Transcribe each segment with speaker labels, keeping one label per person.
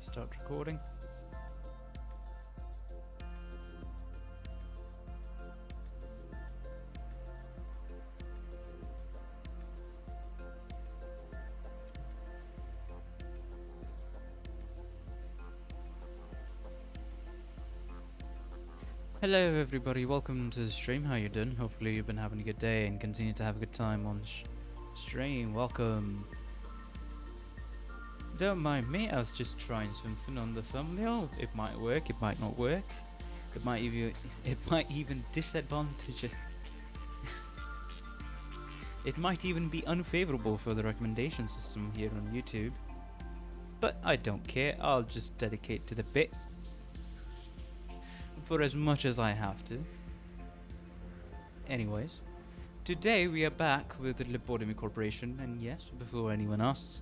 Speaker 1: start recording. Hello everybody, welcome to the stream. How you doing? Hopefully you've been having a good day and continue to have a good time on stream. Welcome. Don't mind me, I was just trying something on the thumbnail. It might work, it might not work. It might even disadvantage it. It might even be unfavorable for the recommendation system here on YouTube. But I don't care, I'll just dedicate to the bit for as much as I have to. Anyways, today we are back with the Lobotomy Corporation, and yes, before anyone asks,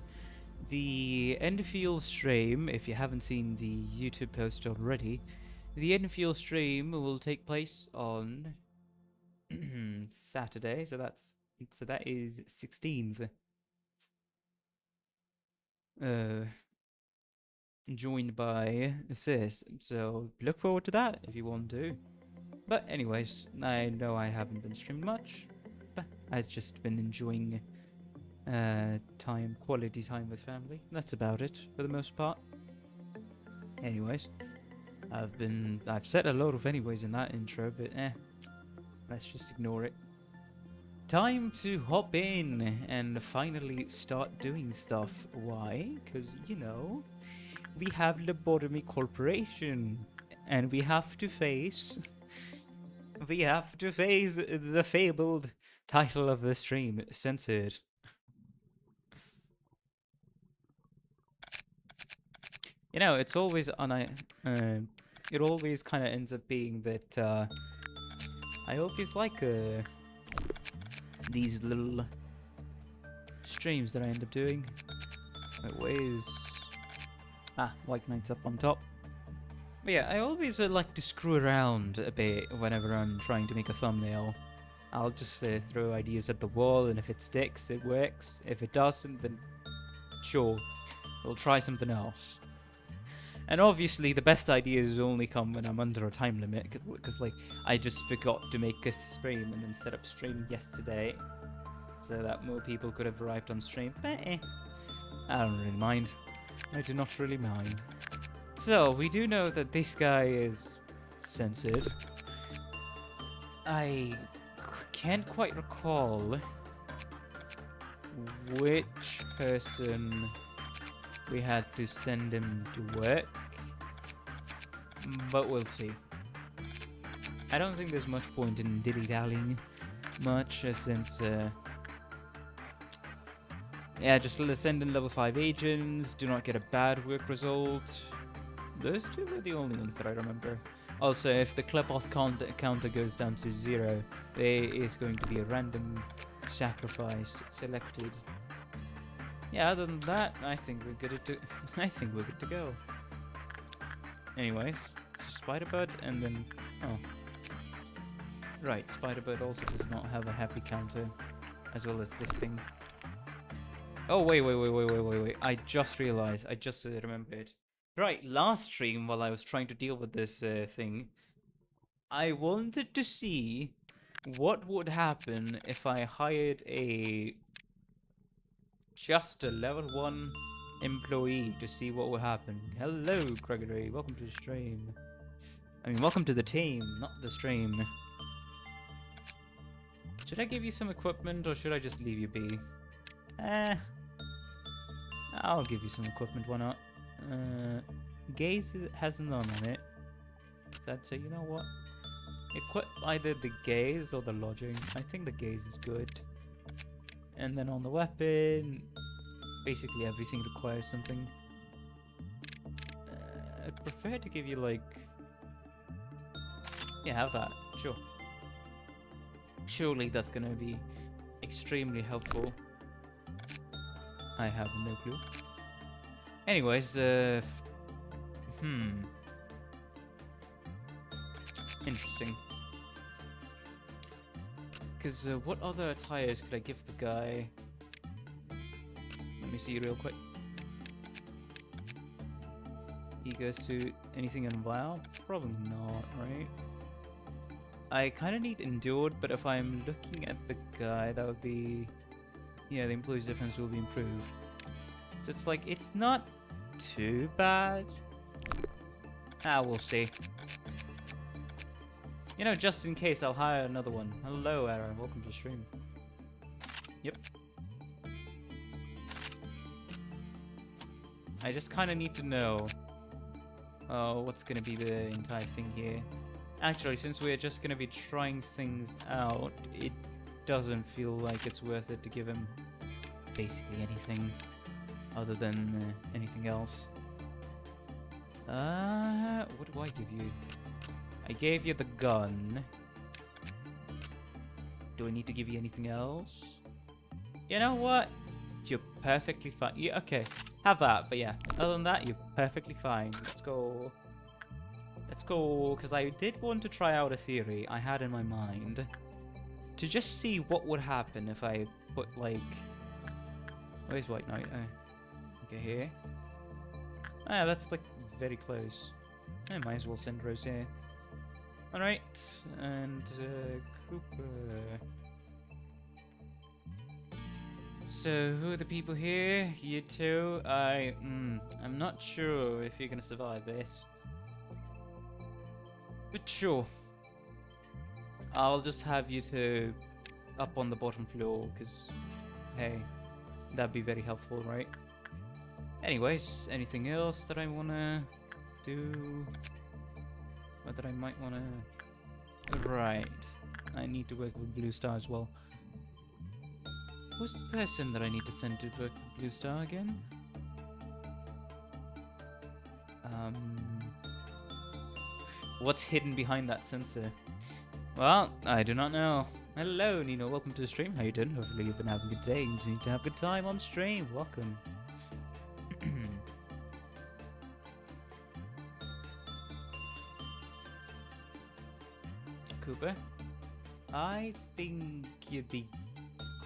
Speaker 1: the Enfield stream, if you haven't seen the YouTube post already, the Enfield stream will take place on Saturday, so that is 16th. Joined by Sis, so look forward to that if you want to. But anyways, I know I haven't been streaming much, but I've just been enjoying quality time with family. That's about it for the most part. Anyways, I've said a lot of anyways in that intro, but let's just ignore it. Time to hop in and finally start doing stuff. Why? Because, you know, we have Lobotomy Corporation, and we have to face the fabled title of the stream, Censored. You know, it's always it always kind of ends up being that I always like these little streams that I end up doing. Always. White Knight's up on top. But yeah, I always like to screw around a bit whenever I'm trying to make a thumbnail. I'll just throw ideas at the wall, and if it sticks, it works. If it doesn't, then sure, we'll try something else. And obviously, the best ideas only come when I'm under a time limit, because like, I just forgot to make a stream and then set up stream yesterday, so that more people could have arrived on stream. But I don't really mind. I do not really mind. So, we do know that this guy is censored. I can't quite recall which person we had to send him to work, but we'll see. I don't think there's much point in dilly-dallying much, since yeah, just send in level 5 agents, do not get a bad work result. Those two were the only ones that I remember. Also, if the clip-off counter goes down to 0, there is going to be a random sacrifice selected. Yeah, other than that, I think we're good to go. Anyways, so Spiderbird, and then right, Spiderbird also does not have a happy counter, as well as this thing. Oh, wait. I just realized. I just remembered. Right, last stream, while I was trying to deal with this thing, I wanted to see what would happen if I hired just a level 1 employee to see what would happen. Hello, Gregory. Welcome to the stream. I mean, welcome to the team, not the stream. Should I give you some equipment, or should I just leave you be? I'll give you some equipment, why not? Gaze has none on it. So I'd say, you know what? Equip either the gaze or the lodging. I think the gaze is good. And then on the weapon, basically everything requires something. I'd prefer to give you like... Yeah, have that. Sure. Surely that's gonna be extremely helpful. I have no clue. Anyways, interesting. Because what other attires could I give the guy? Let me see real quick. Ego suit, anything in WoW? Probably not, right? I kind of need endured, but if I'm looking at the guy, that would be... Yeah, the employee's defense will be improved. So it's like, it's not too bad. Ah, we'll see. You know, just in case, I'll hire another one. Hello, Aaron. Welcome to the stream. Yep. I just kind of need to know what's going to be the entire thing here. Actually, since we're just going to be trying things out, it doesn't feel like it's worth it to give him basically anything other than anything else. What do I give you? I gave you the gun. Do I need to give you anything else? You know what? You're perfectly fine. Yeah, okay. Have that, but yeah. Other than that, you're perfectly fine. Let's go. Let's go, because I did want to try out a theory I had in my mind. To just see what would happen if I put, like... Where's White Knight? Okay, here. Ah, that's, like, very close. I might as well send Rose here. Alright, and Cooper. So, who are the people here? You two? I'm not sure if you're gonna survive this. But sure. I'll just have you two up on the bottom floor, because, hey, that'd be very helpful, right? Anyways, anything else that I wanna do? Or that I might wanna... Right. I need to work with Blue Star as well. Who's the person that I need to send to work with Blue Star again? What's hidden behind that sensor? Well, I do not know. Hello, Nino. Welcome to the stream. How you doing? Hopefully you've been having a good day. You need to have a good time on stream. Welcome. Cooper, I think you'd be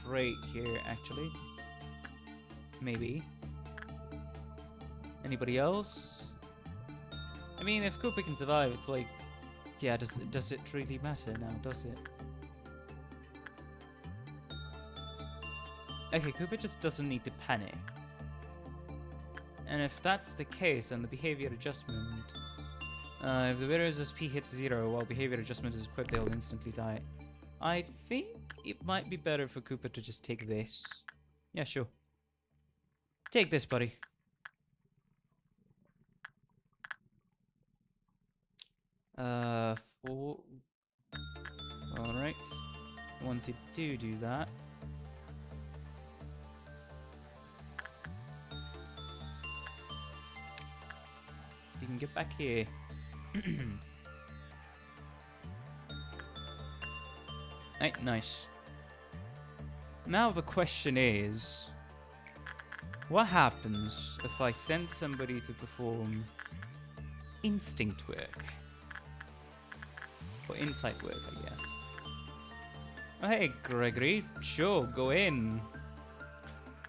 Speaker 1: great here, actually. Maybe. Anybody else? I mean, if Cooper can survive, it's like, yeah, does it really matter now, does it? Okay, Cooper just doesn't need to panic. And if that's the case, and the behavior adjustment... if the wearer's SP hits 0 while behavior adjustment is equipped, they'll instantly die. I think it might be better for Cooper to just take this. Yeah, sure. Take this, buddy. Four. Alright. Once you do that. You can get back here. Right, nice. Now the question is, what happens if I send somebody to perform instinct work? Or insight work, I guess. Oh, hey, Gregory. Sure, go in.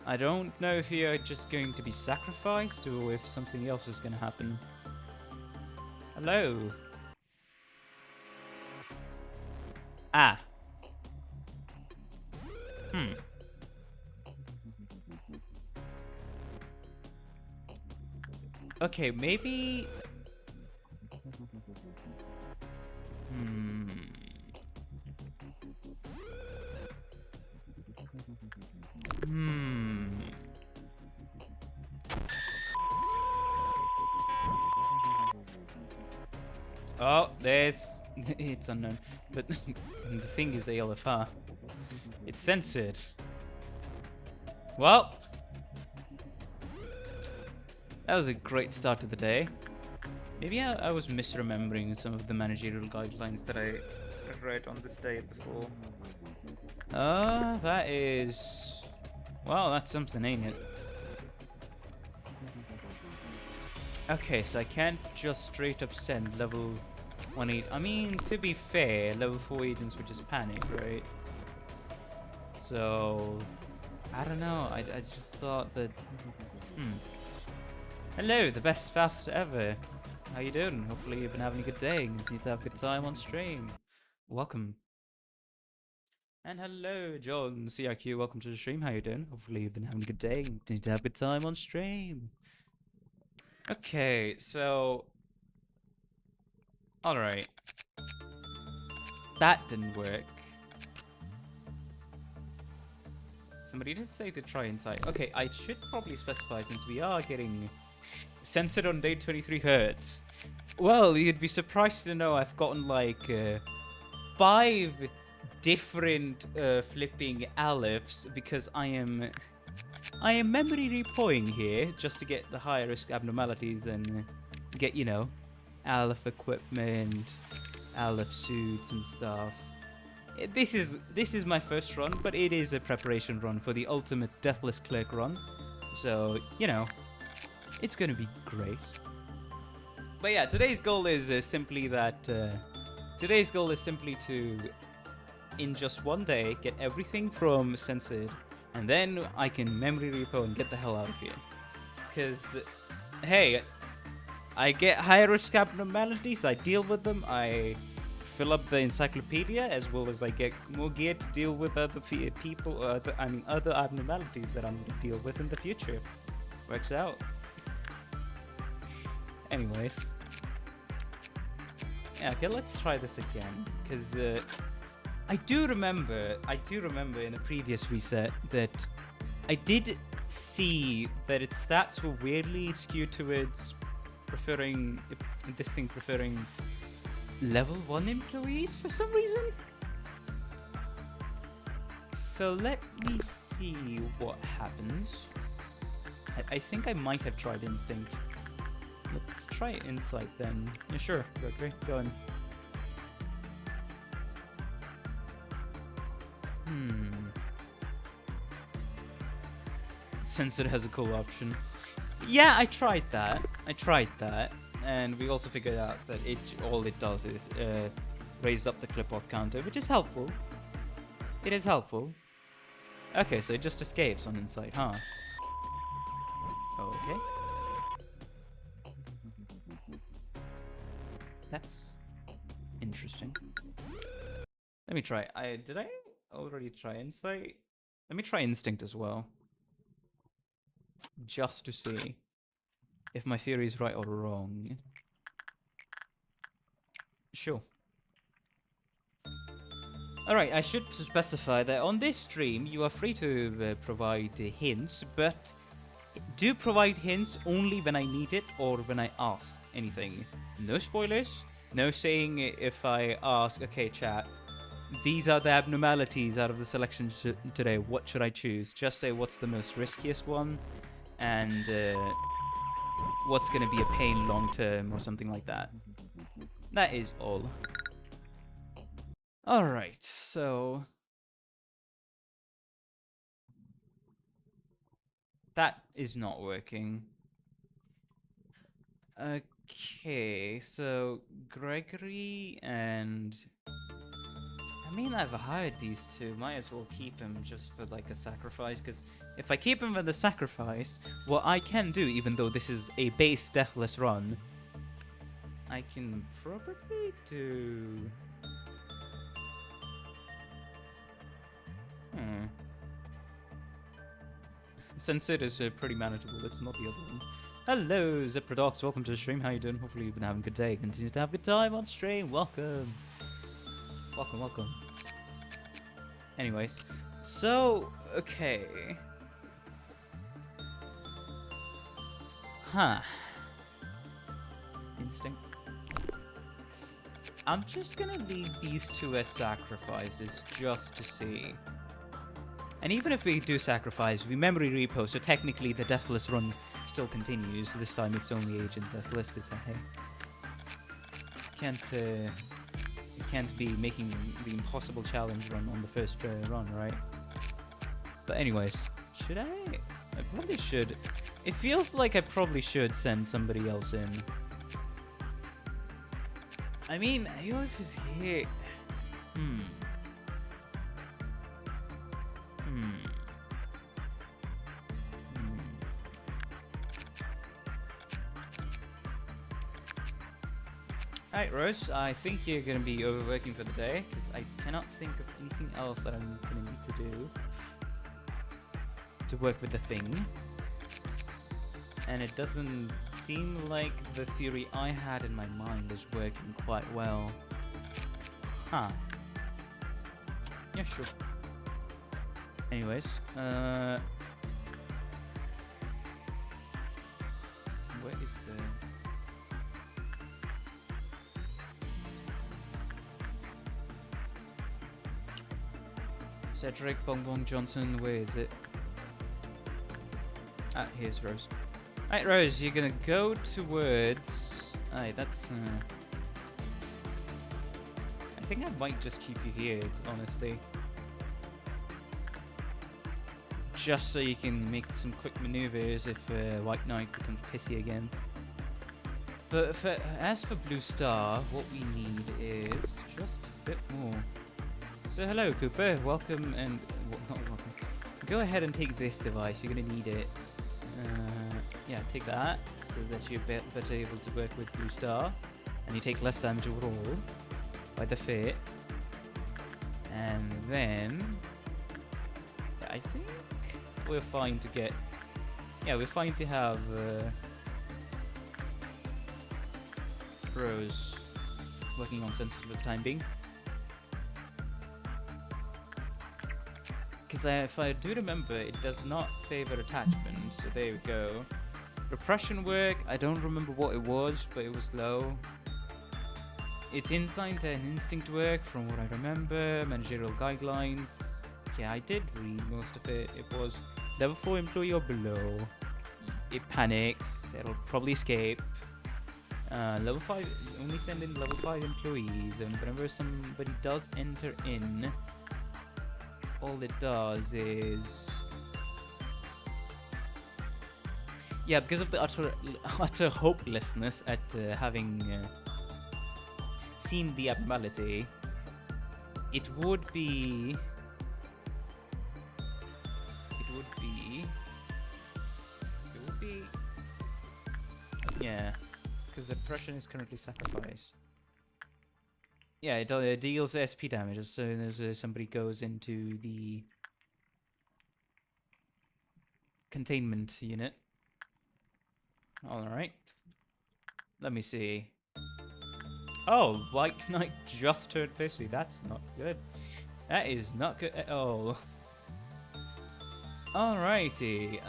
Speaker 1: I don't know if you're just going to be sacrificed or if something else is going to happen. Hello. Ah. Okay, maybe... Oh, there's... it's unknown. But the thing is ALFR. It's censored. Well... that was a great start to the day. Maybe I was misremembering some of the managerial guidelines that I read on this day before. That is... well, that's something, ain't it? Okay, so I can't just straight up send level 1 I mean, to be fair, level 4 agents would just panic, right? So... I don't know, I just thought that... Hello, the best fast ever. How you doing? Hopefully you've been having a good day and continue to have a good time on stream. Welcome. And hello, John CRQ. Welcome to the stream. How you doing? Hopefully you've been having a good day and continue to have a good time on stream. Okay, so... Alright. That didn't work. Somebody did say to try inside. Okay, I should probably specify since we are getting censored on day 23 hertz. Well, you'd be surprised to know I've gotten like 5 different flipping aleph because I am memory repoing here just to get the higher risk abnormalities and get, you know, aleph equipment, aleph suits and stuff. This is my first run, but it is a preparation run for the ultimate deathless clerk run. So, you know, it's gonna be great. But yeah, today's goal is simply that... today's goal is simply to, in just one day, get everything from censored, and then I can memory repo and get the hell out of here. Because, hey, I get higher risk abnormalities, I deal with them, I fill up the encyclopedia, as well as I get more gear to deal with other people, other abnormalities that I'm going to deal with in the future. Works out. Anyways. Yeah, okay, let's try this again, because I do remember in a previous reset that I did see that its stats were weirdly skewed towards preferring level 1 employees for some reason. So let me see what happens. I think I might have tried instinct. Let's try insight then. Yeah, sure, Gregory, go on. Censored has a cool option. Yeah, I tried that. And we also figured out that all it does is raise up the clip-off counter, which is helpful. It is helpful. Okay, so it just escapes on insight, huh? Okay. That's interesting. Let me try. Did I already try insight? Let me try instinct as well. Just to see if my theory is right or wrong. Sure. Alright, I should specify that on this stream you are free to provide hints, but do provide hints only when I need it or when I ask anything. No spoilers, no saying if I ask, okay chat, these are the abnormalities out of the selection today, what should I choose? Just say what's the most riskiest one, and what's going to be a pain long term or something like that. That is all. Alright, so... that is not working. Okay, so Gregory and... I mean, I've hired these two. Might as well keep him just for like a sacrifice, because if I keep him for the sacrifice, what I can do, even though this is a base deathless run, I can probably do... Censored is pretty manageable, it's not the other one. Hello, Ziprodox, welcome to the stream, how you doing? Hopefully you've been having a good day, continue to have a good time on stream, welcome. Welcome. Anyways, so, okay. Huh. Instinct. I'm just gonna leave these two as sacrifices, just to see. And even if we do sacrifice, we memory repo, so technically the deathless run still continues. This time it's only agent deathless, because hey, you can't be making the impossible challenge run on the first run, right? But anyways, should I? I probably should. It feels like I probably should send somebody else in. I mean, Ayof is here. Alright, Rose, I think you're gonna be overworking for the day, because I cannot think of anything else that I'm gonna need to do to work with the thing. And it doesn't seem like the theory I had in my mind is working quite well. Huh. Yeah, sure. Anyways, where is the... Cedric Bonbon Johnson, where is it? Ah, here's Rose. Alright, Rose, you're gonna go towards... Alright, that's... I think I might just keep you here, honestly. Just so you can make some quick maneuvers if White Knight becomes pissy again. But as for Blue Star, what we need is just a bit more. So hello, Cooper. Welcome and... not welcome. Go ahead and take this device. You're going to need it. Yeah, take that so that you're better able to work with Blue Star. And you take less damage overall by the fit. And then... I think we're fine to get... Yeah, we're fine to have... Rose working on Censored for the time being. Because if I do remember, it does not favor attachments, so there we go. Repression work, I don't remember what it was, but it was low. It's insight and instinct work, from what I remember. Managerial guidelines, yeah, I did read most of it. It was level 4 employee or below. It panics, it'll probably escape. Level 5, only send in level 5 employees, and whenever somebody does enter in, all it does is... Yeah, because of the utter hopelessness at having seen the abnormality, it would be... Yeah, because the oppression is currently sacrificed. Yeah, it deals SP damage as soon as somebody goes into the containment unit. Alright. Let me see. Oh, White Knight just turned pissy. That's not good. That is not good at all. Alrighty.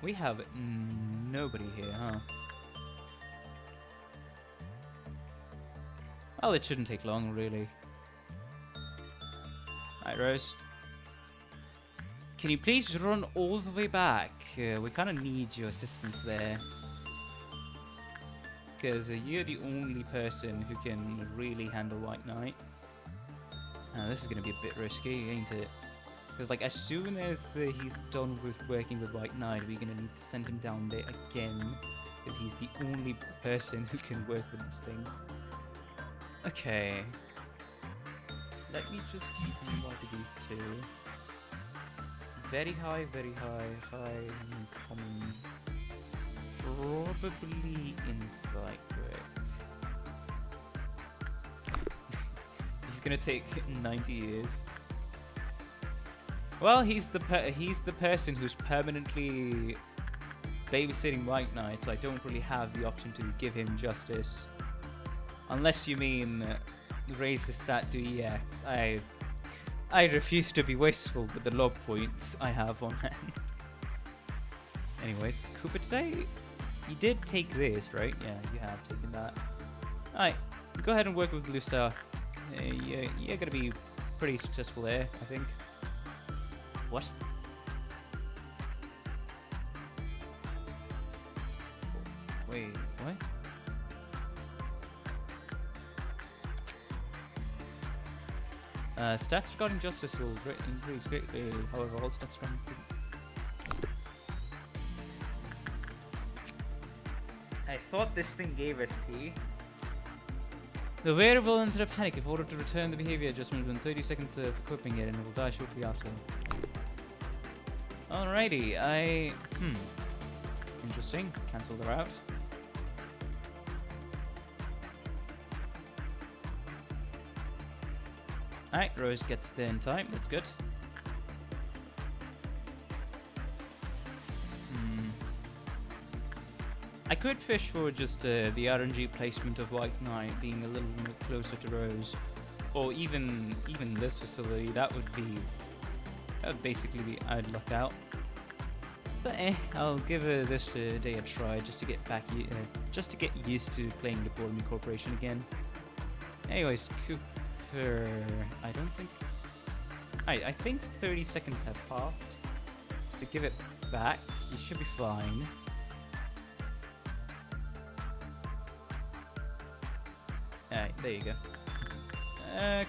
Speaker 1: We have nobody here, huh? Well, it shouldn't take long, really. Alright, Rose. Can you please run all the way back? We kind of need your assistance there. Because you're the only person who can really handle White Knight. This is going to be a bit risky, ain't it? Because, like, as soon as he's done with working with White Knight, we're going to need to send him down there again. Because he's the only person who can work with this thing. Okay. Let me just keep in mind these two. Very high, common. Probably insight work. He's gonna take 90 years. Well, he's the person who's permanently babysitting White Knight, so I don't really have the option to give him justice. Unless you mean raise the stat to EX. I refuse to be wasteful with the log points I have on hand. Anyways, Cooper, today you did take this, right? Yeah, you have taken that. Alright, go ahead and work with Blue Star. You're gonna be pretty successful there, I think. What? Wait, what? Stats regarding justice will increase greatly, however all stats from... I thought this thing gave SP. The wearer will enter a panic if ordered to return the behavior adjustment within 30 seconds of equipping it and it will die shortly after. Alrighty, interesting. Cancel the route. Alright, Rose gets there in time. That's good. I could fish for just the RNG placement of White Knight being a little more closer to Rose, or even this facility. That would basically be I'd luck out. But I'll give this day a try just to get just to get used to playing the Lobotomy Corporation again. Anyways, Cooper, I don't think. I think 30 seconds have passed. So give it back. You should be fine. Alright, there you go.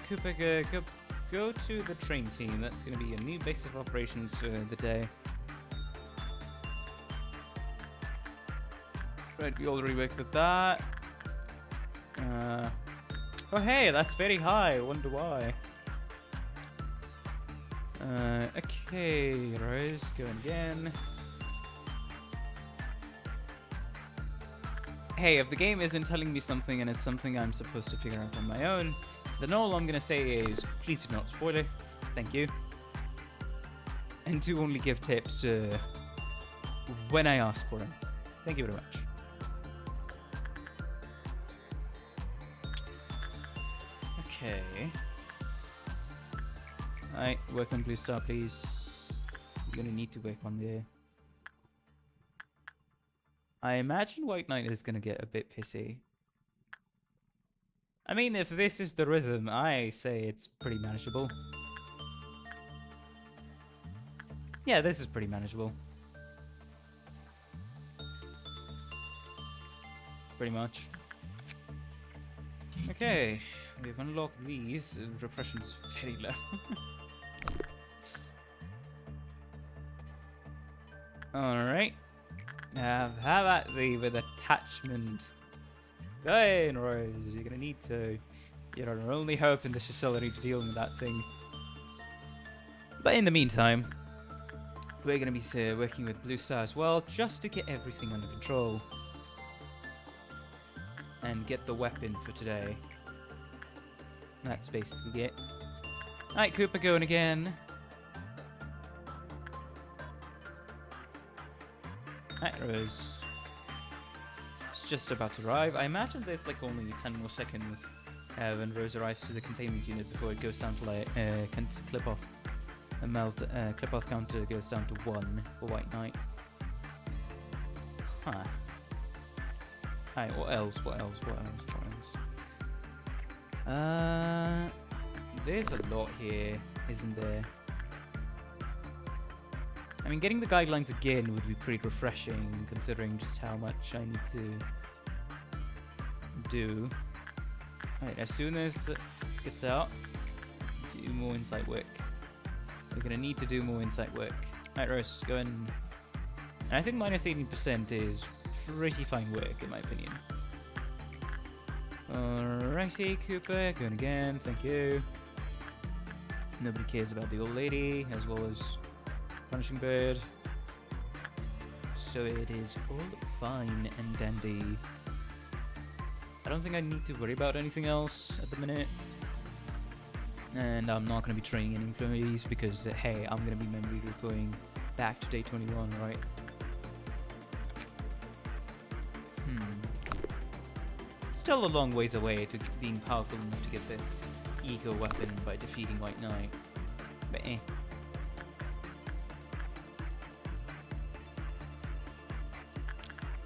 Speaker 1: Cooper, go to the train team. That's going to be a new base of operations for the day. Right, we already worked with that. Oh hey, that's very high. I wonder why. Okay, Rose, going again. Hey, if the game isn't telling me something and it's something I'm supposed to figure out on my own, then all I'm gonna say is, please do not spoil it. Thank you. And do only give tips when I ask for them. Thank you very much. Okay. Alright, work on Blue Star, please. You're gonna need to work on there. I imagine White Knight is gonna get a bit pissy. I mean, if this is the rhythm, I say it's pretty manageable. Yeah, this is pretty manageable. Pretty much. Okay, we've unlocked these. Repression is very low. Alright. How about with attachment? Go in, Rose. You're gonna need to. You're our only hope in this facility to deal with that thing. But in the meantime, we're gonna be working with Blue Star as well, just to get everything under control. And get the weapon for today. That's basically it. Alright, Cooper going again. Alright, Rose. It's just about to arrive. I imagine there's like only 10 more seconds when Rose arrives to the containment unit before it goes down to like clip off. And clip off counter goes down to 1 for White Knight. Huh. Alright, what else? There's a lot here, isn't there? I mean, getting the guidelines again would be pretty refreshing, considering just how much I need to do. Alright, as soon as it gets out, do more insight work. We're gonna need to do more insight work. Alright, Rose, go in. And I think minus 18% is pretty fine work, in my opinion. Alrighty, Cooper, going again, thank you. Nobody cares about the old lady, as well as Punishing Bird. So it is all fine and dandy. I don't think I need to worry about anything else at the minute. And I'm not going to be training any employees because, hey, I'm going to be memory recording back to day 21, right? Still a long ways away to being powerful enough to get the ego weapon by defeating White Knight. But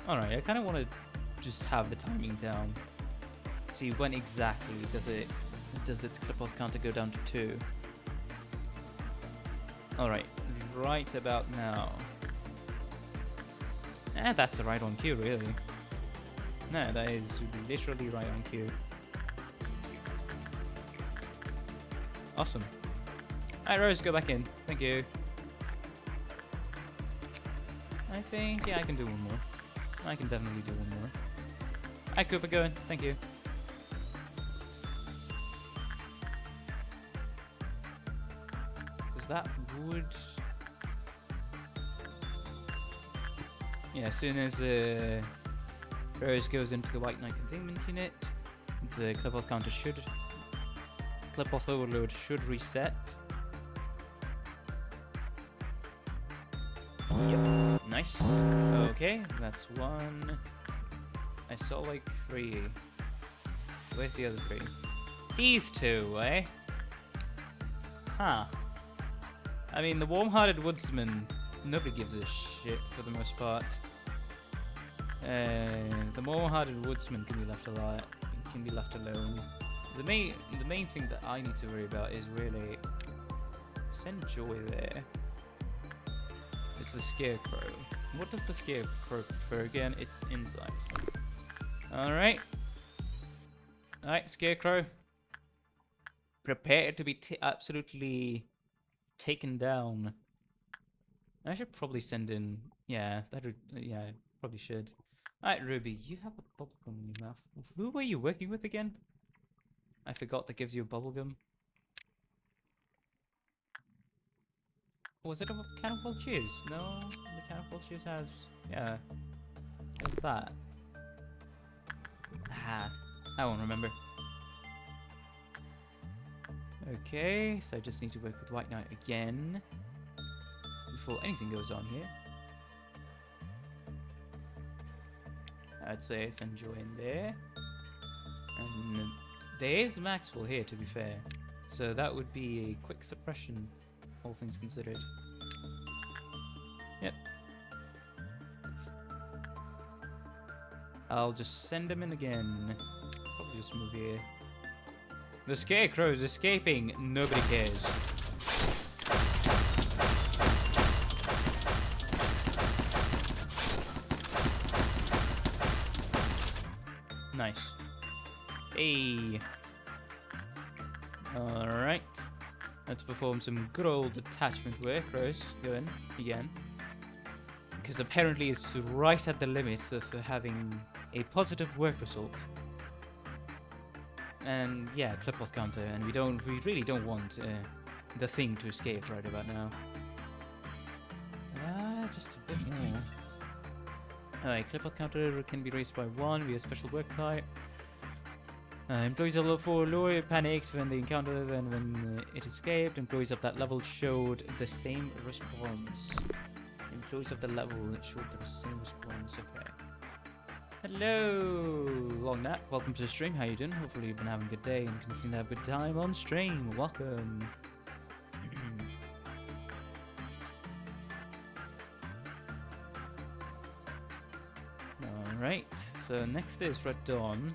Speaker 1: Alright, I kind of want to just have the timing down. See, when exactly does its clip-off counter go down to 2? Alright, right about now. That's right on cue, really. No, that is literally right on cue. Awesome. Alright, Rose, go back in. Thank you. I think, yeah, I can do one more. I can definitely do one more. Alright, Cooper, go in. Thank you. Because that would... Yeah, as soon as Rose goes into the White Knight containment unit, the clip-off counter should clip off overload should reset. Yep, nice. Okay, that's one. I saw like 3. Where's the other 3? These 2, eh? Huh. I mean, the warm-hearted woodsman, nobody gives a shit for the most part. The warm-hearted woodsman can be left alive, can be left alone. The main thing that I need to worry about is really send Joy there. It's the scarecrow. What does the scarecrow prefer again? It's enzymes. Alright. Alright, scarecrow. Prepare to be absolutely taken down. I should probably send in... Yeah, yeah, probably should. Alright, Ruby, you have a bubblegum in your mouth. Who were you working with again? I forgot that gives you a bubblegum. Was it a can of Welch's? No, the can of Welch's has... Yeah. What's that? Ah, I won't remember. Okay, so I just need to work with White Knight again before anything goes on here. I'd say send Joy in there. And there is Maxwell here, to be fair. So that would be a quick suppression, all things considered. Yep. I'll just send him in again. Probably just move here. The scarecrow's escaping. Nobody cares. Nice. Hey. Alright. Let's perform some good old attachment work. Rose, go in again. Because apparently it's right at the limit of having a positive work result. And yeah, clip-off counter, and we really don't want the thing to escape right about now. Just a bit more. Alright, clip-off counter can be raised by 1 via special work type. Employees of level 4 lower panicked when they encountered and when it escaped. Employees of that level showed the same response. Employees of the level showed the same response, okay. Hello, Long Nat. Welcome to the stream. How you doing? Hopefully you've been having a good day and continuing to have a good time on stream. Welcome. Alright, so next is Red Dawn.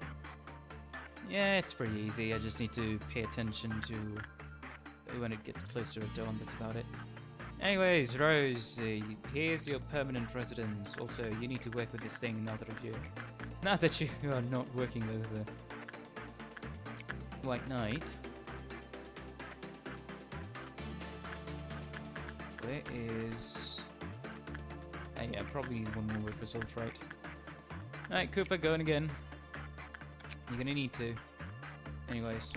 Speaker 1: Yeah, it's pretty easy. I just need to pay attention to when it gets closer to dawn. That's about it. Anyways, Rose, here's your permanent residence. Also, you need to work with this thing now that you are not working with the White Knight. There is... yeah, probably one more work result, right? Alright, Cooper, going again. You're gonna need to. Anyways.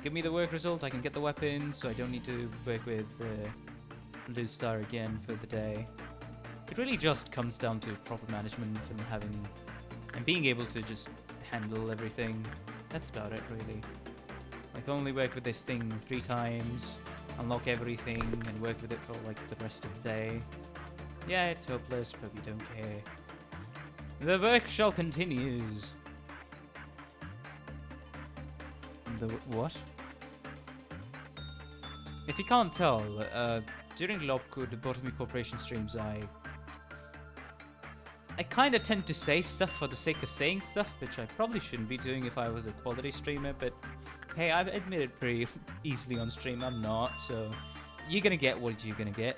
Speaker 1: Give me the work result, I can get the weapons, so I don't need to work with Blue Star again for the day. It really just comes down to proper management and being able to just handle everything. That's about it, really. Like, only work with this thing 3 times, unlock everything, and work with it for, like, the rest of the day. Yeah, it's hopeless, but we don't care. The work shall continues. The what? If you can't tell, during Lobotomy Corporation streams, I kind of tend to say stuff for the sake of saying stuff, which I probably shouldn't be doing if I was a quality streamer, but hey, I've admitted pretty easily on stream I'm not, so you're gonna get what you're gonna get.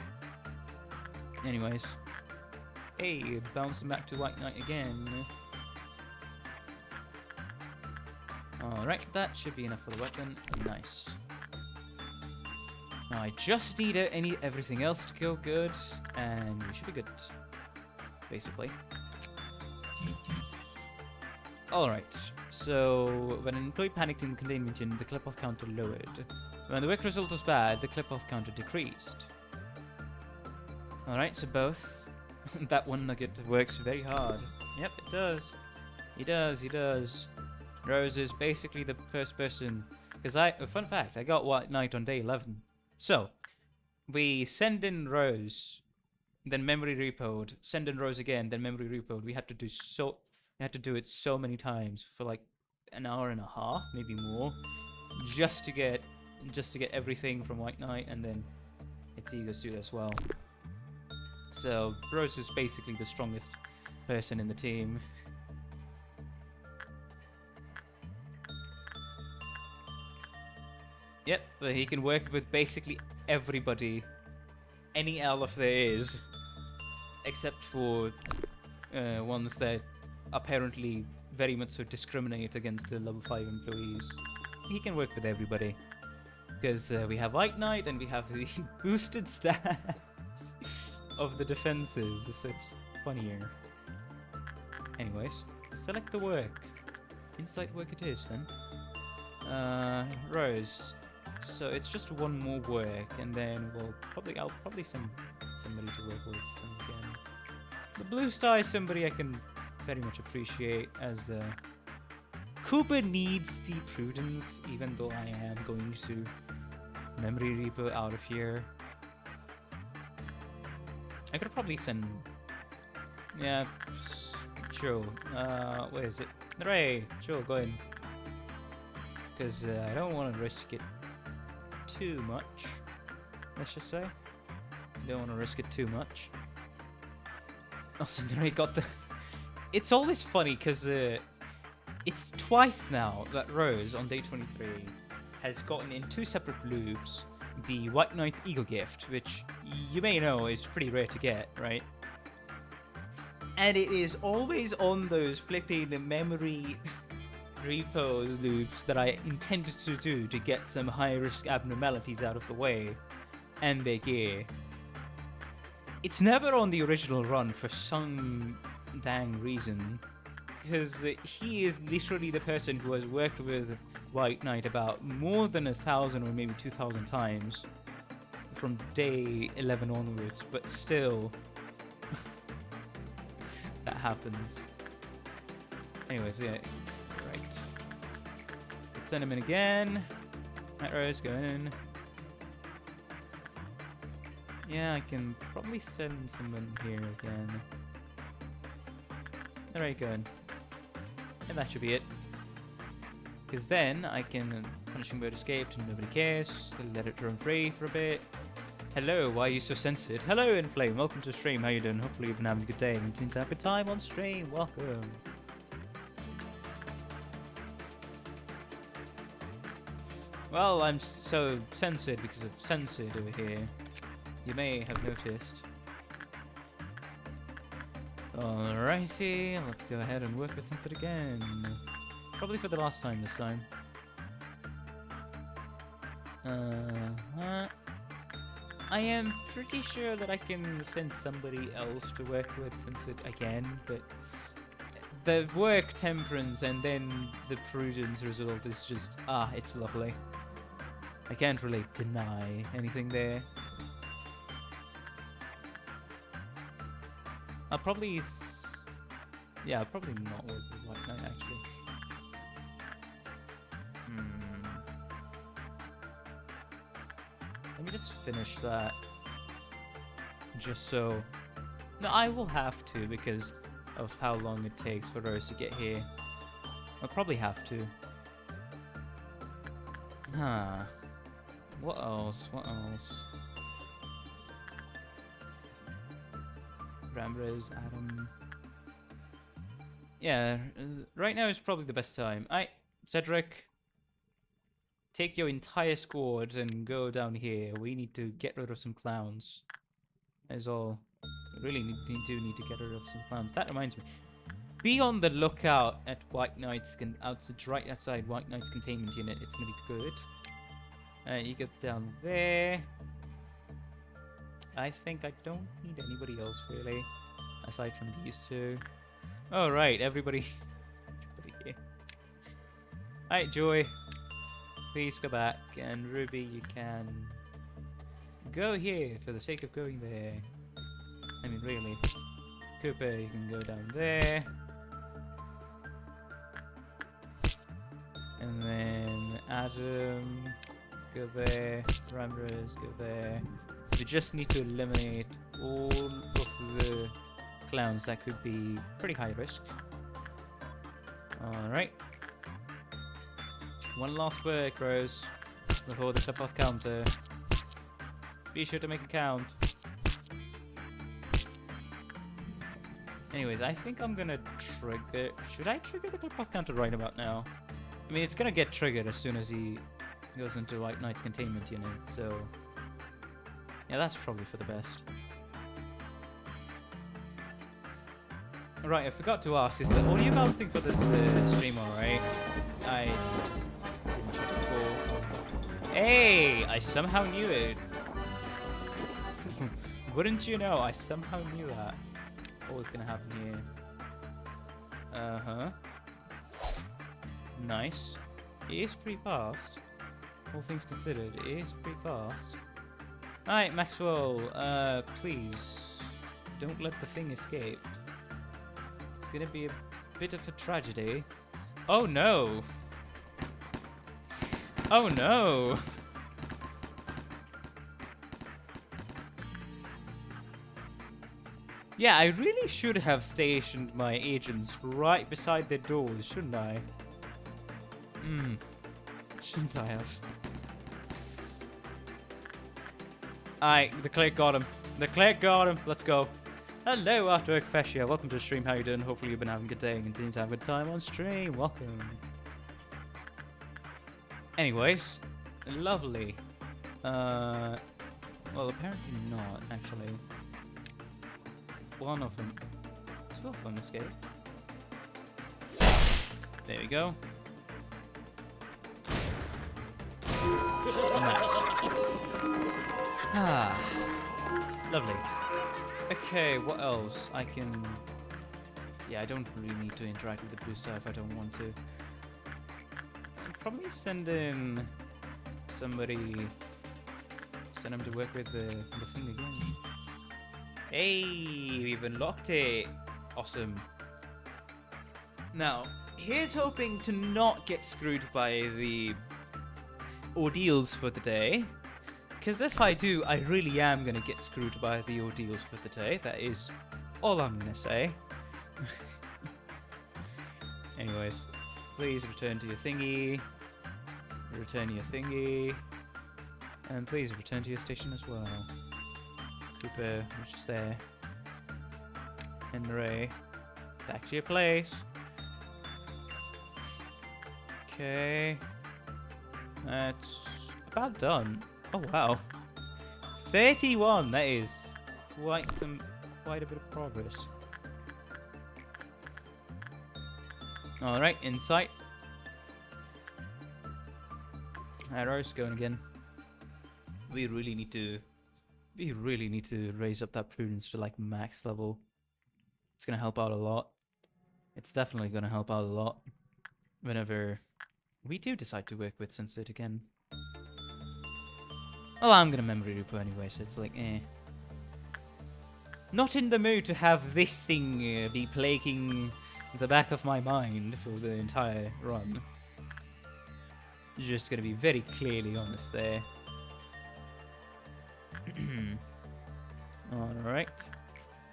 Speaker 1: Anyways. Hey, bouncing back to White Knight again. Alright, that should be enough for the weapon. Nice. Now I just need everything else to go good, and we should be good. Basically. Alright, so when an employee panicked in the containment unit, the clip-off counter lowered. When the work result was bad, the clip-off counter decreased. Alright, so both. That one nugget works very hard. Yep, it does. He does. Rose is basically the first person Because fun fact, I got White Knight on day 11. So, we send in rows, then memory repoed, send in rows again, then memory repoed. We had to do it so many times for like an hour and a half, maybe more, just to get everything from White Knight and then its ego suit as well. So Rose is basically the strongest person in the team. Yep, but he can work with basically everybody, any elf there is, except for ones that apparently very much so discriminate against the level 5 employees. He can work with everybody, because we have White Knight and we have the boosted stats of the defenses, so it's funnier. Anyways, select the work. Insight work it is then. Rose. So it's just one more work, and then I'll probably send somebody to work with them again. The blue star is somebody I can very much appreciate, as Cooper needs the prudence, even though I am going to memory repo out of here. I could probably send... Yeah, sure. Where is it? Hooray! Sure, go in. Because I don't want to risk it too much, let's just say. Don't want to risk it too much. Also, I got the... It's always funny, because it's twice now that Rose, on day 23, has gotten in 2 separate loops the White Knight's Ego Gift, which you may know is pretty rare to get, right? And it is always on those flipping memory repo loops that I intended to do to get some high-risk abnormalities out of the way, and their gear. It's never on the original run for some dang reason, because he is literally the person who has worked with White Knight about more than 1,000 or maybe 2,000 times from day 11 onwards, but still that happens. Anyways, yeah, right. Let's send him in again. Right, Rose, go in. Yeah, I can probably send someone here again. Alright, good. And that should be it. Because then I can punishing bird escaped and nobody cares. Let it run free for a bit. Hello, why are you so sensitive? Hello, Inflame, welcome to the stream. How you doing? Hopefully you've been having a good day and continue to have a good time on stream. Welcome. Well, I'm so censored because of censored over here. You may have noticed. Alrighty, let's go ahead and work with censored again. Probably for the last time this time. I am pretty sure that I can send somebody else to work with censored again, but the work temperance and then the prudence result is just, it's lovely. I can't really deny anything there. I'll probably... Yeah, I'll probably not work with White Knight, actually. Let me just finish that. Just so... No, I will have to, because of how long it takes for Rose to get here. I'll probably have to. What else? What else? Ramrose, Adam. Yeah, right now is probably the best time. Cedric, take your entire squad and go down here. We need to get rid of some clowns. That's all. We really do need to get rid of some clowns. That reminds me. Be on the lookout at White Knight's right outside White Knight's containment unit. It's gonna be good. You get down there. I think I don't need anybody else really, aside from these two. All right, everybody here. Alright, Joy, please go back, and Ruby, you can go here for the sake of going there. I mean, really. Cooper, you can go down there. And then Adam, go there. Parameters, go there. We just need to eliminate all of the clowns that could be pretty high risk. Alright. One last work, Rose, before the clip off counter. Be sure to make a count. Anyways, I think I'm gonna trigger... Should I trigger the clip off counter right about now? I mean, it's gonna get triggered as soon as he goes into White Knight's containment unit, so... Yeah, that's probably for the best. Right, I forgot to ask, is the audio balancing for this stream alright? I just didn't check at all. Hey! I somehow knew it! Wouldn't you know, I somehow knew that. What was gonna happen here? Uh-huh. Nice. It is pretty fast. All things considered, it is pretty fast. Alright, Maxwell, please, don't let the thing escape. It's gonna be a bit of a tragedy. Oh no! Oh no! Yeah, I really should have stationed my agents right beside their doors, shouldn't I? Shouldn't I have? Alright, the clerk got him. The clerk got him. Let's go. Hello, After Work Fascia. Welcome to the stream. How you doing? Hopefully you've been having a good day and continue to have a good time on stream. Welcome. Anyways, lovely. Well, apparently not, actually. One of them. Two of them escaped. There we go. Nice. Ah, lovely. Okay, what else? I can... Yeah, I don't really need to interact with the blue star if I don't want to. I'll probably send in somebody... Send him to work with the thing again. Hey, we've unlocked it. Awesome. Now, here's hoping to not get screwed by the ordeals for the day. Because if I do, I really am going to get screwed by the ordeals for the day. That is all I'm going to say. Anyways, please return to your thingy. Return your thingy. And please return to your station as well. Cooper, which is there. Henry, back to your place. Okay. That's about done. Oh wow. 31, that is quite a bit of progress. Alright, insight. Arrows going again. We really need to raise up that prudence to like max level. It's gonna help out a lot. It's definitely gonna help out a lot whenever we do decide to work with CENSORED again. Well, I'm gonna memory repo anyway, so it's like, eh. Not in the mood to have this thing be plaguing the back of my mind for the entire run. Just gonna be very clearly honest there. Alright.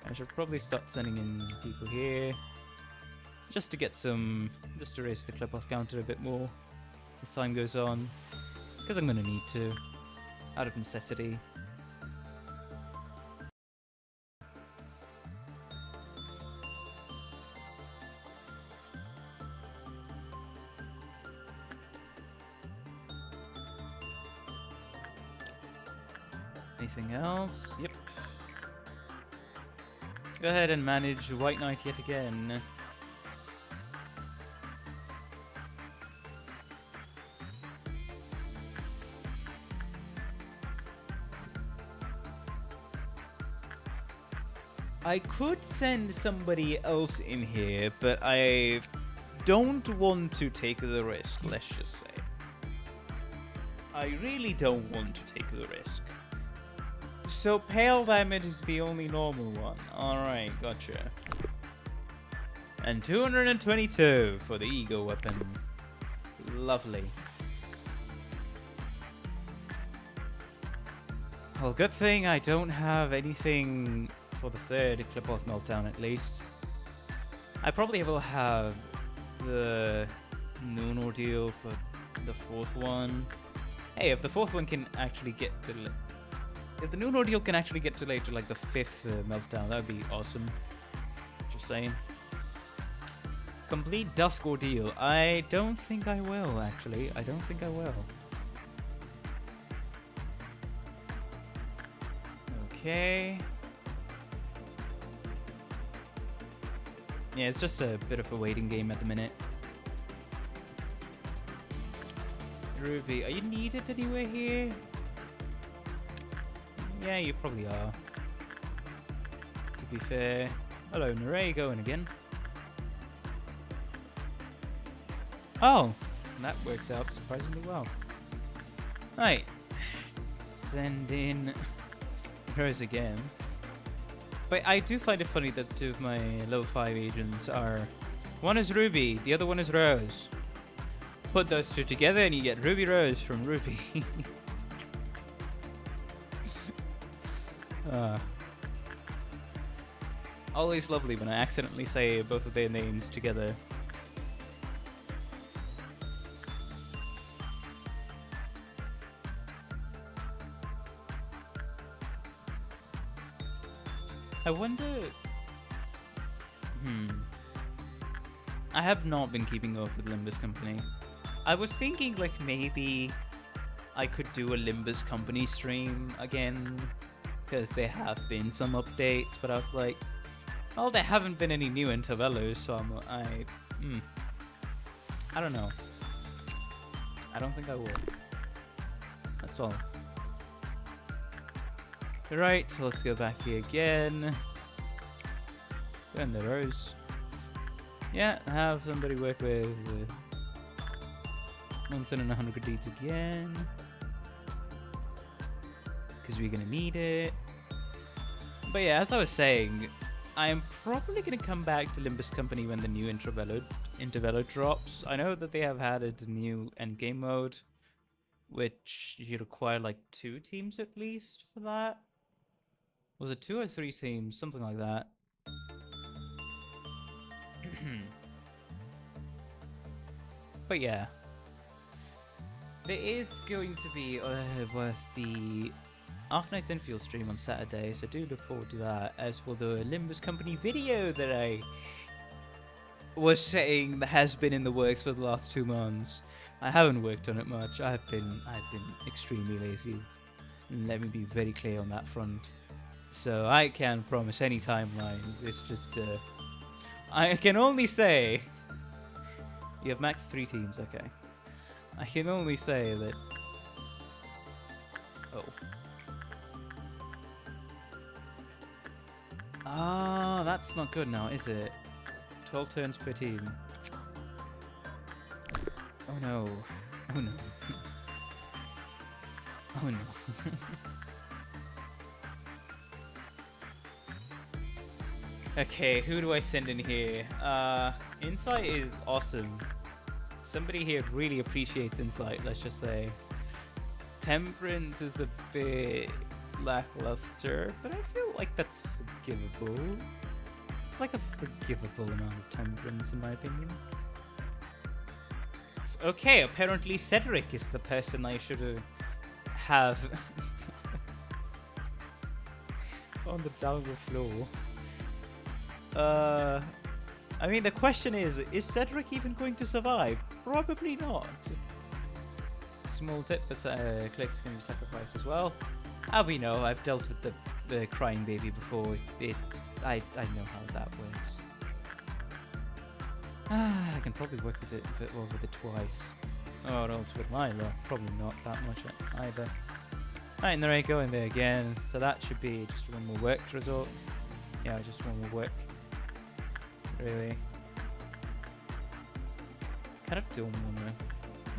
Speaker 1: I should probably start sending in people here. Just to get some... Just to raise the clip-off counter a bit more as time goes on. Because I'm gonna need to. Out of necessity. Anything else? Yep. Go ahead and manage White Knight yet again. I could send somebody else in here, but I don't want to take the risk, let's just say. I really don't want to take the risk. So pale damage is the only normal one. Alright, gotcha. And 222 for the ego weapon. Lovely. Well, good thing I don't have anything for the third clip-off meltdown, at least. I probably will have the noon ordeal for the fourth one. Hey, if the fourth one can actually get to... If the noon ordeal can actually get delayed to like the fifth meltdown, that would be awesome. Just saying. Complete Dusk ordeal. I don't think I will, actually. I don't think I will. Okay. Yeah, it's just a bit of a waiting game at the minute. Ruby, are you needed anywhere here? Yeah, you probably are. To be fair. Hello, Naray, going again. Oh, that worked out surprisingly well. Right. Send in Rose again. But I do find it funny that two of my level 5 agents are... One is Ruby, the other one is Rose. Put those two together and you get Ruby Rose from Ruby. Always lovely when I accidentally say both of their names together. I wonder... I have not been keeping up with Limbus Company. I was thinking like maybe I could do a Limbus Company stream again, because there have been some updates, but I was like, well, there haven't been any new intervellos, so I don't know. I don't think I will. That's all. Right, so let's go back here again. And the Rose. Yeah, have somebody work with 100 deeds again. Because we're going to need it. But yeah, as I was saying, I am probably going to come back to Limbus Company when the new intervello drops. I know that they have added a new endgame mode, which you require like 2 teams at least for that. Was it 2 or 3 teams? Something like that. But yeah. There is going to be worth the Arknights Infield stream on Saturday, so do look forward to that. As for the Limbus Company video that I was saying that has been in the works for the last 2 months, I haven't worked on it much. I've been extremely lazy. Let me be very clear on that front. So I can't promise any timelines. It's just I can only say you have max 3 teams. Okay, I can only say that. Oh. Ah, that's not good now, is it? 12 turns per team. Oh no. Oh no. Oh no. Okay, who do I send in here? Insight is awesome. Somebody here really appreciates Insight, let's just say. Temperance is a bit lackluster, but I feel like that's forgivable. It's like a forgivable amount of temperance in my opinion. It's okay, apparently Cedric is the person I should have on the downward floor. I mean, the question is Cedric even going to survive? Probably not. Small tip, but clerks can be sacrificed as well. We know, I've dealt with the crying baby before. I know how that works. I can probably work with it twice. Oh, and also with Milo, probably not that much either. Right, and there I go in there again. So that should be just one more work result. Yeah, just one more work. Really. Kind of don't wanna.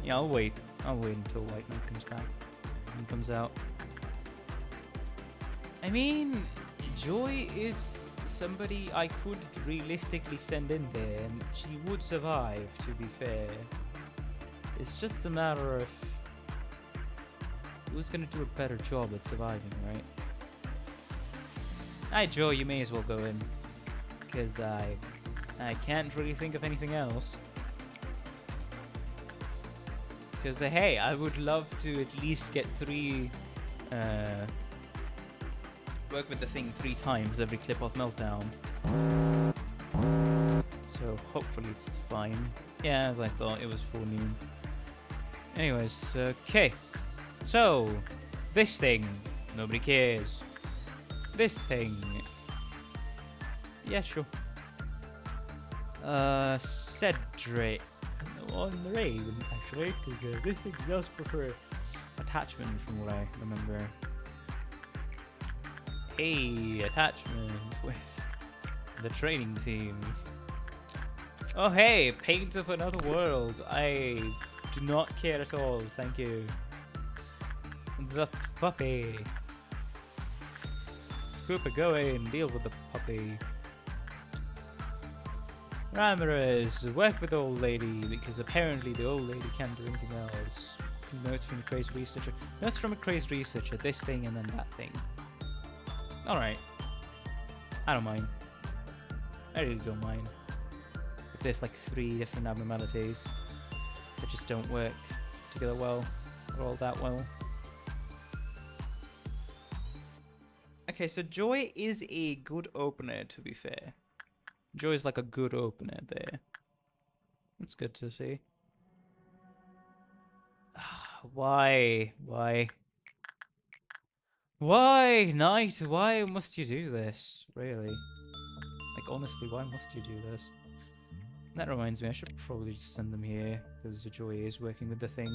Speaker 1: Yeah, I'll wait. I'll wait until White Knight comes back and comes out. I mean, Joy is somebody I could realistically send in there, and she would survive, to be fair. It's just a matter of who's gonna do a better job at surviving, right? Alright, Joe, you may as well go in. Because I can't really think of anything else. Because, hey, I would love to at least get work with the thing 3 times every clip off meltdown. So hopefully it's fine. Yeah, as I thought, it was full noon. Anyways, okay. So, this thing, nobody cares. This thing. Yeah, sure. Cedric. On the raid, actually, because this thing does prefer attachment from what I remember. Hey, attachment with the training team. Oh hey, paint of another world. I do not care at all, thank you. The puppy. Cooper, go in, deal with the puppy. Ramirez, work with the old lady, because apparently the old lady can't do anything else. Notes from a crazed researcher. Notes from a crazed researcher, this thing and then that thing. Alright. I don't mind. I really don't mind. If there's like 3 different abnormalities that just don't work together well, or all that well. Okay, so Joy is a good opener, to be fair. Joy is like a good opener there. That's good to see. Why? Why? Why, Knight? Why must you do this? Really? Like, honestly, why must you do this? That reminds me, I should probably just send them here, because Joy is working with the thing.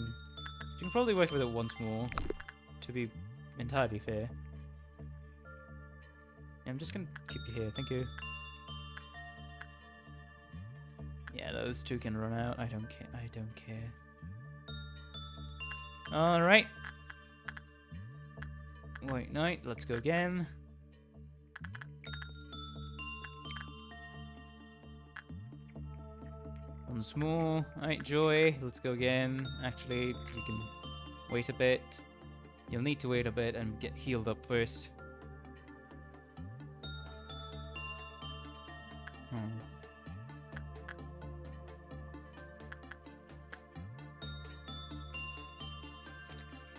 Speaker 1: She can probably work with it once more, to be entirely fair. Yeah, I'm just gonna keep you here, thank you. Yeah, those 2 can run out. I don't care. I don't care. Alright. White Knight, let's go again. Once more. Alright, Joy, let's go again. Actually, you can wait a bit. You'll need to wait a bit and get healed up first.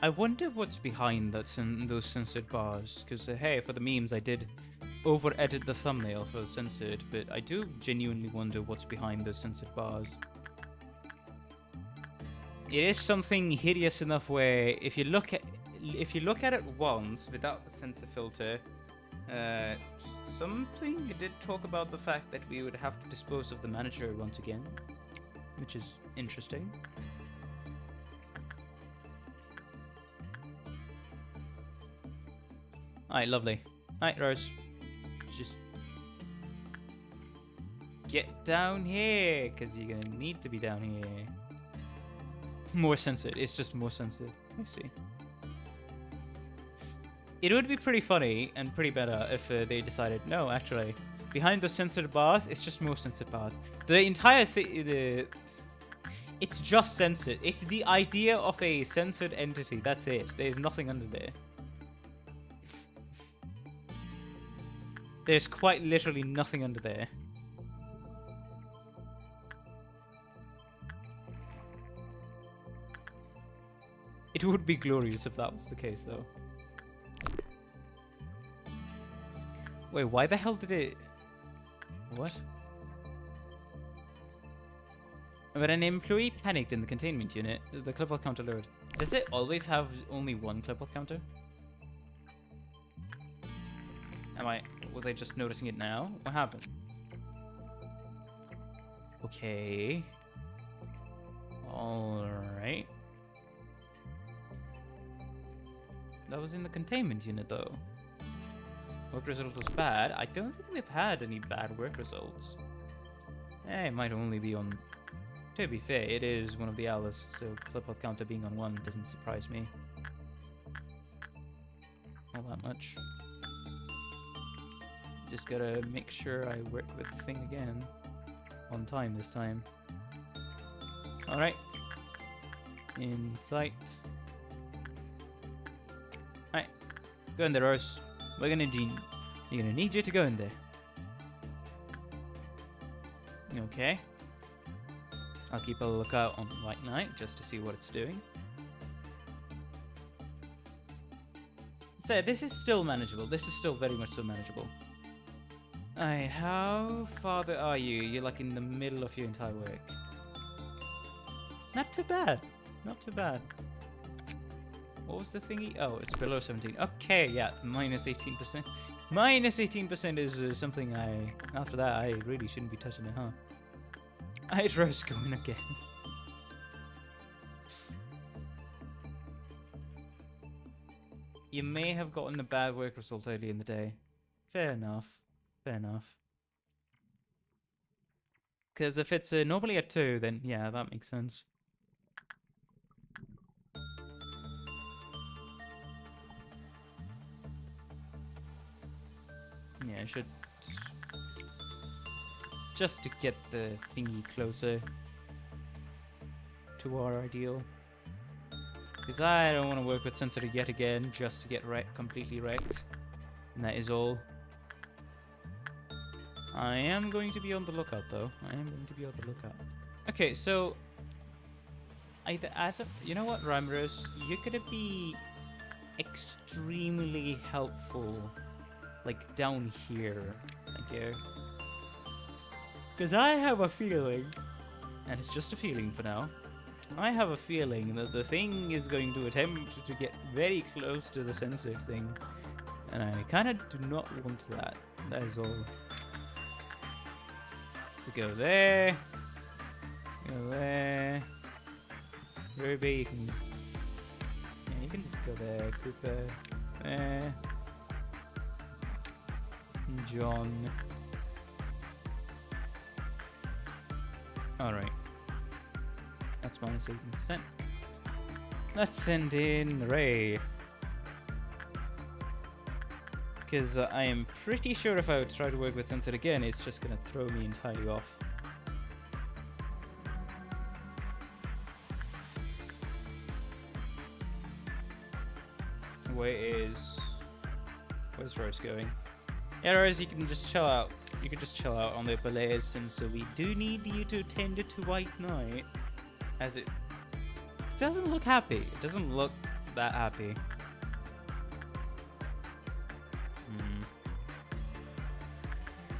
Speaker 1: I wonder what's behind that those censored bars, because hey, for the memes I did over-edit the thumbnail for censored, but I do genuinely wonder what's behind those censored bars. It is something hideous enough where if you look at it once without the censor filter, something did talk about the fact that we would have to dispose of the manager once again, which is interesting. Alright, lovely. Alright, Rose. Just get down here, because you're going to need to be down here. More censored. It's just more censored. I see. It would be pretty funny and pretty better if they decided, no, actually, behind the censored bars, it's just more censored bars. The entire thing, it's just censored. It's the idea of a censored entity. That's it. There's nothing under there. There's quite literally nothing under there. It would be glorious if that was the case, though. Wait, why the hell did it... What? When an employee panicked in the containment unit, the clipboard counter lowered. Does it always have only one clipboard counter? Was I just noticing it now? What happened? Okay. Alright. That was in the containment unit, though. Work result was bad. I don't think we've had any bad work results. It might only be on... To be fair, it is one of the hours, so clipboard counter being on 1 doesn't surprise me. All that much. Just gotta make sure I work with the thing again. On time this time. Alright. in sight. Alright, go in there, Rose. We're gonna need you to go in there. Okay. I'll keep a lookout on White Knight just to see what it's doing. So this is still manageable. This is still very much so manageable. Alright, how far are you? You're like in the middle of your entire work. Not too bad. Not too bad. What was the thingy? Oh, it's below 17. Okay, yeah, minus 18%. Minus 18% is something after that, I really shouldn't be touching it, huh? I hate Rose going again. You may have gotten a bad work result early in the day. Fair enough. Fair enough. Because if it's normally a 2, then yeah, that makes sense. Yeah, I should... just to get the thingy closer to our ideal. Because I don't want to work with CENSORED yet again, just to get completely wrecked. And that is all. I am going to be on the lookout, though. I am going to be on the lookout. Okay, so... you know what, Rhymerose? You're gonna be extremely helpful. Like, down here. Thank you. Because I have a feeling, and it's just a feeling for now, I have a feeling that the thing is going to attempt to get very close to the censored thing. And I kind of do not want that. That is all. So go there. Go there. Ruby, you can... yeah, you can just go there. Cooper. There. John. Alright. That's minus 18%. Let's send in Ray. Because I am pretty sure if I would try to work with CENSORED again, it's just going to throw me entirely off. Where's Rose going? Yeah, Rose, you can just chill out. You can just chill out on the belays, since we do need you to attend to White Knight, as it doesn't look happy. It doesn't look that happy.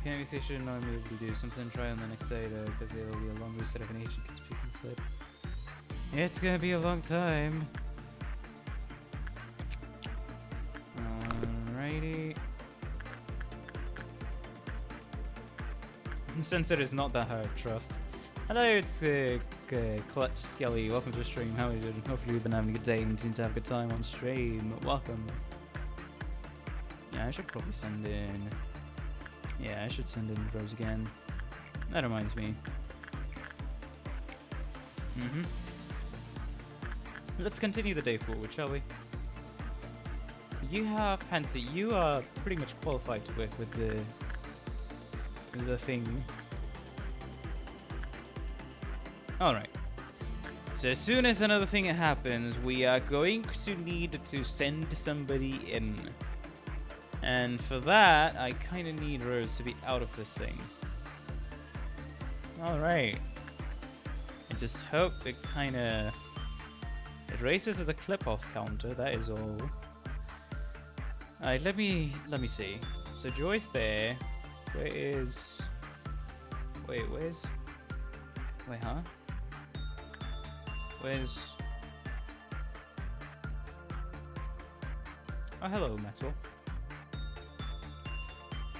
Speaker 1: Can't be sure normally able to do something. Try on the next day though, because it'll be a long reset of an agent can speak instead. It's gonna be a long time. Alrighty. CENSORED is not that hard, trust. Hello, it's Clutch Skelly. Welcome to the stream. How are you doing? Hopefully you've been having a good day and seem to have a good time on stream. Welcome. Yeah, I should probably send in... yeah, I should send in Rose again. That reminds me. Let's continue the day forward, shall we? You have Pansy. You are pretty much qualified to work with the thing. Alright. So as soon as another thing happens, we are going to need to send somebody in. And for that, I kind of need Rose to be out of this thing. Alright. I just hope it kind of... it raises the clip-off counter, that is all. Alright, let me see. So Joy's there. Where is... wait, where's... wait, huh? Where's... oh, hello, Maxwell.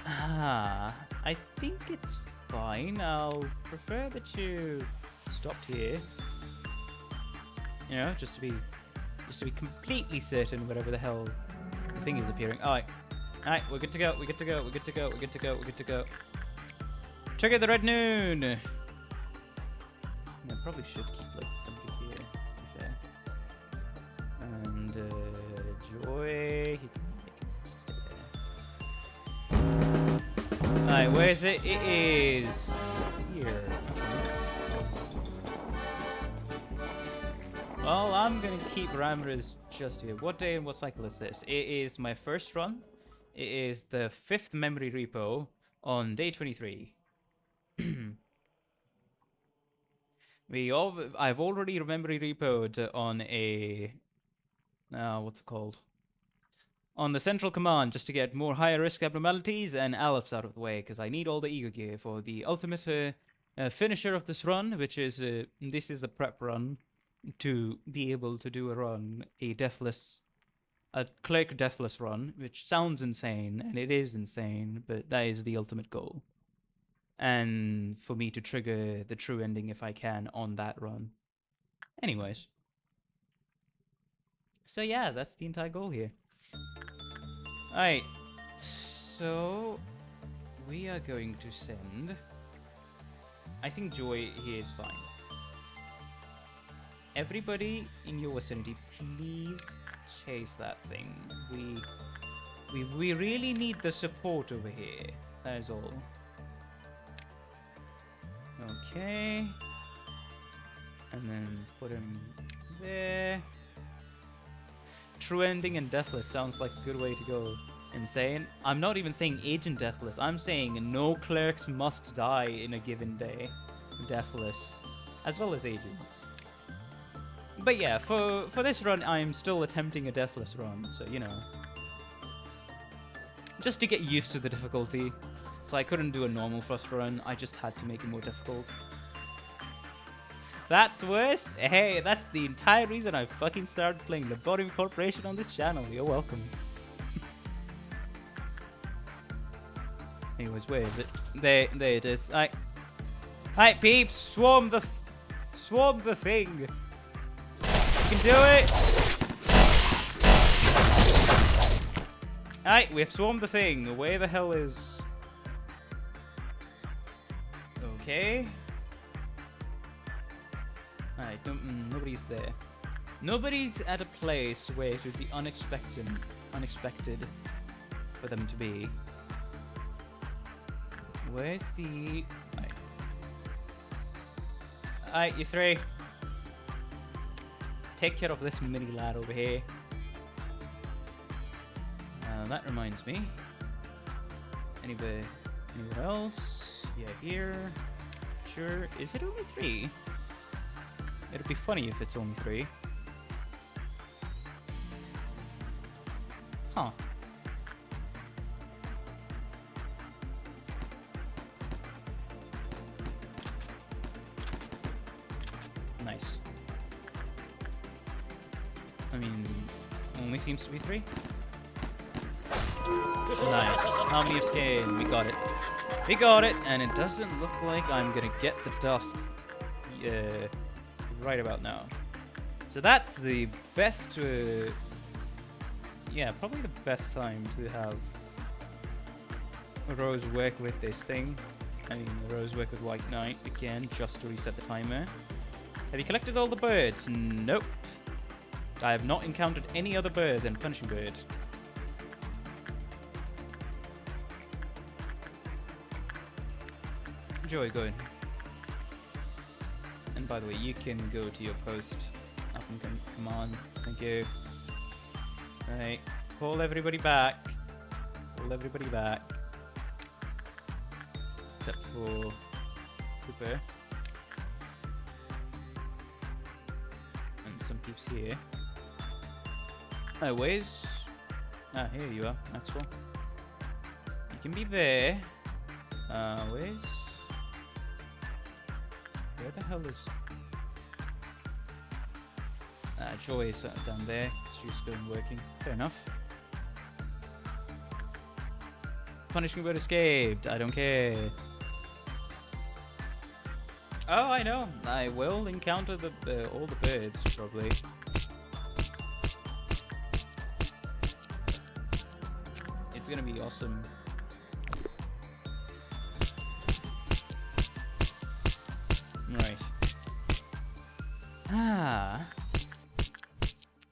Speaker 1: Ah, I think it's fine. I'll prefer that you stopped here. You know, just to be completely certain whatever the hell the thing is appearing. Alright. Alright, we're good to go, we're good to go, we're good to go, we're good to go, we're good to go. Trigger the red noon! I probably should keep like somebody here, to be fair. And Joy, he can just stay there. Alright, where is it? It is here. Well, I'm gonna keep parameters just here. What day and what cycle is this? It is my first run. It is the 5th memory repo on day 23. I've already memory repoed on a what's it called? On the central command, just to get more higher risk abnormalities and aleph out of the way, because I need all the ego gear for the ultimate finisher of this run, which is this is the prep run to be able to do a clerk deathless run, which sounds insane, and it is insane, but that is the ultimate goal. And for me to trigger the true ending if I can on that run. Anyways. So yeah, that's the entire goal here. Alright, so we are going to send... I think Joy here is fine. Everybody in your vicinity, please chase that thing. We really need the support over here. That is all. Okay. And then put him there. True ending and deathless sounds like a good way to go. Insane. I'm not even saying agent deathless. I'm saying no clerks must die in a given day. Deathless. As well as agents. But yeah, for this run, I'm still attempting a deathless run. So, you know. Just to get used to the difficulty. So I couldn't do a normal first run. I just had to make it more difficult. That's worse? Hey, that's the entire reason I fucking started playing Lobotomy Corporation on this channel. You're welcome. Anyways, where is it? There it is. Alright, peeps, swarm the thing. You can do it. Alright, we have swarmed the thing. Where the hell is? Okay. Alright, nobody's there. Nobody's at a place where it would be unexpected for them to be. Where's the... Alright, you three. Take care of this mini lad over here. That reminds me. Anywhere else? Yeah, here. Sure. Is it only 3? It'd be funny if it's only 3. Huh. Nice. I mean, only seems to be 3. Nice. How many of skin? We got it. We got it, and it doesn't look like I'm gonna get the Dusk right about now. So that's the best, yeah, probably the best time to have Rose work with this thing. I mean, Rose work with White Knight again, just to reset the timer. Have you collected all the birds? Nope. I have not encountered any other bird than Punching Bird. Joy, good. And by the way, you can go to your post. Up and come on. Thank you. Alright. Call everybody back. Call everybody back. Except for Cooper. And some peeps here. Oh, where's... Ah, here you are, Maxwell. You can be there. Where's... Where the hell is... Joy is down there. She's still working. Fair enough. Punishing bird escaped. I don't care. Oh, I know. I will encounter all the birds, probably. It's gonna be awesome. Right. Ah.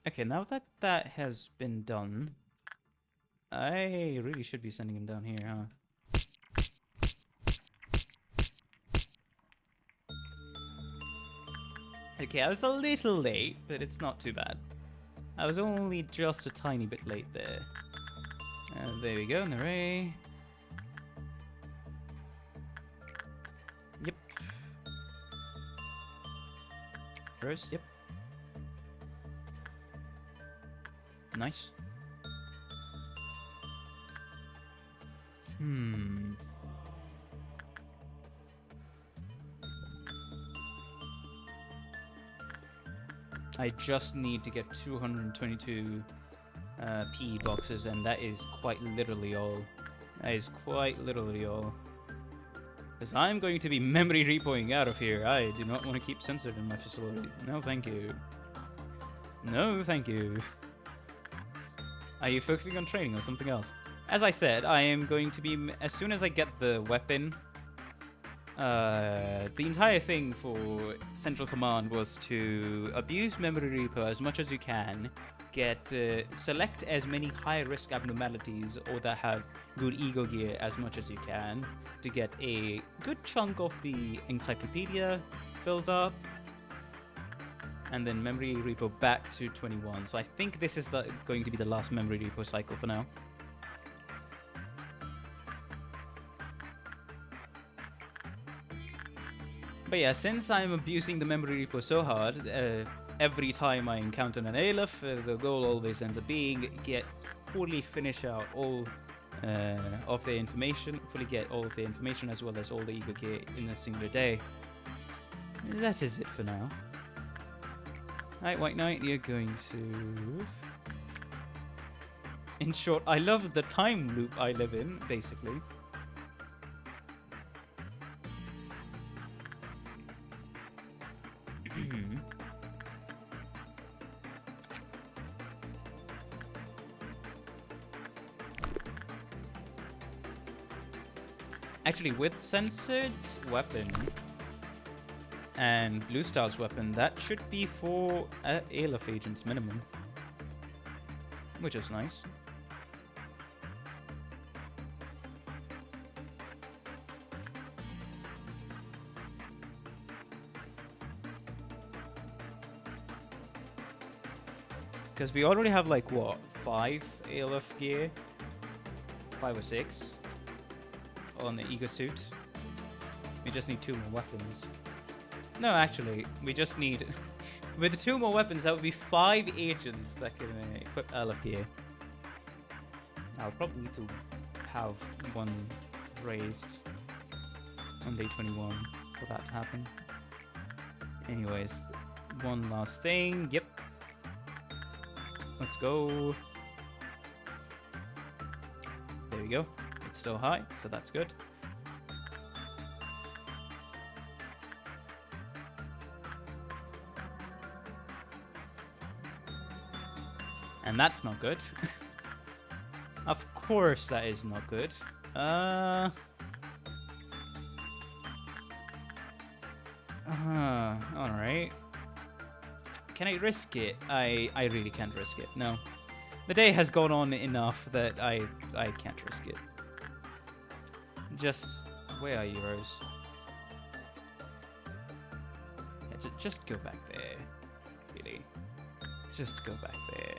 Speaker 1: Okay, now that that has been done, I really should be sending him down here, huh? Okay, I was a little late, but it's not too bad. I was only just a tiny bit late there. There we go, an array. Yep. Rose, yep. Nice. I just need to get 222 PE boxes, and that is quite literally all. That is quite literally all. Because I'm going to be memory repoing out of here. I do not want to keep censored in my facility. No, thank you. No, thank you. Are you focusing on training or something else? As I said, I am going to be... As soon as I get the weapon... the entire thing for Central Command was to abuse memory repo as much as you can, select as many high-risk abnormalities or that have good ego gear as much as you can, to get a good chunk of the encyclopedia filled up, and then memory repo back to 21. So I think this is going to be the last memory repo cycle for now. But yeah, since I'm abusing the memory repo so hard, every time I encounter an Aleph, the goal always ends up being fully finish out all of the information, fully get all of the information as well as all the ego gear in a single day. That is it for now. Alright, White Knight, you're going to... In short, I love the time loop I live in, basically. Actually, with Censored's weapon and Blue Star's weapon, that should be for Aleph agents minimum, which is nice. Because we already have like what, 5 Aleph gear, 5 or 6. On the ego suit. We just need 2 more weapons. No, actually, we just need... With 2 more weapons, that would be 5 agents that can equip Aleph gear. I'll probably need to have one raised on day 21 for that to happen. Anyways, one last thing. Yep. Let's go. There we go. It's still high, so that's good. And that's not good. Of course that is not good. Alright. Can I risk it? I really can't risk it. No. The day has gone on enough that I can't risk it. Just, where are you, Rose? Yeah, just go back there. Really. Just go back there.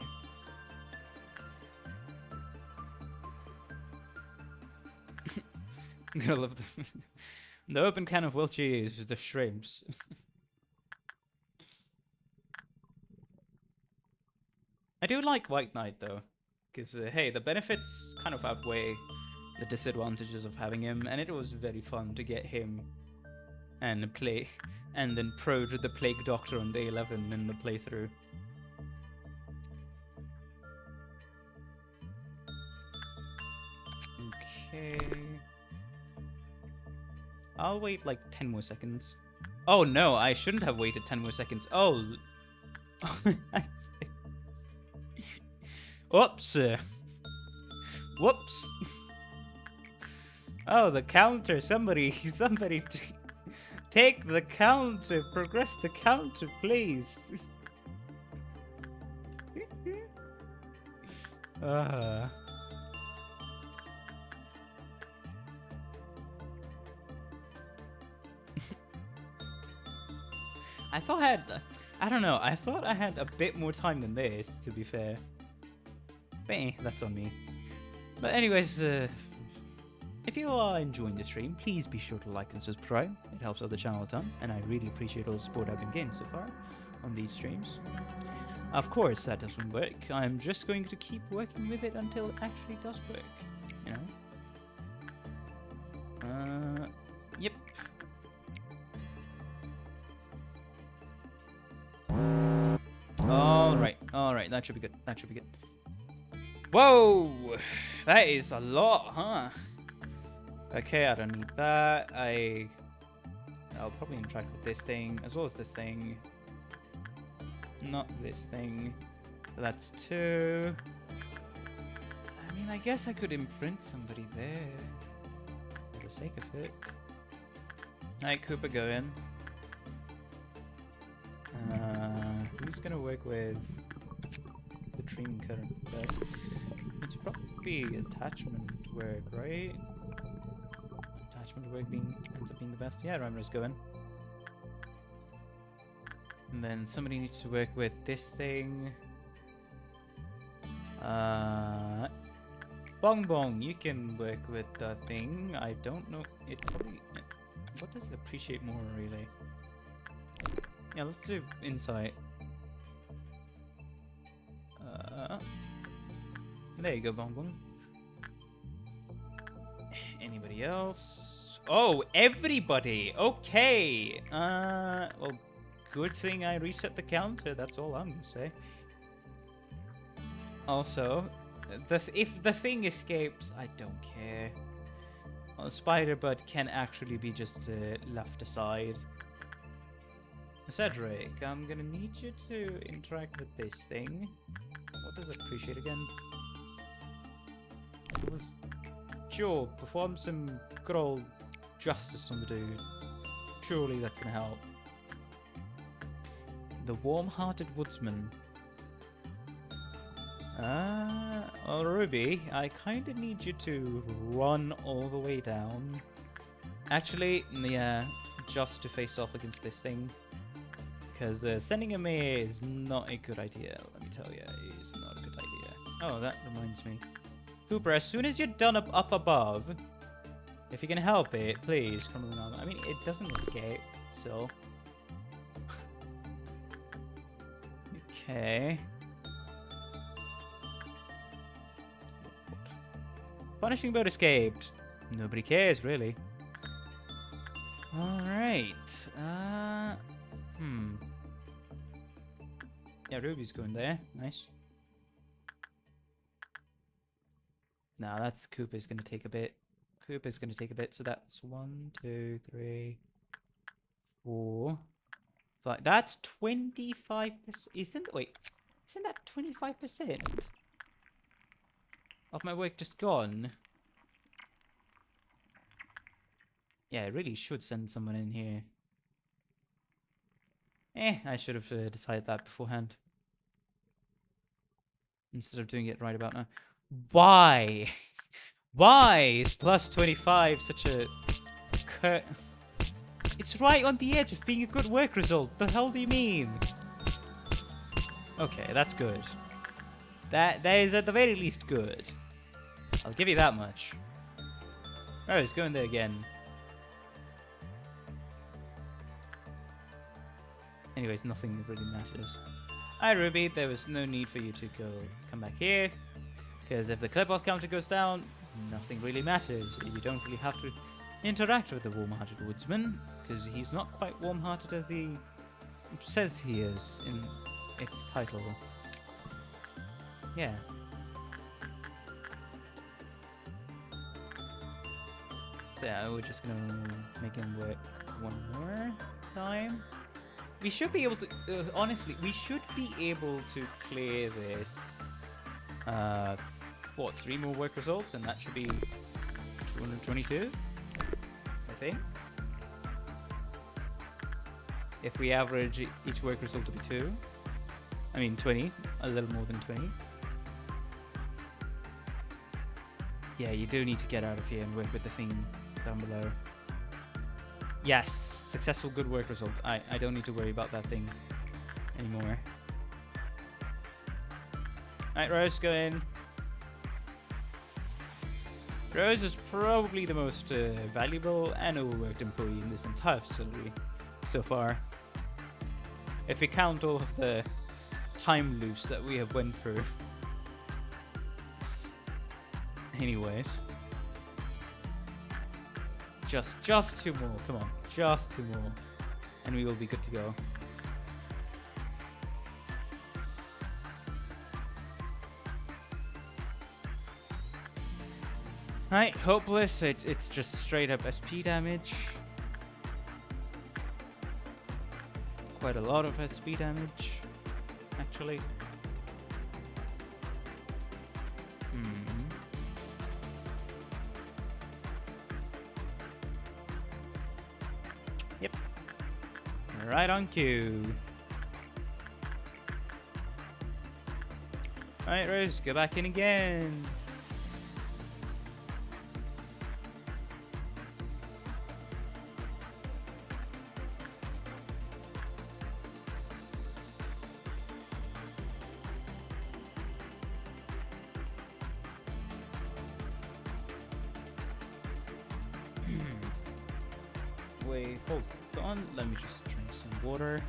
Speaker 1: I'm gonna love the open can of wheelchair is the shrimps. I do like White Knight though, because hey, the benefits kind of outweigh the disadvantages of having him, and it was very fun to get him and then pro to the Plague Doctor on day 11 in the playthrough. Okay. I'll wait like 10 more seconds. Oh no, I shouldn't have waited 10 more seconds. Oh. Oops. Whoops. Oh, the counter. Somebody take the counter. Progress the counter, please. I thought I don't know, I thought I had a bit more time than this, to be fair. But that's on me. But anyways, if you are enjoying the stream, please be sure to like and subscribe. It helps out the channel a ton, and I really appreciate all the support I've been getting so far on these streams. Of course, that doesn't work. I'm just going to keep working with it until it actually does work, you know? Yep. Alright, that should be good. That should be good. Whoa! That is a lot, huh? Okay, I don't need that. I'll probably interact with this thing, as well as this thing. Not this thing. So that's 2. I mean, I guess I could imprint somebody there. For the sake of it. Alright, Cooper, go in. Who's gonna work with the dream current best? It's probably attachment work, right? Attachment work ends up being the best. Yeah, Reimer's going. And then somebody needs to work with this thing. Bong Bong, you can work with the thing. I don't know. It probably. What does it appreciate more, really? Yeah, let's do insight. There you go, Bong Bong. Anybody else? Oh, everybody! Okay! Well, good thing I reset the counter, that's all I'm gonna say. Also, if the thing escapes, I don't care. Well, Spider-Bud can actually be just left aside. Cedric, I'm gonna need you to interact with this thing. What does it appreciate again? It was Joe, perform some good old justice on the dude. Surely that's gonna help. The warm-hearted woodsman. Well, Ruby, I kinda need you to run all the way down. Actually, yeah, just to face off against this thing. Because sending him here is not a good idea, let me tell you. It is not a good idea. Oh, that reminds me. Cooper, as soon as you're done up above, if you can help it, please come along. I mean, it doesn't escape, so... Okay. Punishing boat escaped. Nobody cares, really. Alright. Yeah, Ruby's going there. Nice. Now that's Cooper's going to take a bit. Cooper's going to take a bit. So that's 1, 2, 3, 4, 5. That's 25%. Isn't that 25% of my work just gone? Yeah, I really should send someone in here. I should have decided that beforehand. Instead of doing it right about now. Why? Why is plus 25 such a... It's right on the edge of being a good work result. The hell do you mean? Okay, that's good. That is at the very least good. I'll give you that much. Oh, it's going there again. Anyways, nothing really matters. Hi Ruby, there was no need for you to come back here. Because if the clip-off counter goes down, nothing really matters. You don't really have to interact with the warm-hearted woodsman. Because he's not quite warm-hearted as he says he is in its title. Yeah. So yeah, we're just gonna make him work one more time. We should be able to, honestly, we should be able to clear this, what, 3 more work results, and that should be 222, I think. If we average each work result to be 2, I mean 20, a little more than 20. Yeah, you do need to get out of here and work with the thing down below. Yes! successful good work result. I don't need to worry about that thing anymore. Alright, Rose, go in. Rose is probably the most valuable and overworked employee in this entire facility so far. If we count all of the time loops that we have went through. Anyways. Just 2 more, come on. Just 2 more. And we will be good to go. Alright, hopeless. It's just straight up SP damage. Quite a lot of SP damage, actually. Yep. Right on cue. Alright, Rose, go back in again. Wait, hold on. Let me just drink some water.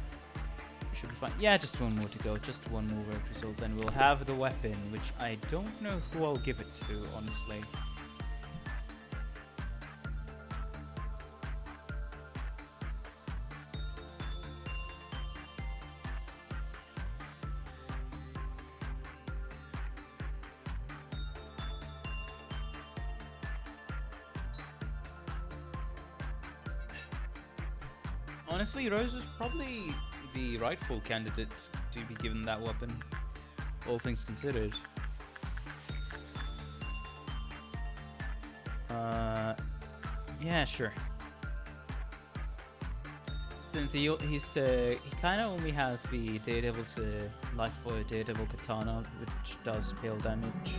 Speaker 1: Should be fine. Yeah, just 1 more to go. Just 1 more work result, then we'll have the weapon, which I don't know who I'll give it to, honestly. Honestly, Rose is probably the rightful candidate to be given that weapon, all things considered. Yeah, sure. Since he kind of only has the Daredevil's Life Boy Daredevil Katana, which does pale damage,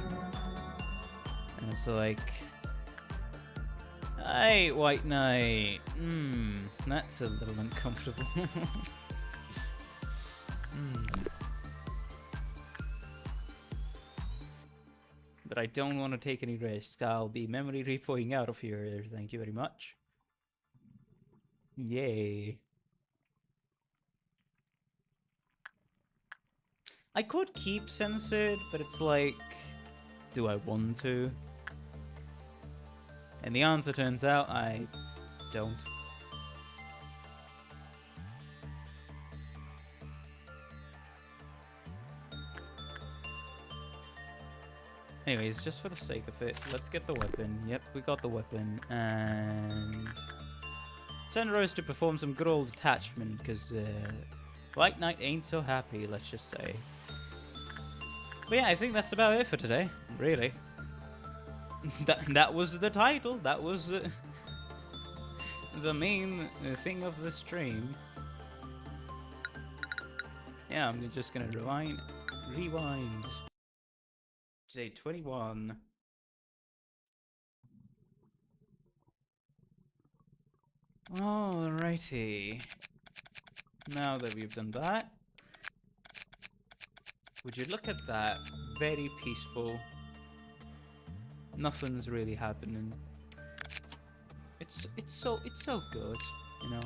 Speaker 1: and it's like. Hey, White Knight. That's a little uncomfortable. But I don't want to take any risks. I'll be memory repoing out of here. Thank you very much. Yay. I could keep censored, but it's like, do I want to? And the answer turns out I don't. Anyways, just for the sake of it, let's get the weapon. Yep, we got the weapon. And send Rose to perform some good old attachment, because White Knight ain't so happy, let's just say. But yeah, I think that's about it for today, really. That was the title. That was the main thing of the stream. Yeah, I'm just gonna rewind. Today, 21. Alrighty. Now that we've done that, would you look at that? Very peaceful. Nothing's really happening. It's so good, you know.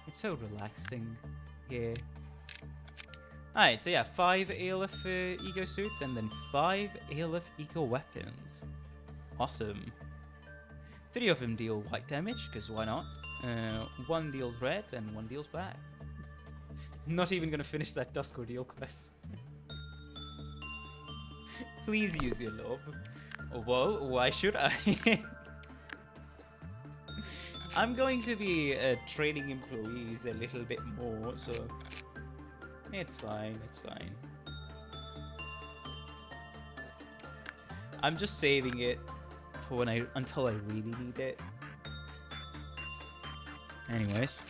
Speaker 1: It's so relaxing here. Alright, so yeah, 5 ALF Ego Suits and then 5 ALF Ego Weapons. Awesome. 3 of them deal white damage, because why not? 1 deals red and 1 deals black. Not even gonna finish that Dusk Ordeal quest. Please use your lob. Well, why should I? I'm going to be training employees a little bit more, so it's fine, it's fine. I'm just saving it for until I really need it. Anyways,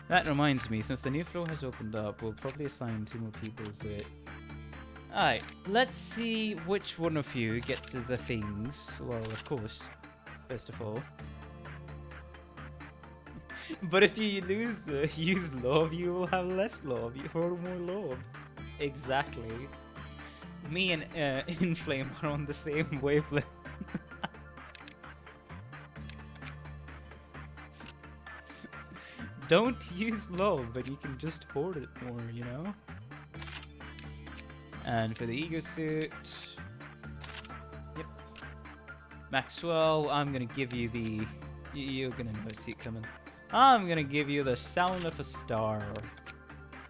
Speaker 1: that reminds me, since the new floor has opened up, we'll probably assign 2 more people to it. Alright, let's see which one of you gets to the things. Well, of course, first of all. But if you use lob, you will have less lob. You hold more lob. Exactly. Me and Inflame are on the same wavelength. Don't use lob, but you can just hoard it more, you know? And for the ego suit... Yep. Maxwell, I'm gonna give you the... You're gonna notice it coming. I'm gonna give you the sound of a star.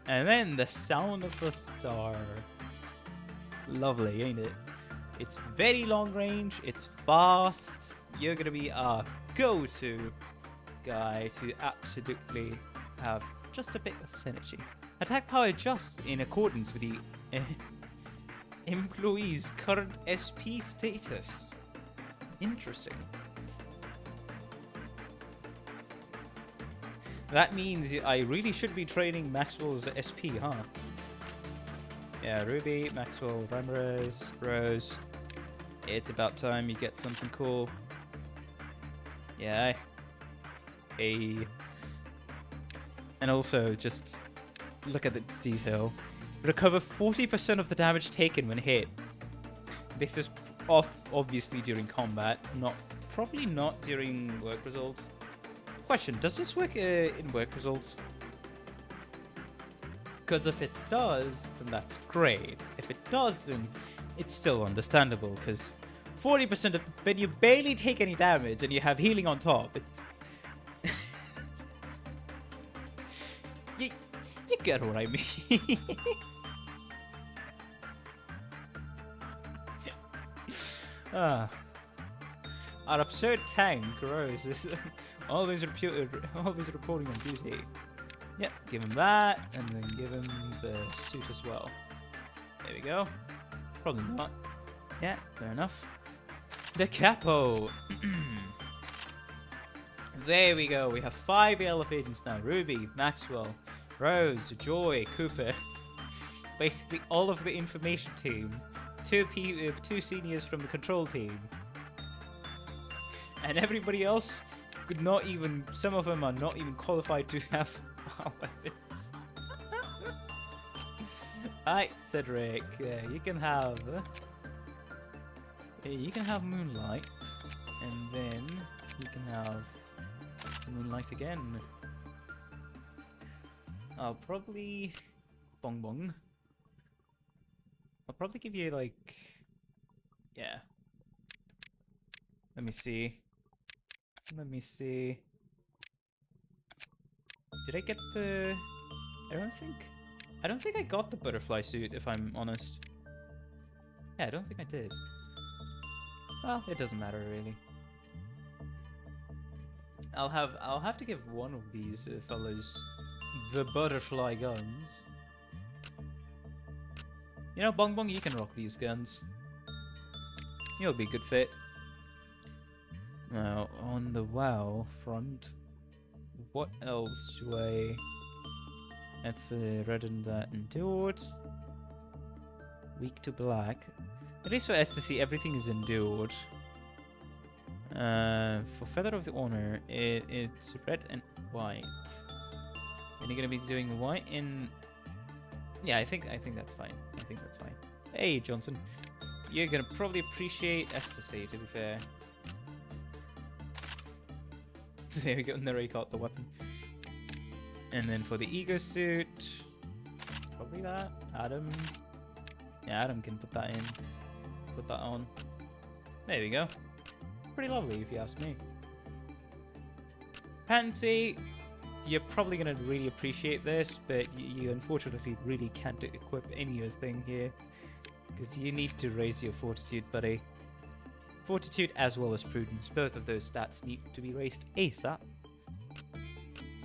Speaker 1: And then the sound of a star. Lovely, ain't it? It's very long range, it's fast. You're gonna be a go-to guy to absolutely have just a bit of synergy. Attack power adjusts in accordance with the employee's current SP status. Interesting. That means I really should be training Maxwell's SP, huh? Yeah, Ruby, Maxwell, Ramirez, Rose. It's about time you get something cool. Yeah. Hey. And also, just look at this detail. Recover 40% of the damage taken when hit. This is off, obviously, during combat. Probably not during work results. Question, does this work in work results? Because if it does, then that's great. If it doesn't, it's still understandable, because 40% of when you barely take any damage and you have healing on top, it's... you get what I mean. Our absurd tank, Rose, is always reporting on duty. Yep, give him that, and then give him the suit as well. There we go. Probably not. Yeah, fair enough. The capo. There we go. We have 5 ALF agents now. Ruby, Maxwell, Rose, Joy, Cooper. Basically all of the information team. 2 seniors from the control team. And everybody else could not even... Some of them are not even qualified to have weapons. Alright, Cedric. You can have... you can have Moonlight. And then you can have Moonlight again. I'll probably... Bong Bong. I'll probably give you, like... Yeah. Let me see. Did I get the... I don't think I got the butterfly suit, if I'm honest. Yeah, I don't think I did. Well, it doesn't matter, really. I'll have to give one of these fellas the butterfly guns. You know, Bong Bong, you can rock these guns. You'll be a good fit. Now, on the WoW front, what else do I... Let's redden that endured. Weak to black. At least for STC, everything is endured. For Feather of the Honor, it's red and white. And you're gonna be doing white in... Yeah, I think that's fine. I think that's fine. Hey, Johnson. You're gonna probably appreciate STC, to be fair. There we go, Neri got the weapon. And then for the ego suit, probably that. Adam. Yeah, Adam can put that in. Put that on. There we go. Pretty lovely, if you ask me. Pansy, you're probably going to really appreciate this, but you unfortunately really can't equip any other thing here. Because you need to raise your fortitude, buddy. Fortitude as well as prudence. Both of those stats need to be raised ASAP.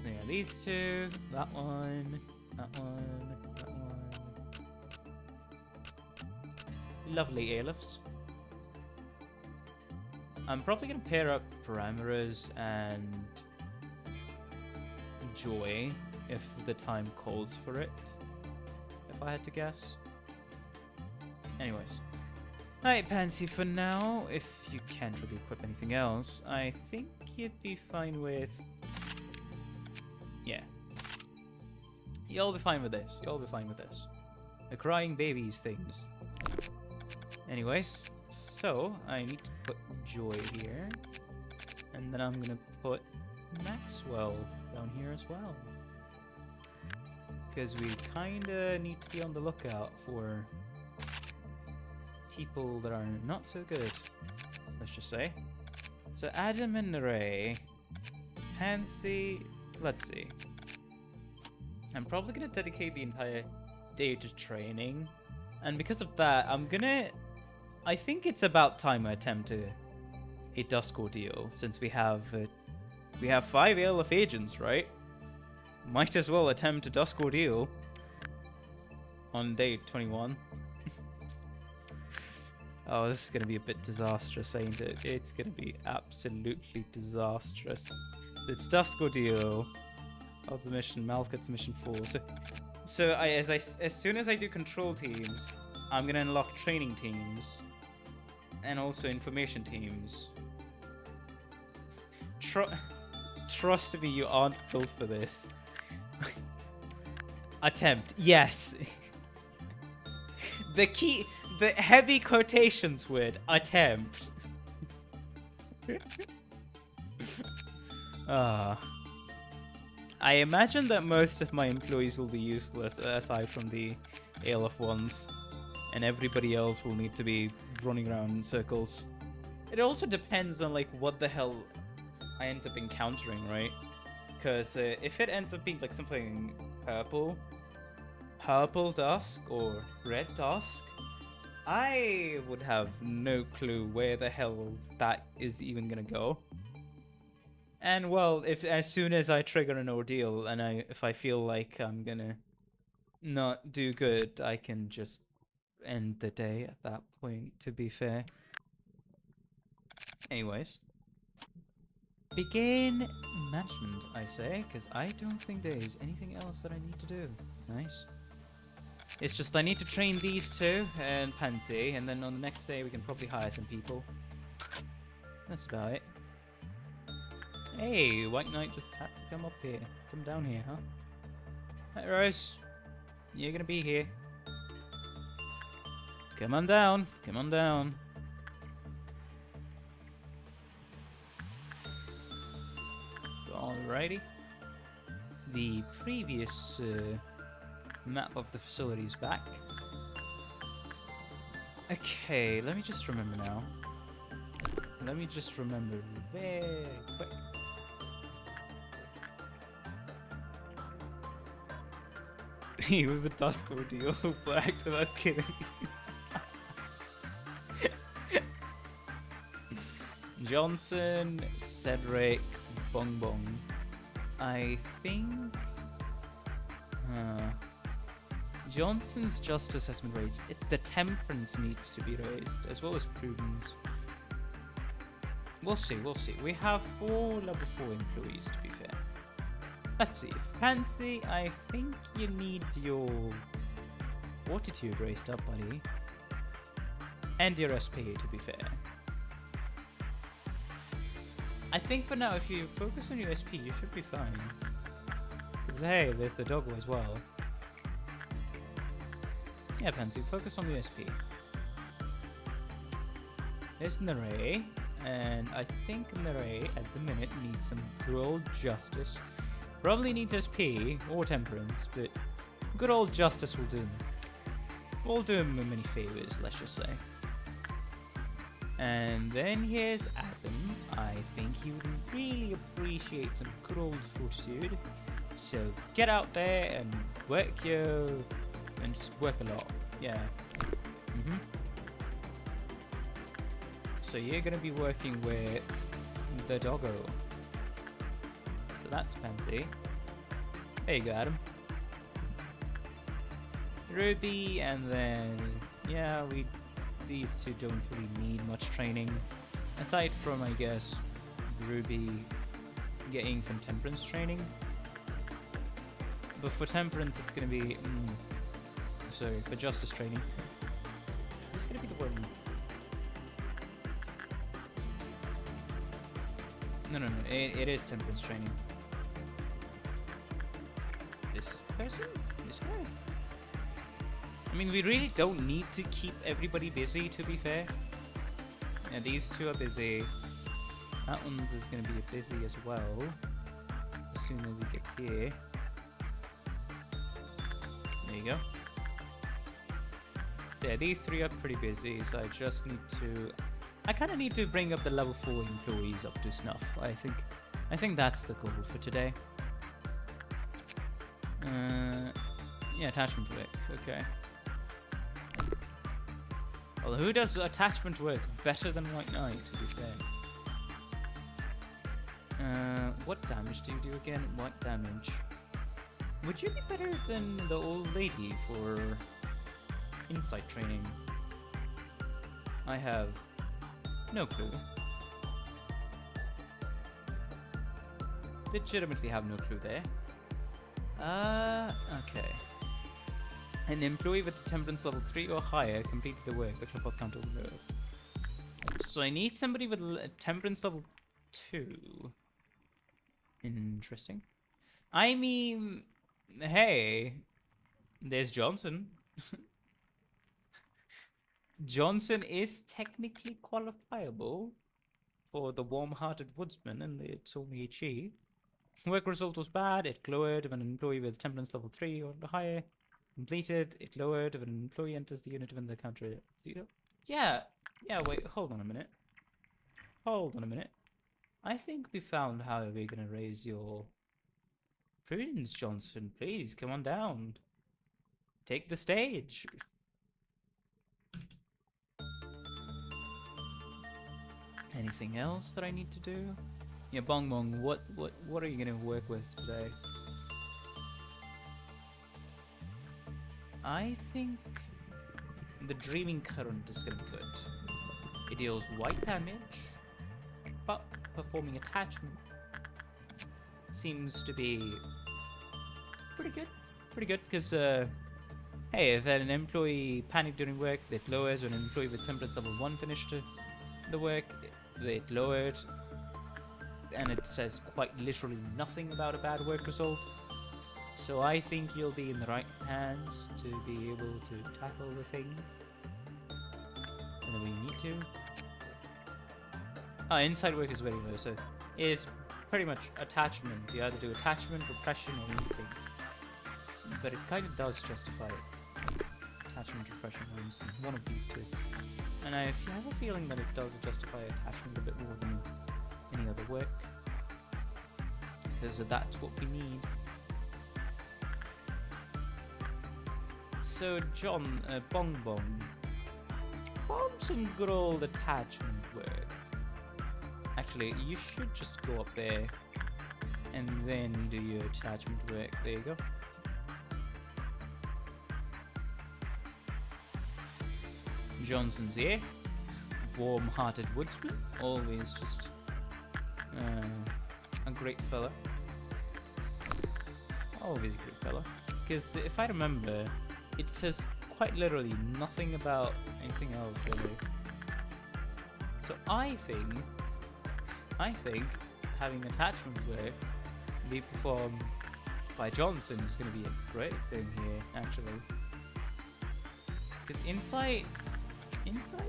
Speaker 1: Yeah, these two, that one, that one, that one. Lovely ALFs. I'm probably going to pair up Parameters and Joy if the time calls for it. If I had to guess. Anyways. Alright, Pansy, for now, if you can't really equip anything else, I think you'd be fine with Yeah. You'll be fine with this. You'll be fine with this. The crying babies things. Anyways, so I need to put Joy here. And then I'm gonna put Maxwell down here as well. Because we kinda need to be on the lookout for people that are not so good, let's just say. So Adam and Ray, Pansy, let's see. I'm probably gonna dedicate the entire day to training, and because of that, I think it's about time I attempt a Dusk Ordeal, since we have 5 ALF agents, right? Might as well attempt a Dusk Ordeal on day 21. Oh, this is going to be a bit disastrous, ain't it? It's going to be absolutely disastrous. It's Dusk Ordeal. Odds mission, Malkut's mission 4. So as soon as I do control teams, I'm going to unlock training teams. And also information teams. Trust me, you aren't built for this. Attempt. Yes. The heavy quotations word, attempt. I imagine that most of my employees will be useless, aside from the ALF ones. And everybody else will need to be running around in circles. It also depends on, like, what the hell I end up encountering, right? Because if it ends up being, like, something purple dusk, or red dusk, I would have no clue where the hell that is even gonna go. And well, as soon as I trigger an ordeal and if I feel like I'm gonna not do good, I can just end the day at that point, to be fair. Anyways. Begin management, I say, because I don't think there is anything else that I need to do. Nice. It's just I need to train these two and Pansy, and then on the next day we can probably hire some people. That's about it. Hey, White Knight just had to come up here. Come down here, huh? Hi, Rose. You're gonna be here. Come on down. Come on down. Alrighty. The previous map of the facility is back. Okay, let me just remember now. Let me just remember very quick. He was the Dusk Ordeal, but acted about kidding me. Johnson, Cedric, Bong Bong. I think Johnson's justice has been raised. The temperance needs to be raised, as well as prudence. We'll see, we'll see. We have 4 level 4 employees, to be fair. Let's see. Pansy, I think you need your fortitude raised up, buddy. And your SP, to be fair. I think for now, if you focus on your SP, you should be fine. Because, hey, there's the doggo as well. Yeah, Pansy, focus on the SP. There's Naray, and I think Naray, at the minute, needs some good old justice. Probably needs SP, or temperance, but good old justice will do him. We'll do him many favors, let's just say. And then here's Adam. I think he would really appreciate some good old fortitude. So get out there and work and just work a lot. Yeah. So you're gonna be working with the doggo. So that's Pansy. There you go, Adam. Ruby, and then yeah, these two don't really need much training, aside from, I guess, Ruby getting some temperance training. But for temperance, it's gonna be sorry, for justice training, it's gonna be the one. No, it is temperance training. person is good. I mean, we really don't need to keep everybody busy, to be fair. Yeah, these two are busy. That one's is going to be busy as well, as soon as he gets here. There you go. So yeah, these three are pretty busy, so I just need to... I kind of need to bring up the level 4 employees up to snuff. I think that's the goal for today. Yeah, attachment work. Okay. Well, who does attachment work better than White Knight, to be fair? What damage do you do again? What damage? Would you be better than the old lady for insight training? I have no clue. Legitimately have no clue there. Okay. An employee with temperance level 3 or higher completed the work. The drop-off counter will go. So I need somebody with temperance level 2. Interesting. I mean, hey, there's Johnson. Johnson is technically qualifiable for the warm-hearted woodsman, and it's only a she. Work result was bad. It lowered when an employee with temperance level 3 or higher completed. It lowered when an employee enters the unit when the counter 0. Yeah, wait, hold on a minute. I think we found how we're gonna raise your prudence, Johnson. Please, come on down. Take the stage. Anything else that I need to do? Yeah, Bong Bong, what are you gonna work with today? I think the Dreaming Current is gonna be good. It deals white damage, but performing attachment seems to be pretty good. Because hey, if an employee panicked during work, it lowers. When an employee with temperance level 1 finished the work, it lowered. And it says quite literally nothing about a bad work result. So I think you'll be in the right hands to be able to tackle the thing whenever you need to. Inside work is very low, so it's pretty much attachment. You either do attachment, repression, or instinct. But it kind of does justify it. Attachment, repression, or instinct. One of these two. And I have a feeling that it does justify attachment a bit more than any other work. Because that's what we need. So, John, Bong Bong. Perform some good old attachment work. Actually, you should just go up there and then do your attachment work. There you go. Johnson's here. Warm-hearted woodsman. Always just a great fella. Always a great fella. Because if I remember, it says quite literally nothing about anything else really. So I think having attachment work be performed by Johnson is going to be a great thing here, actually. Because insight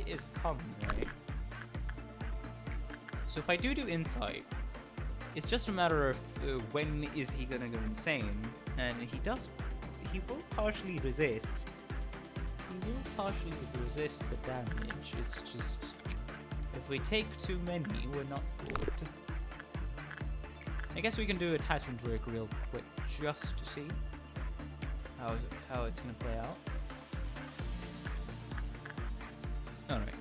Speaker 1: is common, right? So if I do insight, it's just a matter of when is he gonna go insane, and he will partially resist. He will partially resist the damage. It's just if we take too many, we're not good. I guess we can do attachment work real quick just to see how it's gonna play out. Alright.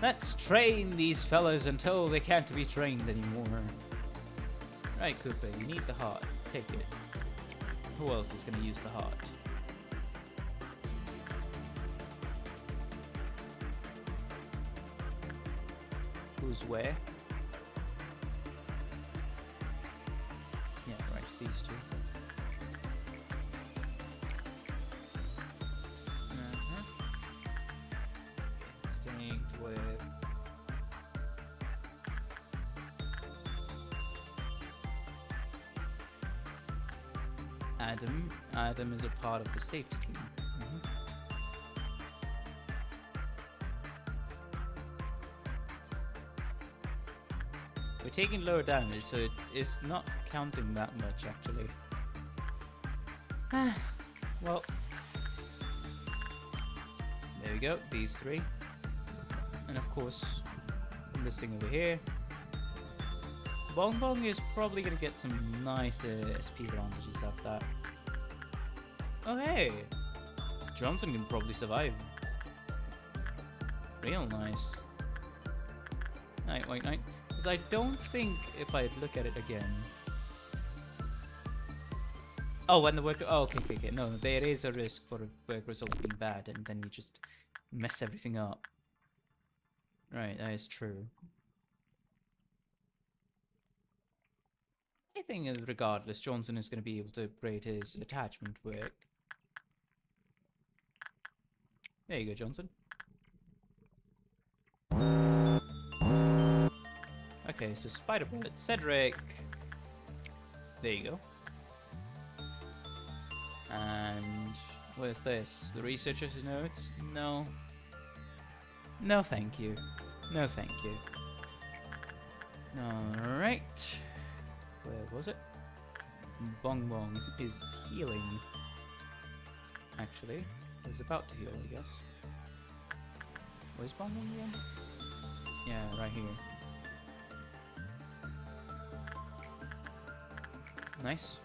Speaker 1: Let's train these fellas until they can't be trained anymore. Right, Cooper, you need the heart. Take it. Who else is going to use the heart? Who's where? Yeah, right, these two. Instinct with... Adam. Adam is a part of the safety team. We're taking lower damage, so it's not counting that much actually. Well, there we go, these three. And of course, this thing over here. Bong Bong is probably gonna get some nice SP advantages out of that. Oh hey! Johnson can probably survive. Real nice. Wait. Because I don't think if I look at it again. Oh, when the work. Oh, okay. No, there is a risk for a work result being bad, and then you just mess everything up. Right, that is true. I think regardless, Johnson is going to be able to upgrade his attachment work. There you go, Johnson. Okay, so Spider Bullet, Cedric. There you go. And where's this? The researcher's notes? No. No, thank you. No, thank you. Alright. Where was it? Bong Bong is healing. Actually, he's about to heal, I guess. Where's Bong Bong again? Yeah, right here. Nice.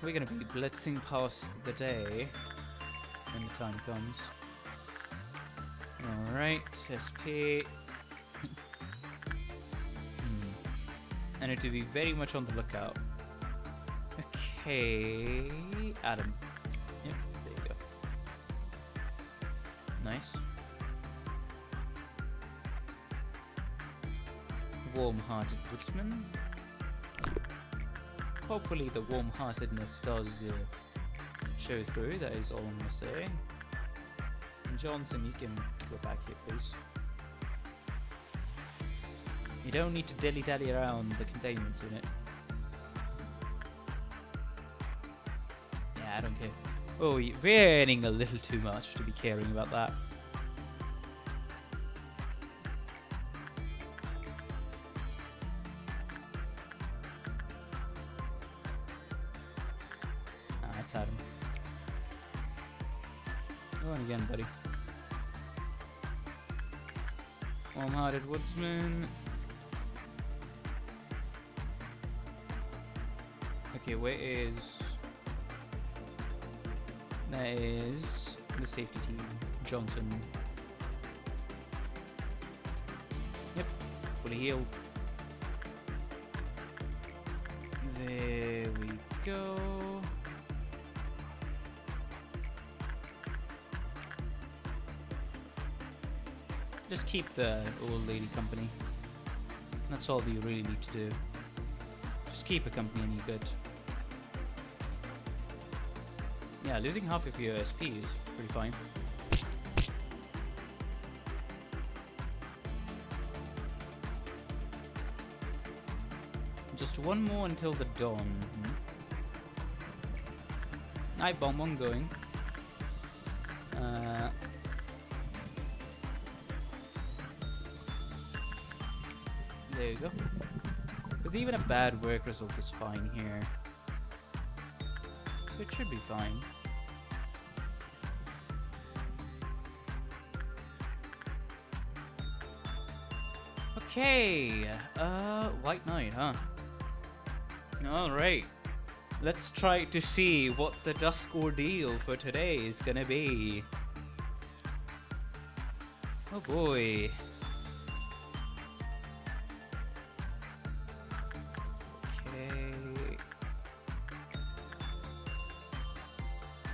Speaker 1: We're gonna be blitzing past the day when the time comes. Alright, SP. I need to be very much on the lookout. Okay, Adam. Yep, there you go. Nice. Warm-hearted woodsman. Hopefully the warm-heartedness does show through, that is all I'm going to say. And Johnson, you can go back here, please. You don't need to dilly-dally around the containment unit. Yeah, I don't care. Oh, we're earning a little too much to be caring about that. That's Adam. Go on again, buddy. Warm-hearted woodsman. Okay, where is... That is the safety team. Johnson. Yep, fully healed. There we go. Just keep the old lady company. That's all you really need to do. Just keep a company and you're good. Yeah, losing half of your SP is pretty fine. Just one more until the dawn. Night bomb on going. There you go. Because even a bad work result is fine here. So it should be fine. Okay, White Knight, huh? Alright. Let's try to see what the Dusk Ordeal for today is gonna be. Oh boy.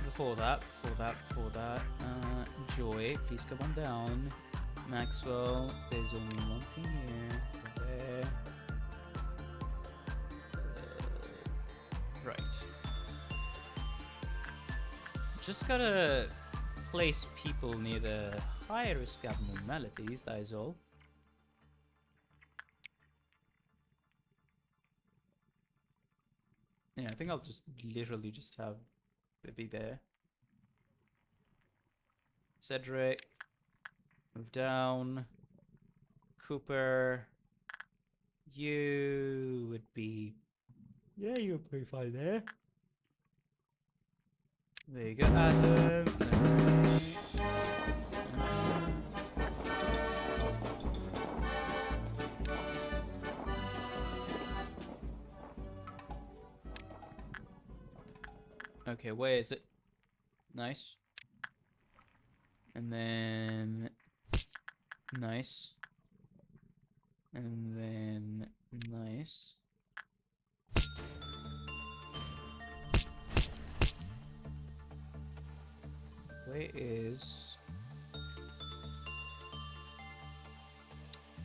Speaker 1: Before that, Joy, please come on down. Maxwell, there's only one thing here. There. Right. Just gotta place people near the high risk abnormalities, that is all. Yeah, I think I'll just literally just have it be there. Cedric, move down. Cooper, you would be... Yeah, you would be fine there. There you go, Adam. Okay, where is it? Nice. And then... Nice. And then... Nice. Where is...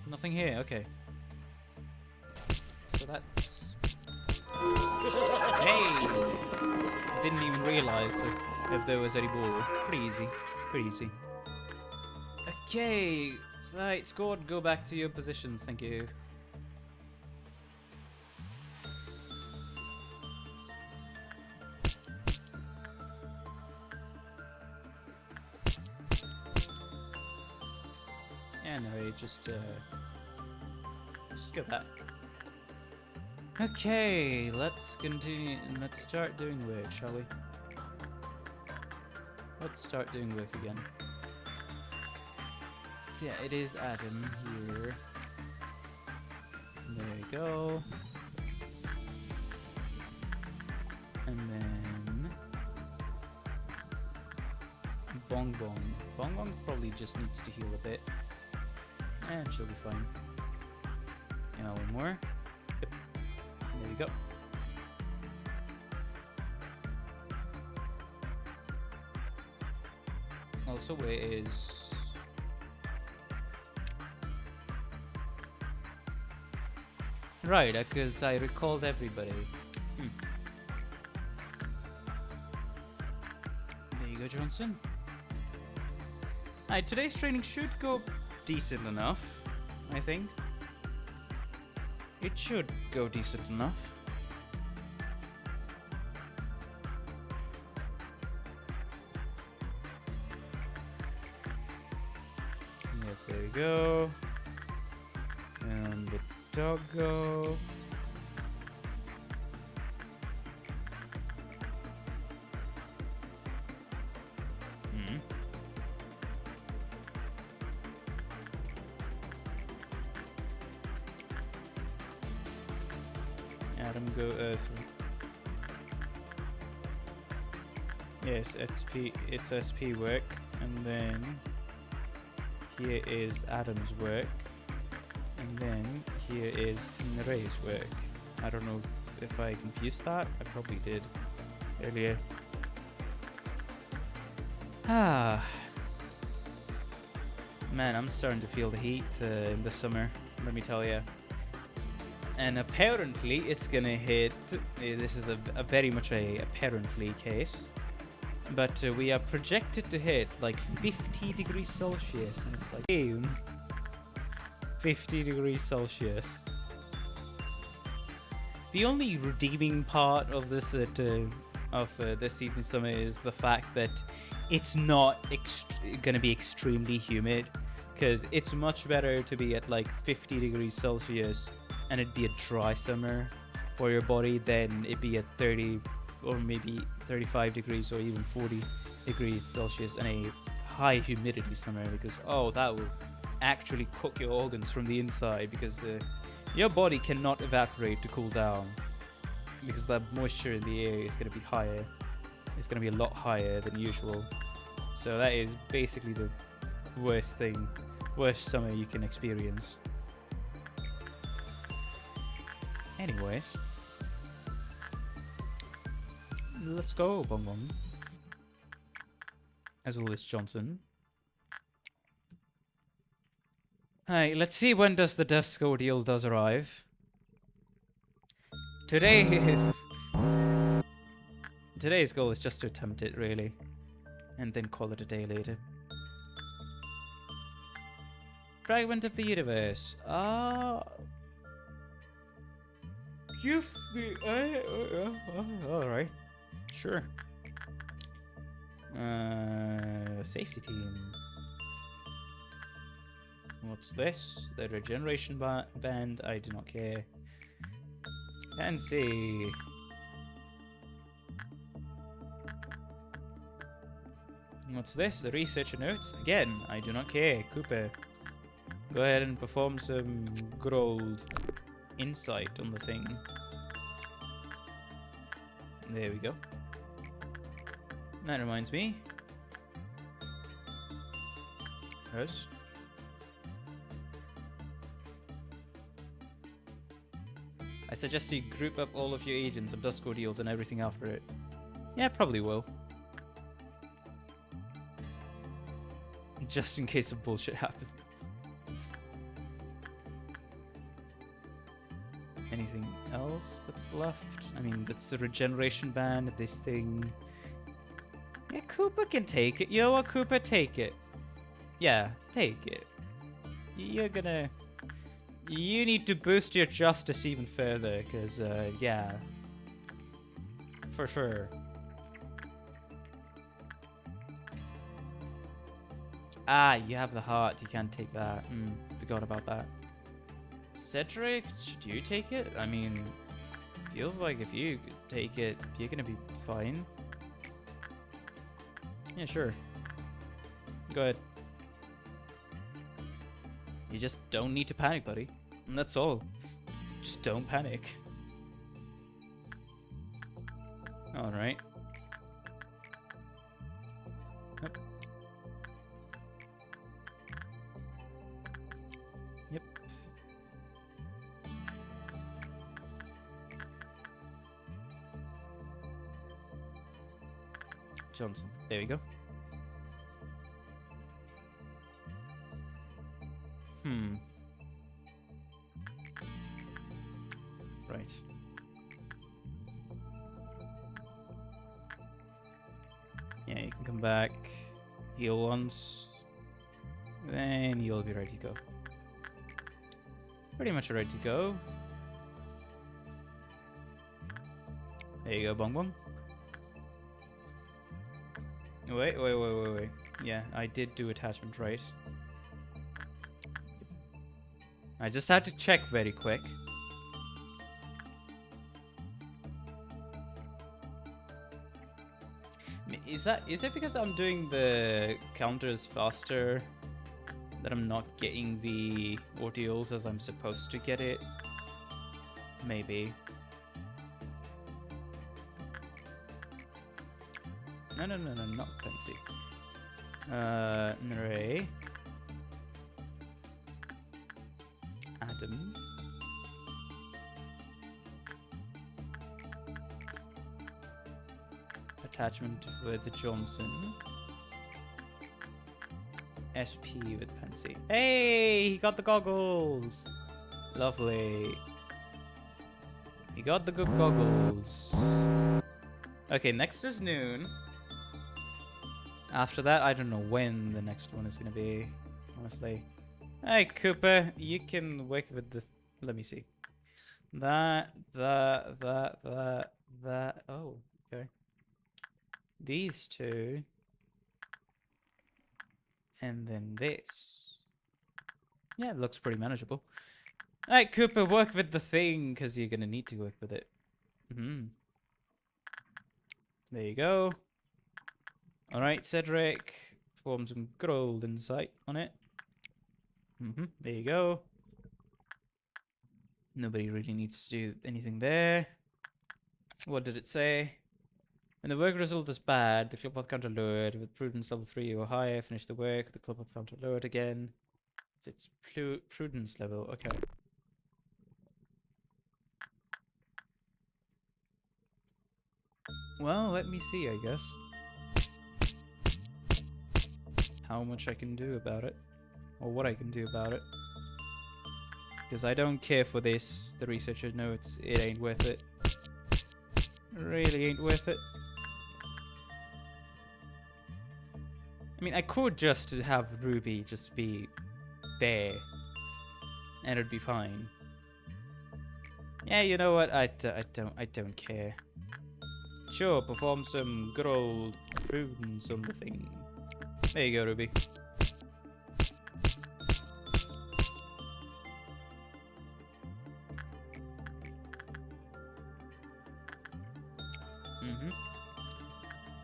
Speaker 1: Nothing here, okay. So that's... Hey! Didn't even realize if there was any more. Pretty easy. Pretty easy. Okay, right, squad, go back to your positions, thank you. Yeah, no, just go back. Okay, let's continue and let's start doing work, shall we? Let's start doing work again. So yeah, it is Adam here. There we go. And then Bong Bong. Bong Bong probably just needs to heal a bit. And she'll be fine. And one more. Yep. There we go. Also, where is... Right, because I recalled everybody. There you go, Johnson. Alright, today's training should go decent enough, I think. It should go decent enough. Yep, there we go. And the doggo. Adam go yes, it's SP work, and then here is Adam's work, and then here is Ray's work. I don't know if I confused that. I probably did earlier. Man, I'm starting to feel the heat in the summer, let me tell you. And apparently it's gonna hit, this is a very much a apparently case, but we are projected to hit like 50 degrees Celsius, and it's like, damn, 50 degrees Celsius. The only redeeming part of this this season summer is the fact that it's not gonna be extremely humid, because it's much better to be at like 50 degrees Celsius and it'd be a dry summer for your body than it'd be at 30 or maybe 35 degrees or even 40 degrees Celsius and a high humidity summer, because that will actually cook your organs from the inside, because your body cannot evaporate to cool down, because the moisture in the air is going to be higher. It's going to be a lot higher than usual. So that is basically the worst summer you can experience. Anyways, let's go, Bong Bong. As well as Johnson. Hi, let's see when does the Dusk Ordeal does arrive. Today's goal is just to attempt it, really. and then call it a day later. Fragment of the universe. Alright. Sure. Safety team. What's this? The regeneration band. I do not care. Fancy. What's this? The researcher notes? Again, I do not care. Cooper, go ahead and perform some good old insight on the thing. There we go. That reminds me. Yes. I suggest you group up all of your agents of Dusk Ordeals and everything after it. Yeah, probably will. Just in case some bullshit happens. Anything else that's left? I mean, that's the regeneration band, this thing. Yeah, Cooper can take it. You know what, Cooper? Take it. Yeah, take it. You're gonna... You need to boost your justice even further, because, yeah. For sure. Ah, you have the heart. You can't take that. Forgot about that. Cedric, should you take it? I mean, feels like if you take it, you're gonna be fine. Yeah, sure. Go ahead. You just don't need to panic, buddy. And that's all. Just don't panic. Alright. Yep. Yep. Johnson. There we go. Right. Yeah, you can come back, heal once, then you'll be ready to go. Pretty much ready to go. There you go, Bong Bong. Wait. Yeah, I did do attachment right. I just had to check very quick. Is it because I'm doing the counters faster that I'm not getting the ordeals as I'm supposed to get it? Maybe. No, not fancy. Ray. Adam. Attachment with the Johnson. SP with Pansy. Hey, he got the goggles. Lovely. He got the good goggles. Okay, next is noon. After that, I don't know when the next one is gonna be, honestly. Hey, Cooper, you can work with the... Let me see. That. Oh, okay. These two. And then this. Yeah, it looks pretty manageable. Alright, Cooper, work with the thing, because you're going to need to work with it. There you go. Alright, Cedric. Form some good old insight on it. There you go. Nobody really needs to do anything there. What did it say? When the work result is bad, the club path counter lowered. With prudence level 3 or higher, finish the work. The club path counter lowered again. So it's prudence level. Okay. Well, let me see, I guess. How much I can do about it. Or what I can do about it. Because I don't care for this. The researcher knows it ain't worth it. Really ain't worth it. I mean, I could just have Ruby just be there, and it'd be fine. Yeah, you know what? I don't care. Sure, perform some good old prunes on the thing. There you go, Ruby.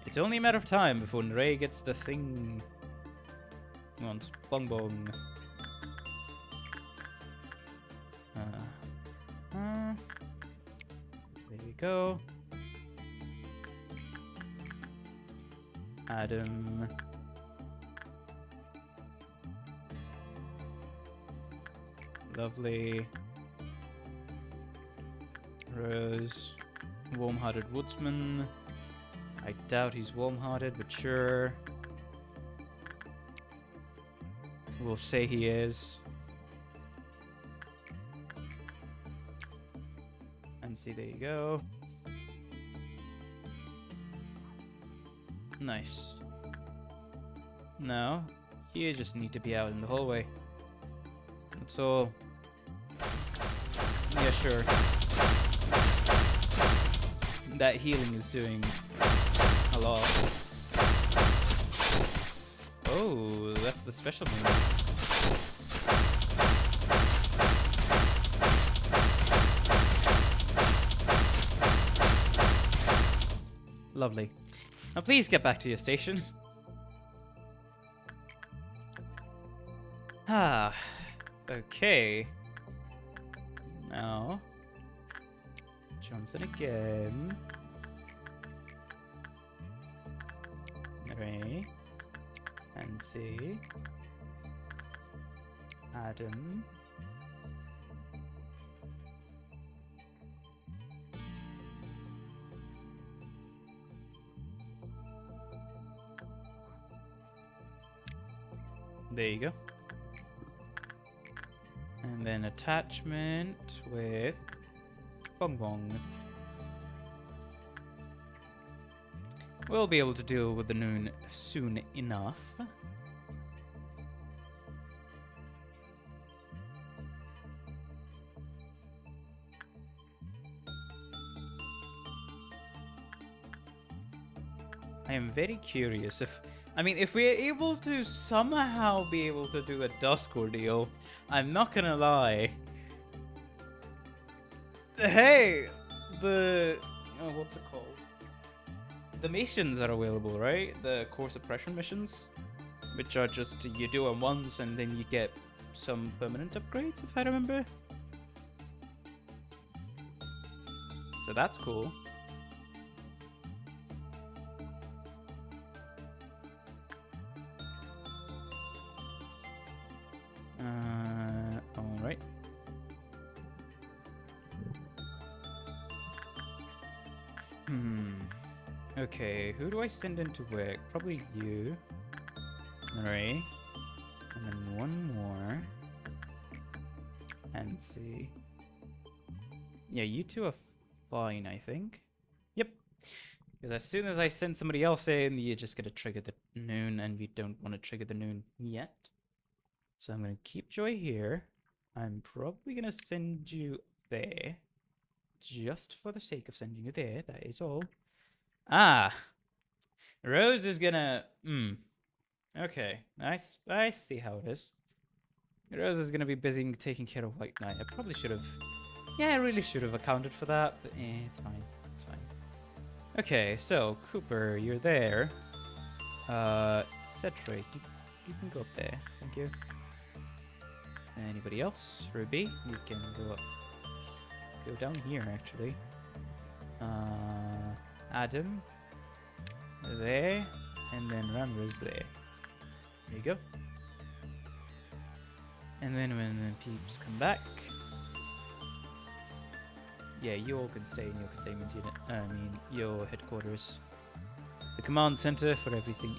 Speaker 1: It's only a matter of time before Ray gets the thing he wants. Bong bong. There we go. Adam. Lovely. Rose. Warm-hearted woodsman. I doubt he's warm-hearted, but sure. We'll say he is. And see, there you go. Nice. Now, you just need to be out in the hallway. That's all. Yeah, sure. That healing is doing a lot. Oh, that's the special move. Lovely. Now please get back to your station. Ah, okay. Now, Johnson again. Ray. Nancy. Adam. There you go. And then attachment with Bong Bong. We'll be able to deal with the noon soon enough. I am very curious if we're able to somehow be able to do a Dusk ordeal, I'm not gonna lie. Hey! What's it called? The missions are available, right? The core suppression missions? Which are just, you do them once and then you get some permanent upgrades, if I remember. So that's cool. Alright. Okay, who do I send into work? Probably you. Ray. And then one more. And see. Yeah, you two are fine, I think. Yep. Because as soon as I send somebody else in, you're just going to trigger the noon, and we don't want to trigger the noon yet. So I'm going to keep Joy here. I'm probably going to send you there. Just for the sake of sending you there, that is all. Ah! Rose is gonna... Okay, I see how it is. Rose is gonna be busy taking care of White Knight. I probably should have... Yeah, I really should have accounted for that, but it's fine. It's fine. Okay, so, Cooper, you're there. Cedric, you can go up there. Thank you. Anybody else? Ruby, you can go up. Go down here, actually. Adam. There. And then Ramro's there. There you go. And then when the peeps come back... Yeah, you all can stay in your containment unit. I mean, your headquarters. The command center for everything.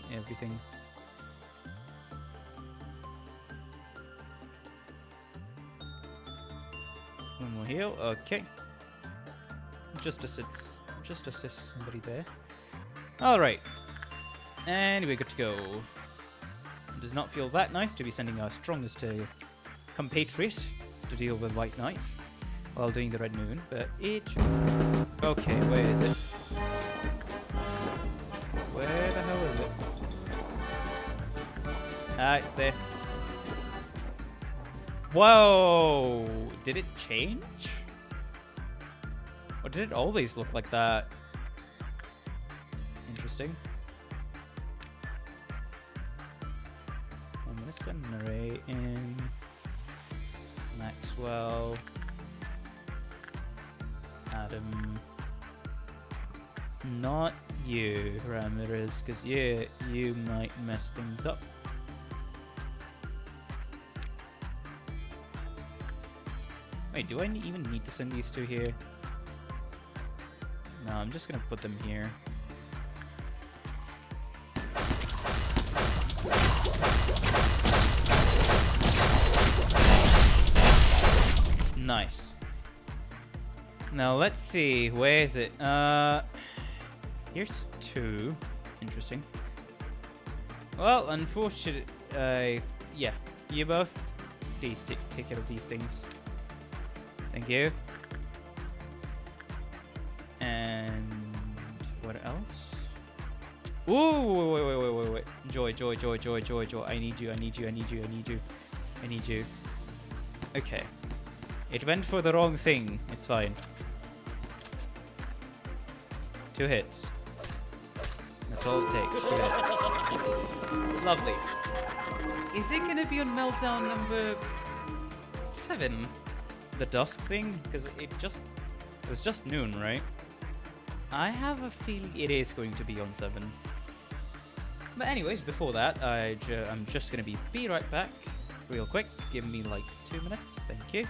Speaker 1: One more heal. Okay. Just assist somebody there. Alright. And we're good to go. does not feel that nice to be sending our strongest compatriot to deal with White Knight while doing the Red Moon, but it should... Okay, where is it? Where the hell is it? Ah, it's there. Whoa! Did it change? Or did it always look like that? Interesting. I'm gonna send an array in. Maxwell. Adam. Not you, parameters, because you might mess things up. Wait, do I even need to send these two here? No, I'm just gonna put them here. Nice. Now let's see, where is it? Here's two. Interesting. Well, unfortunately, yeah, you both. Please take care of these things. Thank you. And what else? Ooh, wait. Joy. I need you. Okay. It went for the wrong thing. It's fine. 2 hits. That's all it takes. 2 hits. Lovely. Is it gonna be on meltdown number 7? The Dusk thing? Because it was just noon, right? I have a feeling it is going to be on 7. But anyways, before that, I'm just gonna be right back, real quick. Give me like 2 minutes. Thank you.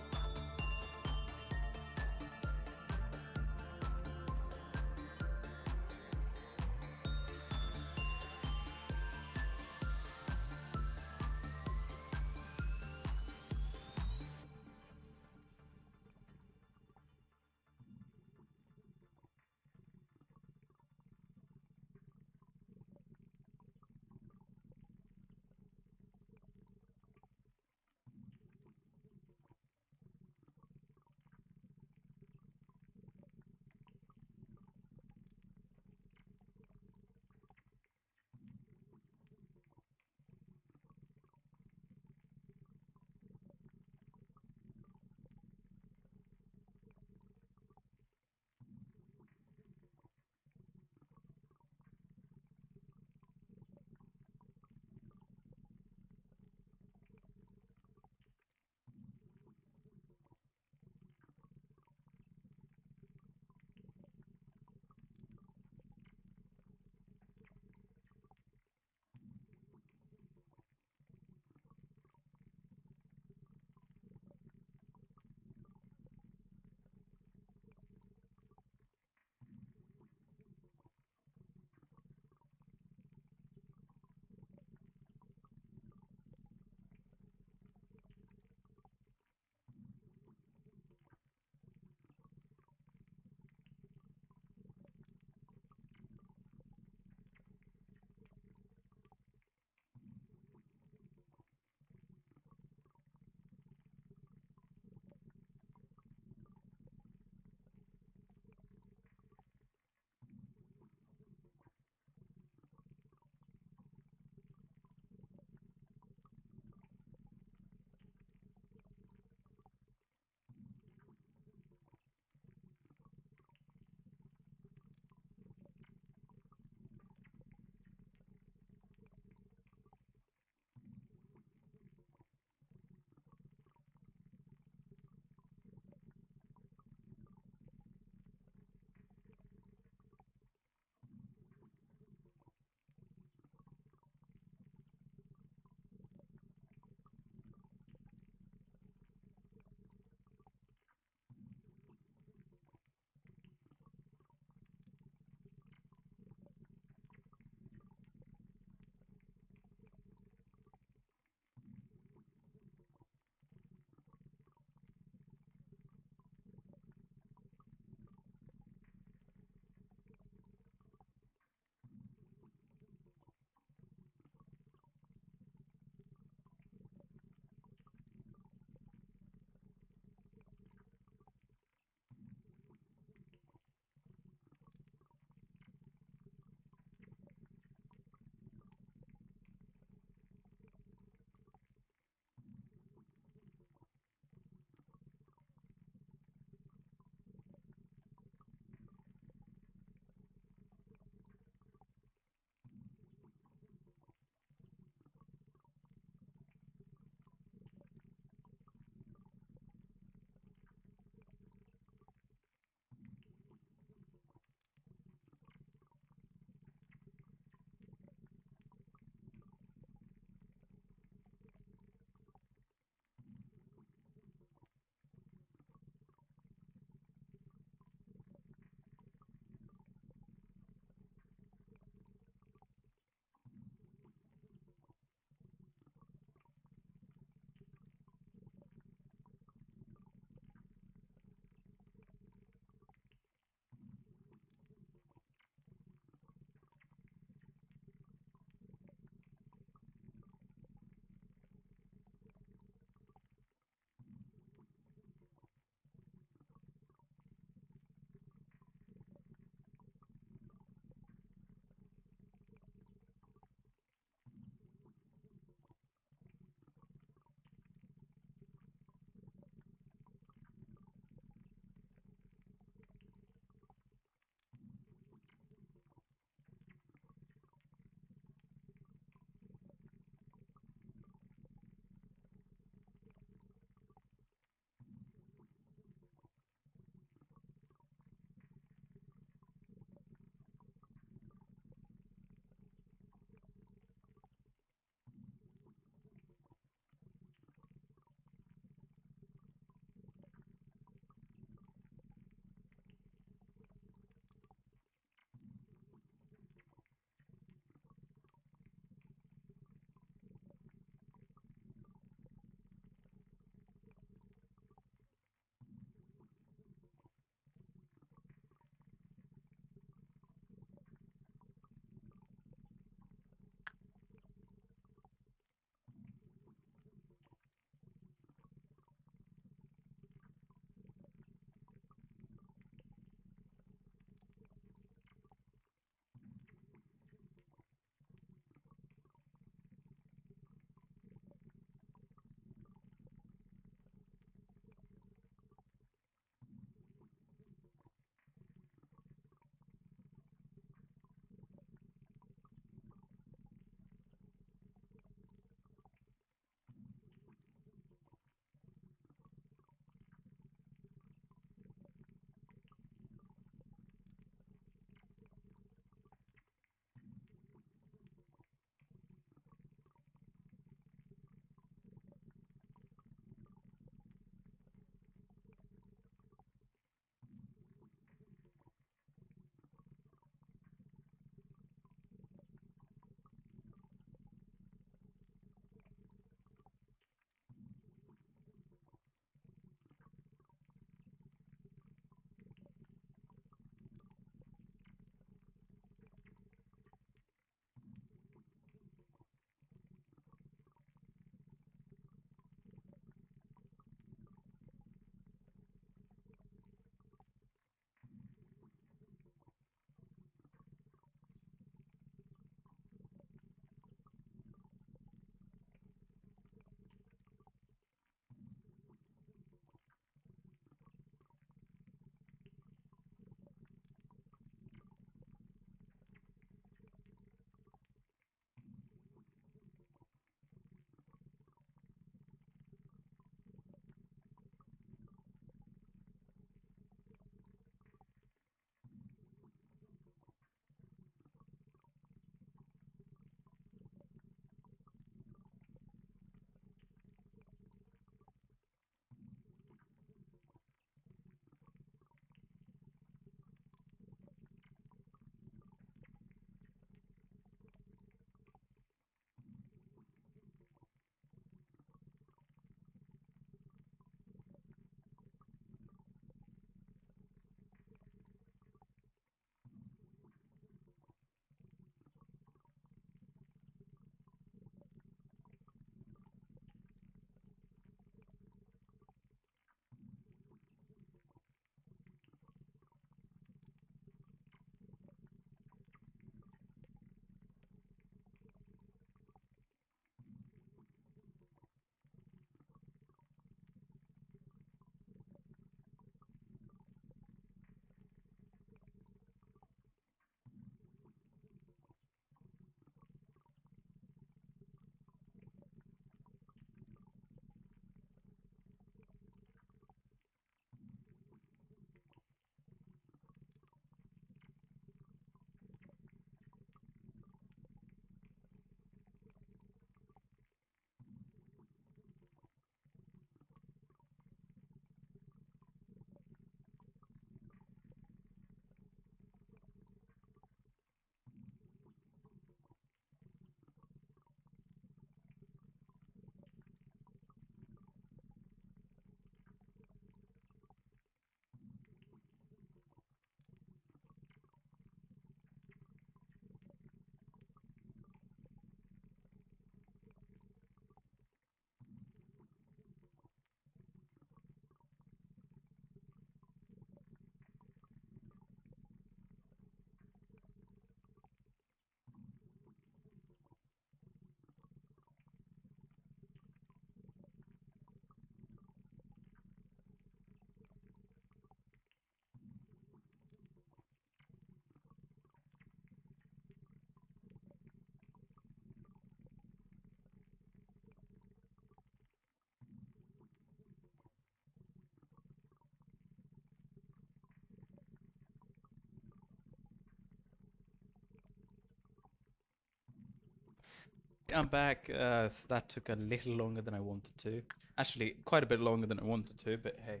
Speaker 1: I'm back. That took a little longer than I wanted to. Actually, quite a bit longer than I wanted to, but hey,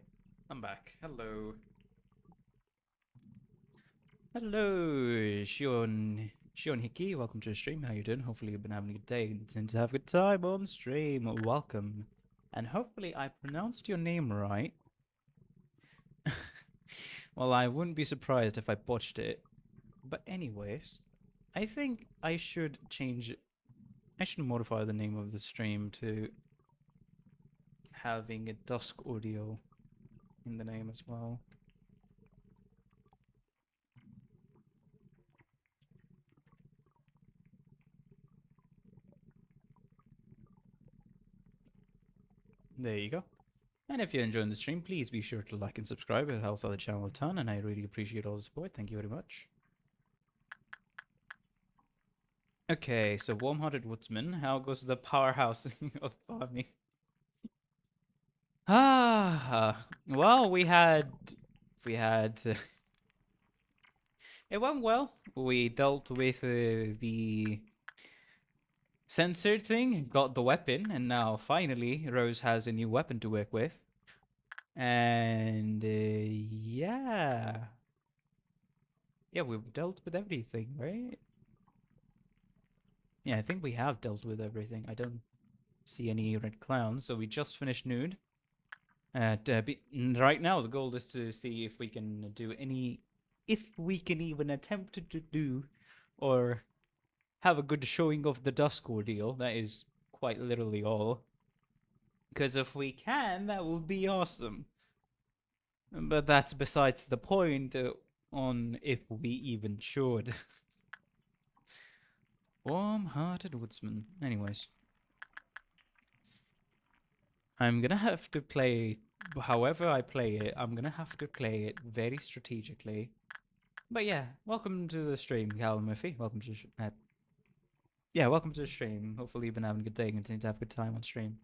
Speaker 1: I'm back. Hello. Hello, Shion Hiki. Welcome to the stream. How you doing? Hopefully you've been having a good day and tend to have a good time on stream. Welcome. And hopefully I pronounced your name right. Well, I wouldn't be surprised if I botched it. But anyways, I think I should modify the name of the stream to having a Dusk Ordeal in the name as well. There you go. And if you're enjoying the stream, please be sure to like and subscribe. It helps out the channel a ton, and I really appreciate all the support. Thank you very much. Okay, so Warm-Hearted Woodsman, how goes the powerhouse of farming? Well, we had it went well. We dealt with the censored thing, got the weapon, and now finally Rose has a new weapon to work with. And yeah, we've dealt with everything, right? Yeah, I think we have dealt with everything. I don't see any red clowns, so we just finished Nude. Right now, the goal is to see if we can do if we can even attempt to do, or have a good showing of the Dusk Ordeal. That is quite literally all. Because if we can, that would be awesome. But that's besides the point on if we even should. Warm-Hearted Woodsman. Anyways. I'm gonna have to play, however I play it, I'm gonna have to play it very strategically. But yeah, welcome to the stream, Callum Murphy. Welcome to welcome to the stream. Hopefully you've been having a good day and continue to have a good time on stream.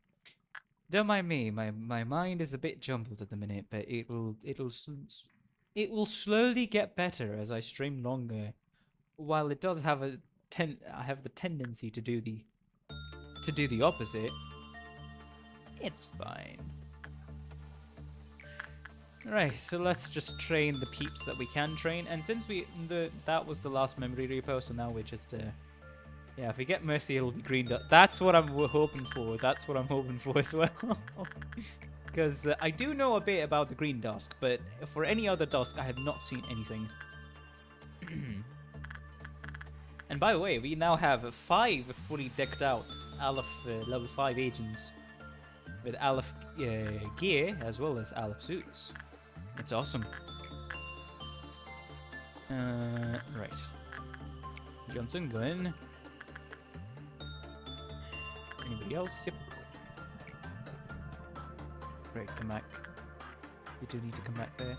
Speaker 1: Don't mind me, my mind is a bit jumbled at the minute, but it will slowly get better as I stream longer. While it does have I have the tendency to do the opposite. It's fine. Right, so let's just train the peeps that we can train. And since that was the last memory repo, so now we're just yeah, if we get Mercy, it'll be green dust. That's what I'm hoping for. That's what I'm hoping for as well. Because I do know a bit about the green Dusk, but for any other Dusk, I have not seen anything. And by the way, we now have 5 fully decked out Aleph level 5 agents with Aleph gear as well as Aleph suits. It's awesome. Right. Johnson, go in. Anybody else? Yep. Great, come back. We do need to come back there.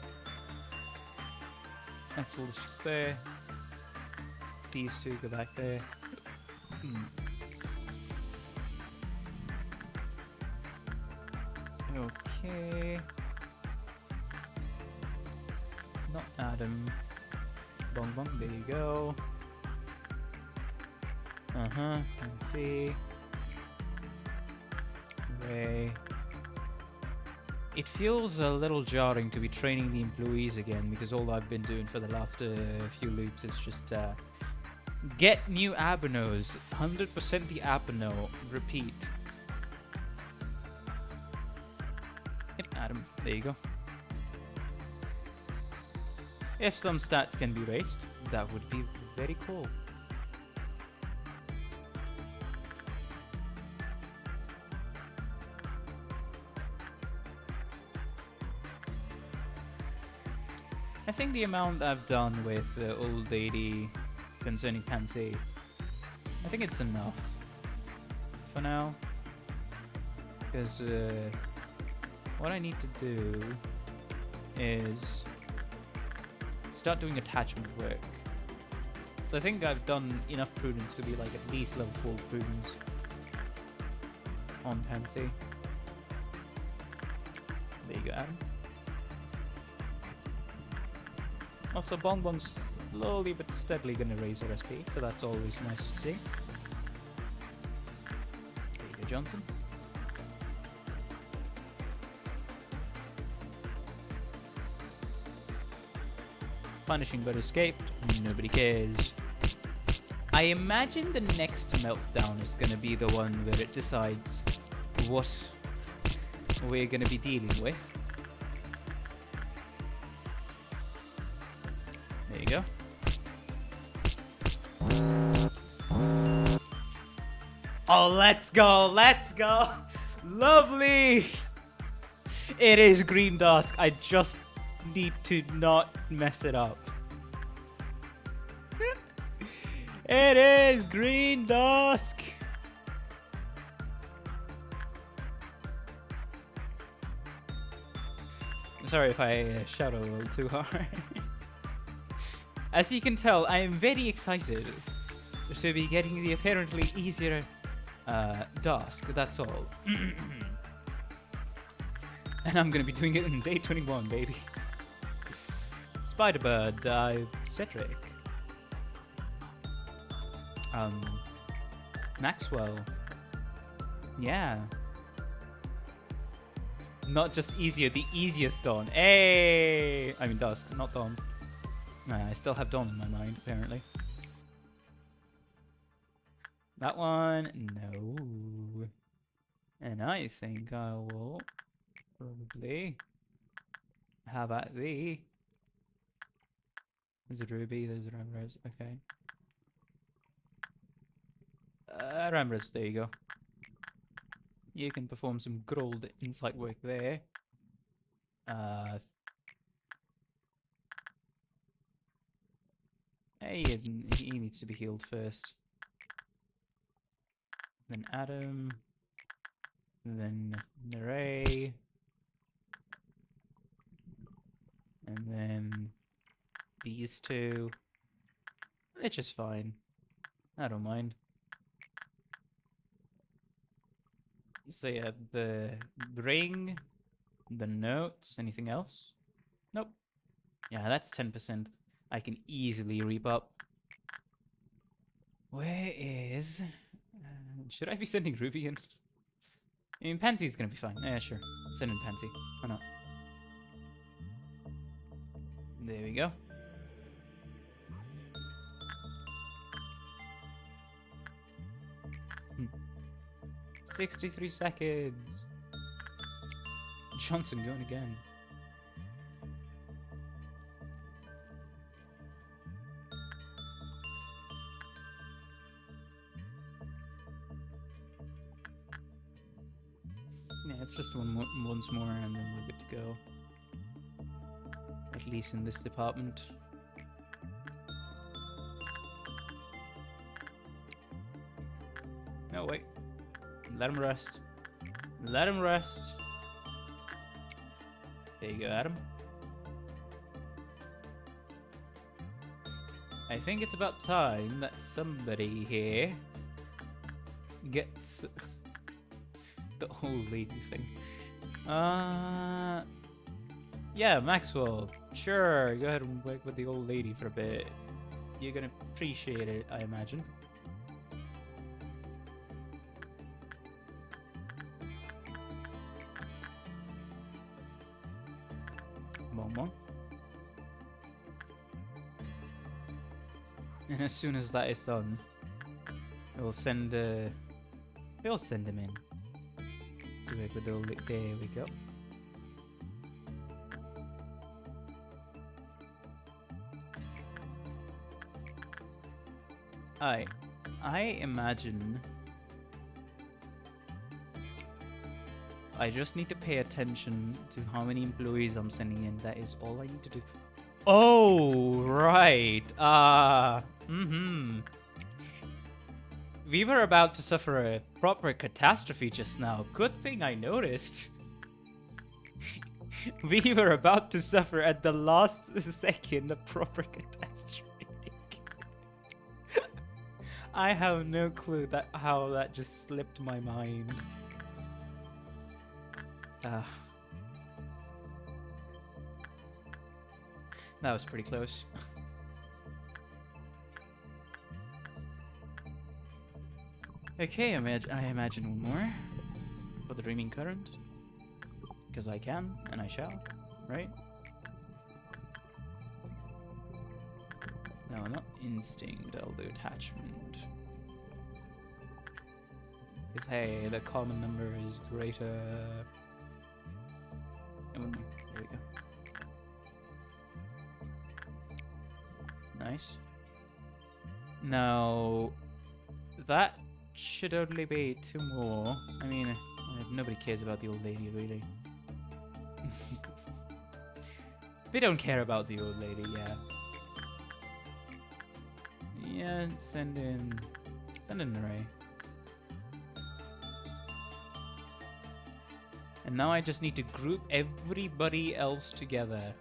Speaker 1: Axel is just there. These two go back there. Okay. Not Adam. Bong bong, there you go. Let's see. Ray. It feels a little jarring to be training the employees again, because all I've been doing for the last few loops is just get new abnos. 100% the abno. Repeat. Yep, Adam. There you go. If some stats can be raised, that would be very cool. I think the amount I've done with the old lady concerning Pansy, I think it's enough for now. Because what I need to do is start doing attachment work. So I think I've done enough prudence to be like at least level 4 prudence on Pansy. There you go, Adam. Also, Bong Bong's slowly but steadily going to raise her SP, so that's always nice to see. Johnson. Punishing but escaped. Nobody cares. I imagine the next meltdown is gonna be the one where it decides what we're gonna be dealing with. There you go. Oh, let's go! Let's go! Lovely! It is Green Dusk. I just need to not mess it up. It is Green Dusk! Sorry if I shout a little too hard. As you can tell, I am very excited to be getting the apparently easier Dusk, that's all. And I'm gonna be doing it in day 21, baby. Spiderbird, Cedric. Maxwell. Yeah. Not just easier, the easiest Dawn. Hey! I mean Dusk, not Dawn. Nah, I still have Dawn in my mind, apparently. That one, no. And I think I will probably have at the... There's a Ruby, there's a Ramrez, okay. Ramrez, there you go. You can perform some good old insight work there. Hey, he needs to be healed first. Then Adam. Then Mireille. And then these two. It's just fine. I don't mind. So yeah, the ring, the notes, anything else? Nope. Yeah, that's 10%. I can easily reap up. Where is... should I be sending Ruby in? I mean, Panty's gonna be fine. Yeah, sure. Send in Panty. Why not? There we go. — 63 seconds. Johnson going again. Yeah, it's just once more and then we're good to go. At least in this department. No, wait. Let him rest. Let him rest. There you go, Adam. I think it's about time that somebody here gets the old lady thing. Yeah, Maxwell. Sure, go ahead and work with the old lady for a bit. You're gonna appreciate it, I imagine. Momo. And as soon as that is done, we'll send we'll send him in. To work with the old lady. There we go. I imagine I just need to pay attention to how many employees I'm sending in. That is all I need to do. Oh, right. We were about to suffer a proper catastrophe just now. Good thing I noticed. We were about to suffer at the last second a proper catastrophe. I have no clue how that just slipped my mind. That was pretty close. Okay, I imagine one more for the Dreaming Current. Because I can, and I shall, right? No, not Instinct, I'll do Attachment. Because hey, the common number is greater. There we go. Nice. Now, that should only be 2 more. I mean, nobody cares about the old lady, really. We don't care about the old lady, yeah. Yeah, send in an array. And now I just need to group everybody else together.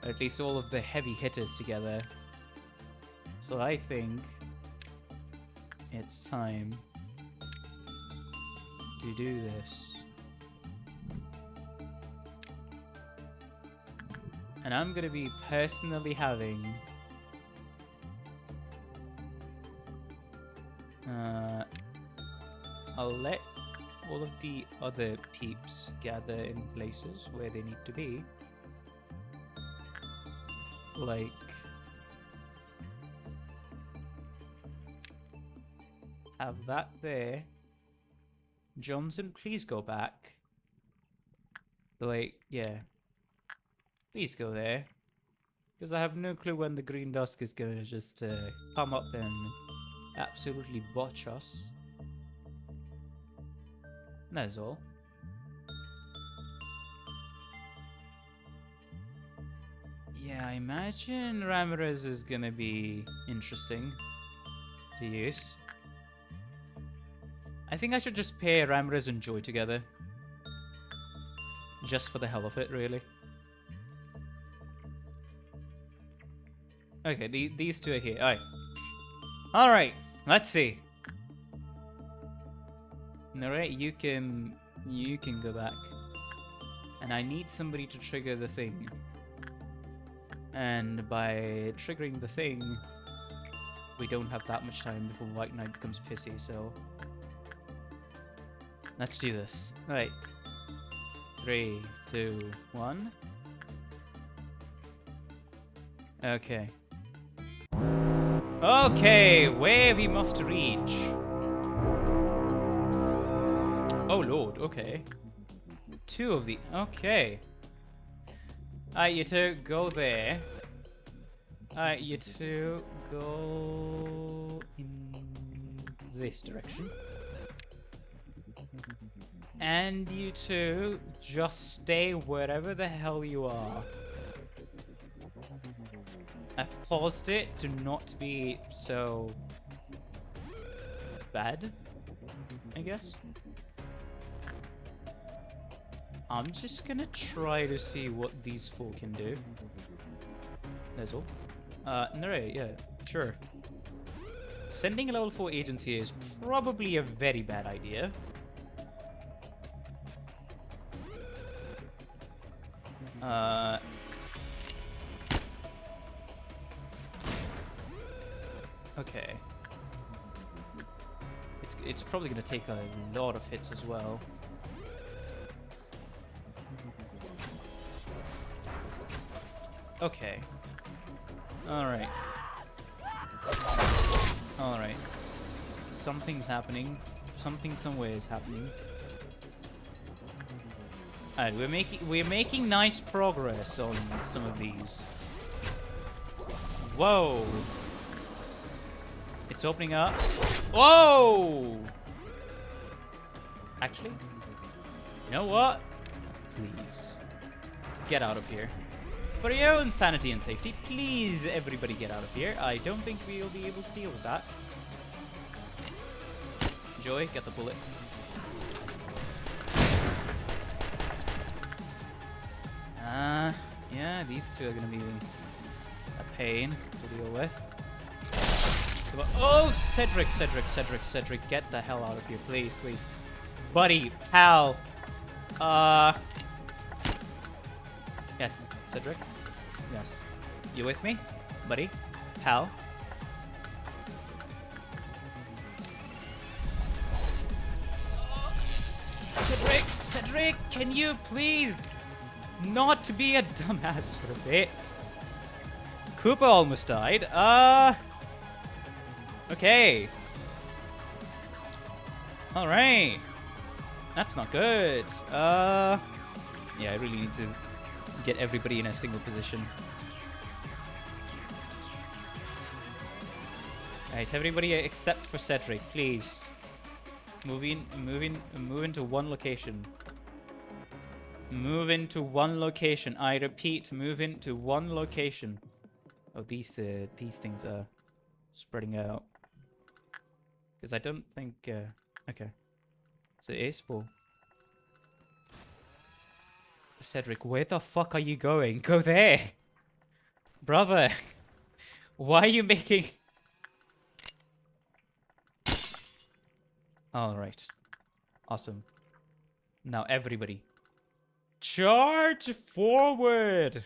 Speaker 1: Or at least all of the heavy hitters together. So I think it's time to do this. And I'm gonna be personally having I'll let all of the other peeps gather in places where they need to be. Like have that there. Johnson, please go back. Like, yeah. Please go there. Because I have no clue when the green dusk is gonna just come up and absolutely botch us. That's all. Yeah, I imagine Ramirez is gonna be interesting to use. I think I should just pair Ramirez and Joy together. Just for the hell of it, really. Okay, these two are here. Alright. Alright, let's see. Alright, you can go back. And I need somebody to trigger the thing. And by triggering the thing, we don't have that much time before White Knight becomes pissy, so let's do this. Alright. 3, 2, 1. Okay. Okay, where we must reach. Oh lord, okay. 2 of the... Okay. Alright, you two, go there. Alright, you two, go in this direction. And you two, just stay wherever the hell you are. I've paused it to not be so bad, I guess. I'm just gonna try to see what these 4 can do. That's all. Narrate, yeah, sure. Sending a level 4 agent here is probably a very bad idea. Okay. It's probably gonna take a lot of hits as well. Okay. Alright. Alright. Something's happening. Something somewhere is happening. Alright, we're making nice progress on some of these. Whoa! It's opening up. Whoa! Actually, you know what? Please. Get out of here. For your own sanity and safety, please everybody get out of here. I don't think we'll be able to deal with that. Joy, get the bullet. Yeah, these two are gonna be a pain to deal with. Oh, Cedric, get the hell out of here, please, please. Buddy, pal. Yes, Cedric. Yes. You with me? Buddy? Pal? Cedric, can you please not be a dumbass for a bit? Koopa almost died. Okay. Alright. That's not good. Yeah, I really need to get everybody in a single position. Right, everybody except for Cedric, please. Move into one location. Move into one location. I repeat, move into one location. Oh, these things are spreading out. Because I don't think... okay. So it is full. Cedric, where the fuck are you going? Go there! Brother! Why are you making... Alright. Awesome. Now everybody. Charge forward!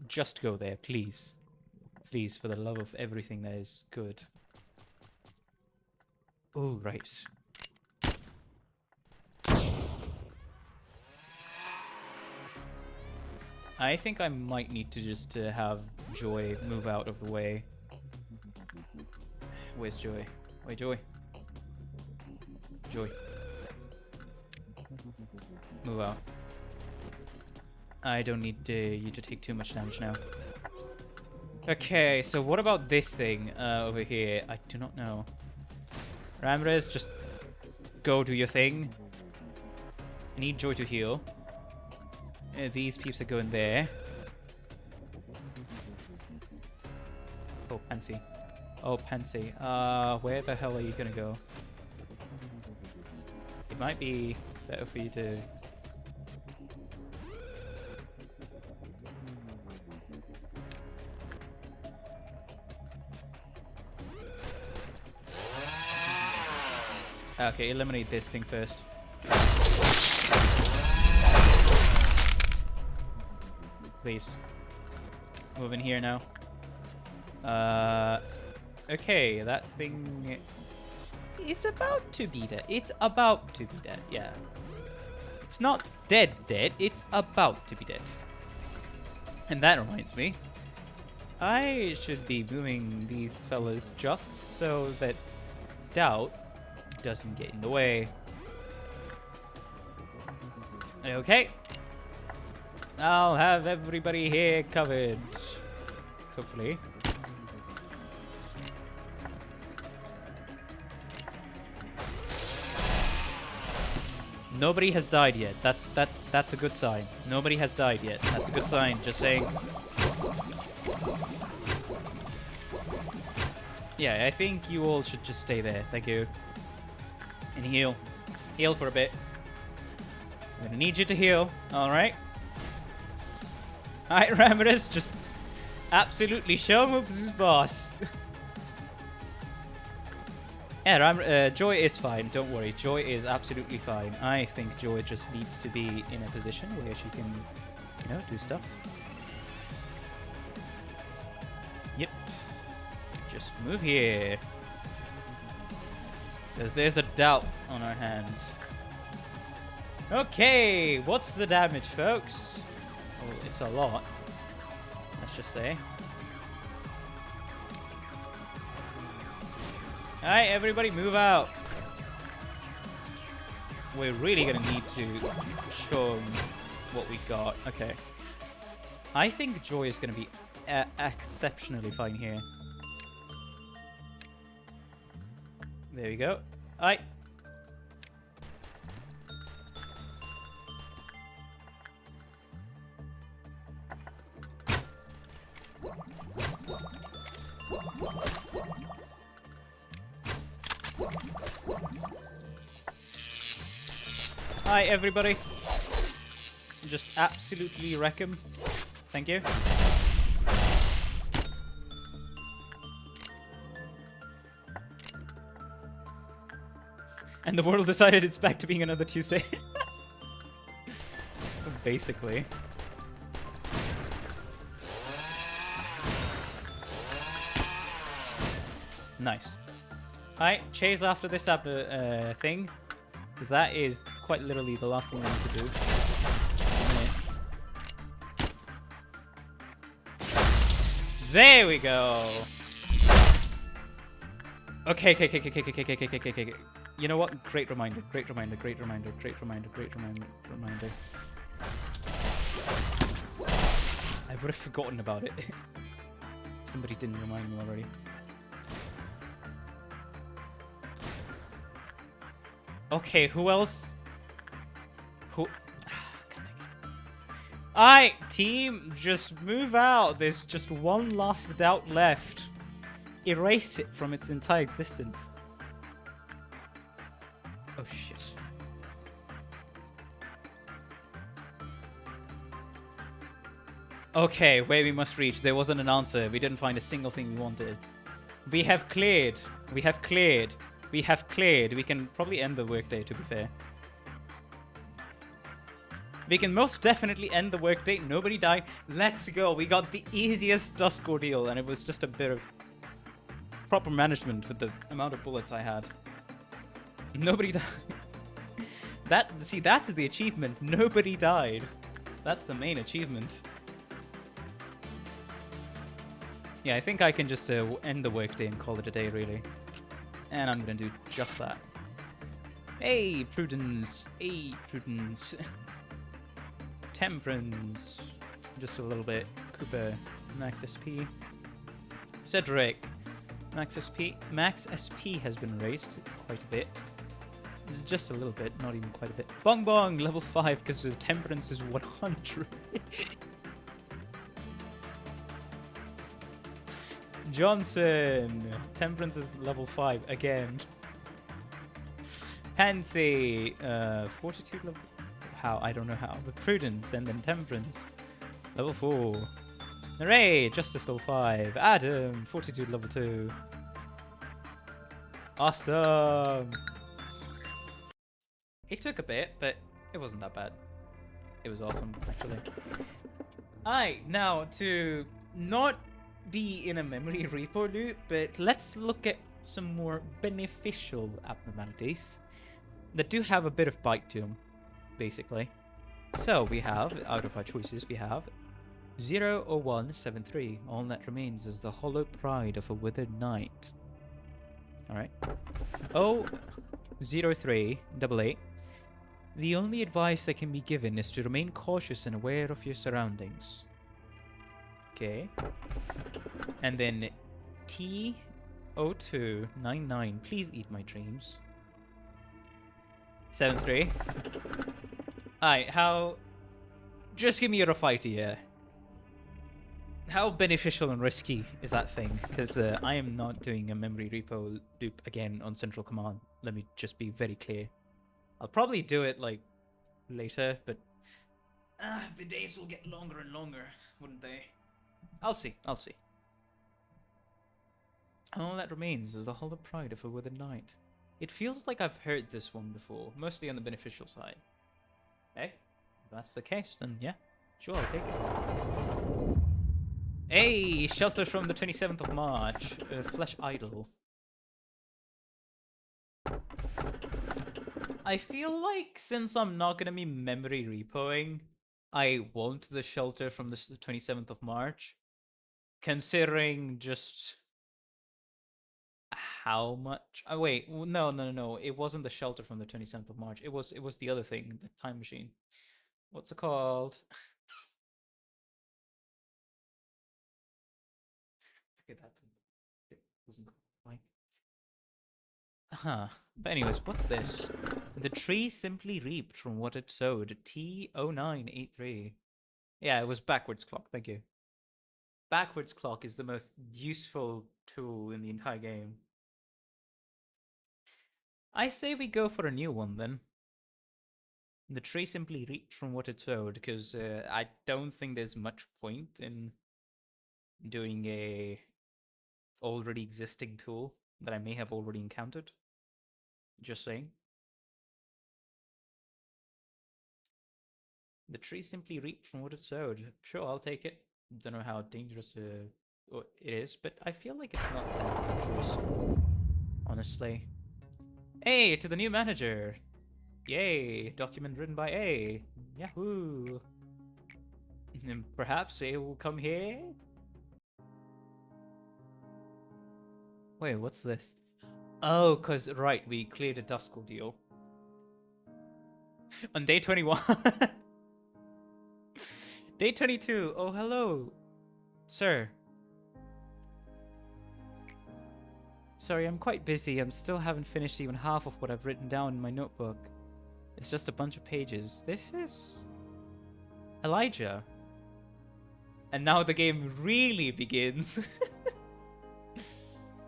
Speaker 1: Just go there, please. Please, for the love of everything that is good. Oh, right. I think I might need to just have Joy move out of the way. Where's Joy? Wait, Joy. Joy. Move out. I don't need you to take too much damage now. Okay, so what about this thing over here? I do not know. Ramirez, just go do your thing. I need Joy to heal. These peeps are going there. Oh, Pansy. Oh, Pansy. Where the hell are you gonna go? It might be better for you to... Okay, eliminate this thing first. Please. Move in here now. Okay, that thing is about to be dead. It's about to be dead, yeah. It's not dead, it's about to be dead. And that reminds me, I should be moving these fellas just so that doubt doesn't get in the way. Okay. I'll have everybody here covered. Hopefully. Nobody has died yet. That's a good sign. Nobody has died yet. That's a good sign. Just saying. Yeah, I think you all should just stay there. Thank you. And heal. Heal for a bit. I'm gonna need you to heal. Alright. Alright, Ramirez, just absolutely show him who's boss. Yeah, Joy is fine. Don't worry. Joy is absolutely fine. I think Joy just needs to be in a position where she can, you know, do stuff. Yep. Just move here. Because there's a doubt on our hands. Okay, what's the damage, folks? Well, it's a lot. Let's just say. Alright, everybody move out. We're really gonna need to show them what we got. Okay. I think Joy is gonna be exceptionally fine here. There we go. Alright. Hi, everybody. Just absolutely wreck him. Thank you. And the world decided it's back to being another Tuesday. Basically. Nice. Alright, chase after this thing. Because that is quite literally the last thing I need to do. There we go. Okay. You know what? Great reminder. I would have forgotten about it. Somebody didn't remind me already. Okay, who else? Who? Alright, team, just move out. There's just one last doubt left. Erase it from its entire existence. Oh shit. Okay, where we must reach. There wasn't an answer. We didn't find a single thing we wanted. We have cleared. We can probably end the workday, to be fair. We can most definitely end the workday. Nobody died. Let's go. We got the easiest Dusk ordeal, and it was just a bit of proper management with the amount of bullets I had. Nobody died. That's the achievement. Nobody died. That's the main achievement. Yeah, I think I can just end the workday and call it a day, really. And I'm gonna do just that. Hey, Prudence. Temperance. Just a little bit. Cooper. Max SP. Cedric. Max SP has been raised quite a bit. Just a little bit, not even quite a bit. Bong Bong, level 5, because the temperance is 100. Johnson. Temperance is level 5 again. Pansy. Fortitude level... How? I don't know how. But Prudence and then Temperance. Level 4. Hooray! Justice level 5. Adam. Fortitude level 2. Awesome! It took a bit, but it wasn't that bad. It was awesome, actually. Alright, now to not be in a memory repo loop, but let's look at some more beneficial abnormalities that do have a bit of bite to them, basically. So we have, out of our choices, we have 00173. All that remains is the hollow pride of a withered knight. Alright. 00388. The only advice that can be given is to remain cautious and aware of your surroundings. Okay. And then T0299. Please eat my dreams. 73. Alright, how... Just give me a rough idea. How beneficial and risky is that thing? Because I am not doing a memory repo loop again on Central Command. Let me just be very clear. I'll probably do it, like, later, but... the days will get longer and longer, wouldn't they? I'll see. All that remains is the hollow pride of a withered knight. It feels like I've heard this one before, mostly on the beneficial side. Hey, if that's the case, then yeah, sure, I'll take it. Hey, shelter from the 27th of March, Flesh Idol. I feel like since I'm not going to be memory repoing, I want the shelter from the 27th of March, considering just how much... Oh, wait, no. It wasn't the shelter from the 27th of March. It was the other thing, the time machine. What's it called? Forget that. It wasn't quite. But anyways, what's this? The tree simply reaped from what it sowed. T0983. Yeah, it was backwards clock. Thank you. Backwards clock is the most useful tool in the entire game. I say we go for a new one then. The tree simply reaped from what it sowed, because I don't think there's much point in doing a already existing tool that I may have already encountered. Just saying. The tree simply reaped from what it sowed. Sure, I'll take it. Don't know how dangerous it is, but I feel like it's not that dangerous, honestly. Hey, to the new manager! Yay! Document written by A. Yahoo! And perhaps A will come here? Wait, what's this? Oh, cause right, we cleared a Dusk Ordeal. On day 21. Day 22. Oh, hello, sir. Sorry, I'm quite busy. I'm still haven't finished even half of what I've written down in my notebook. It's just a bunch of pages. This is Elijah. And now the game really begins.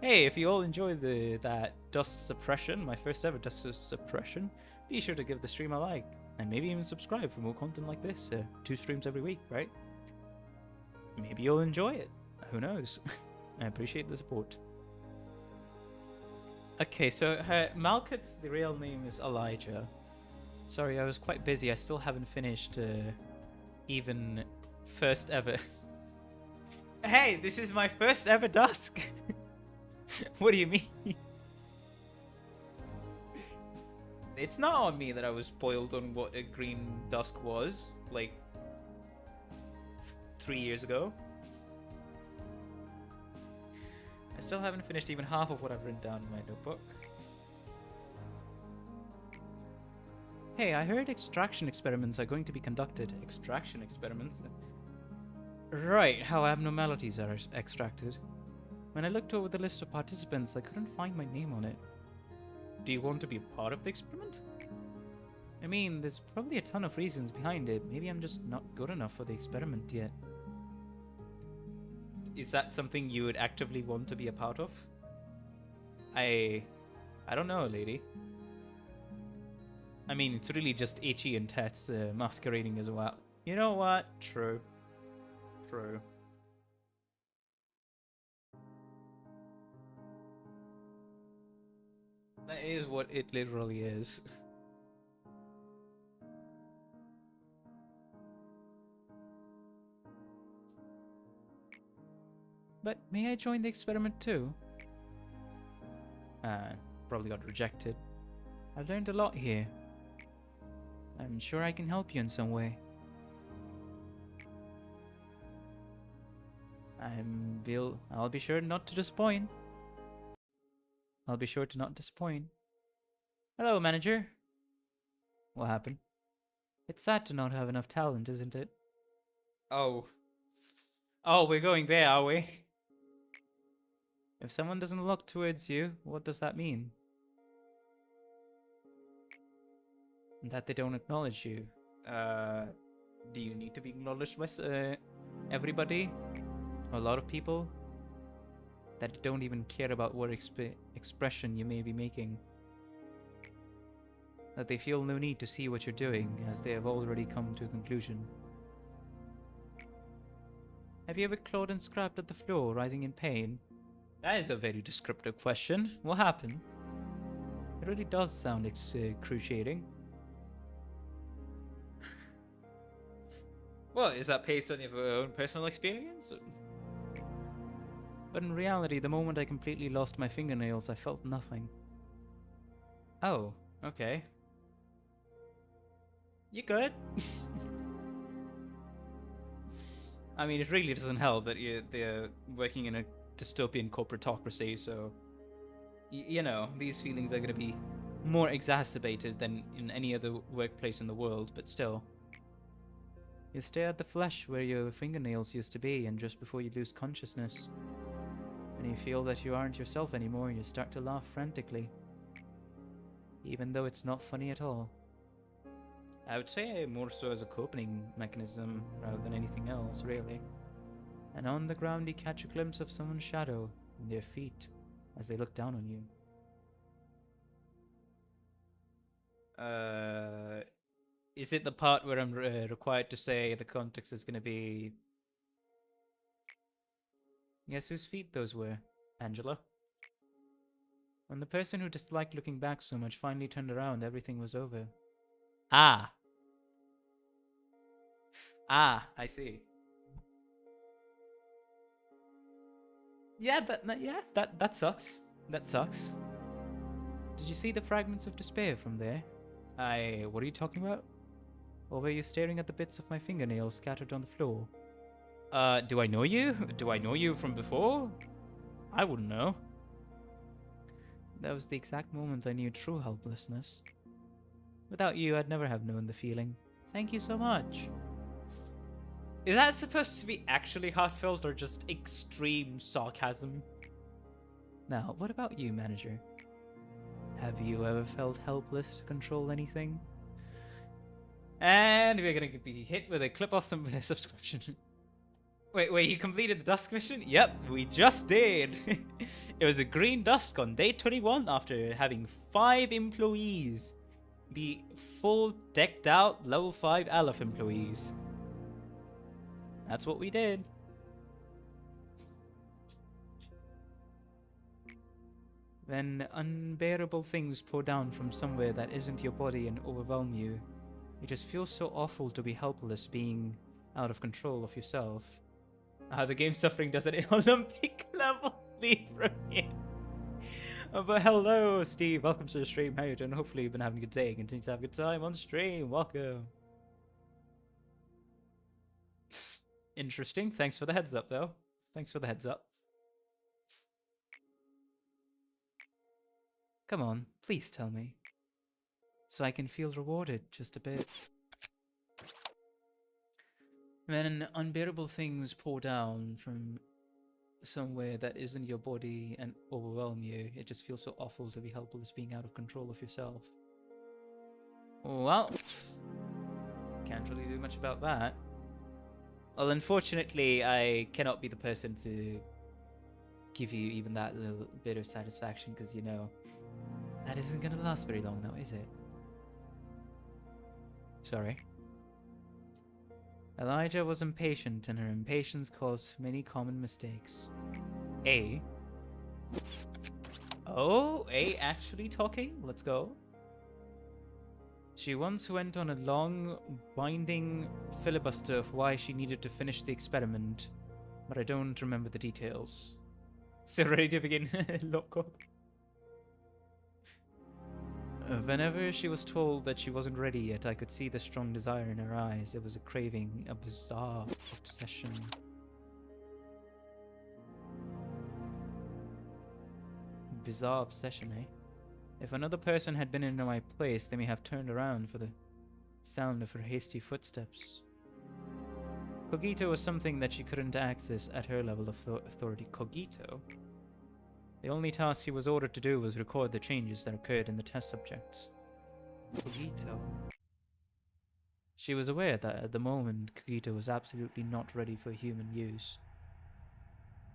Speaker 1: Hey, if you all enjoyed that Dusk Suppression, my first ever Dusk Suppression, be sure to give the stream a like. And maybe even subscribe for more content like this. 2 streams every week, right? Maybe you'll enjoy it. Who knows? I appreciate the support. Okay, so Malkut's the real name is Elijah. Sorry, I was quite busy. I still haven't finished even first ever. Hey, this is my first ever Dusk. What do you mean? It's not on me that I was spoiled on what a green Dusk was, like 3 years ago. I still haven't finished even half of what I've written down in my notebook. Hey, I heard extraction experiments are going to be conducted. Extraction experiments? Right, how abnormalities are extracted. When I looked over the list of participants, I couldn't find my name on it. Do you want to be a part of the experiment? I mean, there's probably a ton of reasons behind it. Maybe I'm just not good enough for the experiment yet. Is that something you would actively want to be a part of? I don't know, lady. I mean, it's really just Ichi and Tets masquerading as well. You know what? True. True. That is what it literally is. But may I join the experiment too? Probably got rejected. I've learned a lot here. I'm sure I can help you in some way. I'll be sure not to disappoint. I'll be sure to not disappoint. Hello, manager. What happened? It's sad to not have enough talent, isn't it? Oh. Oh, we're going there, are we? If someone doesn't look towards you, what does that mean? That they don't acknowledge you. Do you need to be acknowledged by everybody? Or a lot of people? That don't even care about what expression you may be making. That they feel no need to see what you're doing, as they have already come to a conclusion. Have you ever clawed and scrapped at the floor, writhing in pain? That is a very descriptive question. What happened? It really does sound excruciating. What, is that based on your own personal experience? But in reality, the moment I completely lost my fingernails, I felt nothing. Oh, okay. You good? I mean, it really doesn't help that they're working in a dystopian corporatocracy, so... you know, these feelings are going to be more exacerbated than in any other workplace in the world, but still. You stare at the flesh where your fingernails used to be, and just before you lose consciousness. When you feel that you aren't yourself anymore, you start to laugh frantically. Even though it's not funny at all. I would say more so as a coping mechanism rather than anything else, really. And on the ground you catch a glimpse of someone's shadow in their feet as they look down on you. Is it the part where I'm required to say the context is going to be... Guess whose feet those were, Angela? When the person who disliked looking back so much finally turned around, everything was over. Ah! Ah, I see. Yeah, that sucks. That sucks. Did you see the fragments of despair from there? What are you talking about? Or were you staring at the bits of my fingernails scattered on the floor? Do I know you? Do I know you from before? I wouldn't know. That was the exact moment I knew true helplessness. Without you, I'd never have known the feeling. Thank you so much. Is that supposed to be actually heartfelt or just extreme sarcasm? Now, what about you, manager? Have you ever felt helpless to control anything? And we're gonna be hit with a clip off the subscription. Wait, you completed the Dusk mission? Yep, we just did. It was a green Dusk on day 21 after having 5 employees. The full decked out level 5 Aleph employees. That's what we did. When unbearable things pour down from somewhere that isn't your body and overwhelm you, it just feels so awful to be helpless, being out of control of yourself. The game suffering does an Olympic level lead from here. But hello, Steve. Welcome to the stream. How you doing? Hopefully you've been having a good day. Continue to have a good time on stream. Welcome. Interesting. Thanks for the heads up, though. Thanks for the heads up. Come on, please tell me. So I can feel rewarded just a bit. When unbearable things pour down from somewhere that isn't your body and overwhelm you, it just feels so awful to be helpless, being out of control of yourself. Well, can't really do much about that. Well, unfortunately, I cannot be the person to give you even that little bit of satisfaction, because, you know, that isn't going to last very long now, is it? Sorry. Elijah was impatient, and her impatience caused many common mistakes. A. Oh, A actually talking? Let's go. She once went on a long, winding filibuster of why she needed to finish the experiment, but I don't remember the details. So ready to begin? Loco. Whenever she was told that she wasn't ready yet, I could see the strong desire in her eyes. It was a craving, a bizarre obsession. Bizarre obsession, eh? If another person had been in my place, they may have turned around for the sound of her hasty footsteps. Cogito was something that she couldn't access at her level of authority. Cogito? The only task she was ordered to do was record the changes that occurred in the test subjects. Cogito. She was aware that at the moment, Cogito was absolutely not ready for human use.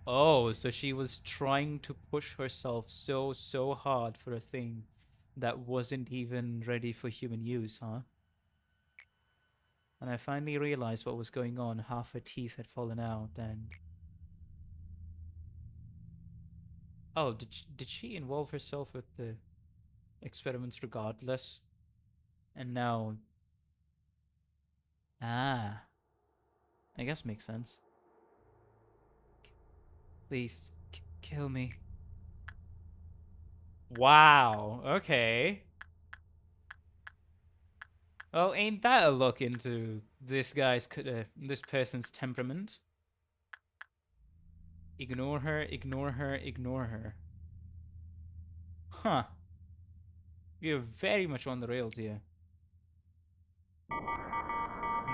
Speaker 1: Oh, so she was trying to push herself so hard for a thing that wasn't even ready for human use, huh? And I finally realized what was going on. Half her teeth had fallen out, and... Oh, did she involve herself with the experiments regardless? And now... Ah. I guess makes sense. Please, kill me. Wow, okay. Well, ain't that a look into this person's temperament? Ignore her, ignore her, ignore her. Huh. You're very much on the rails here.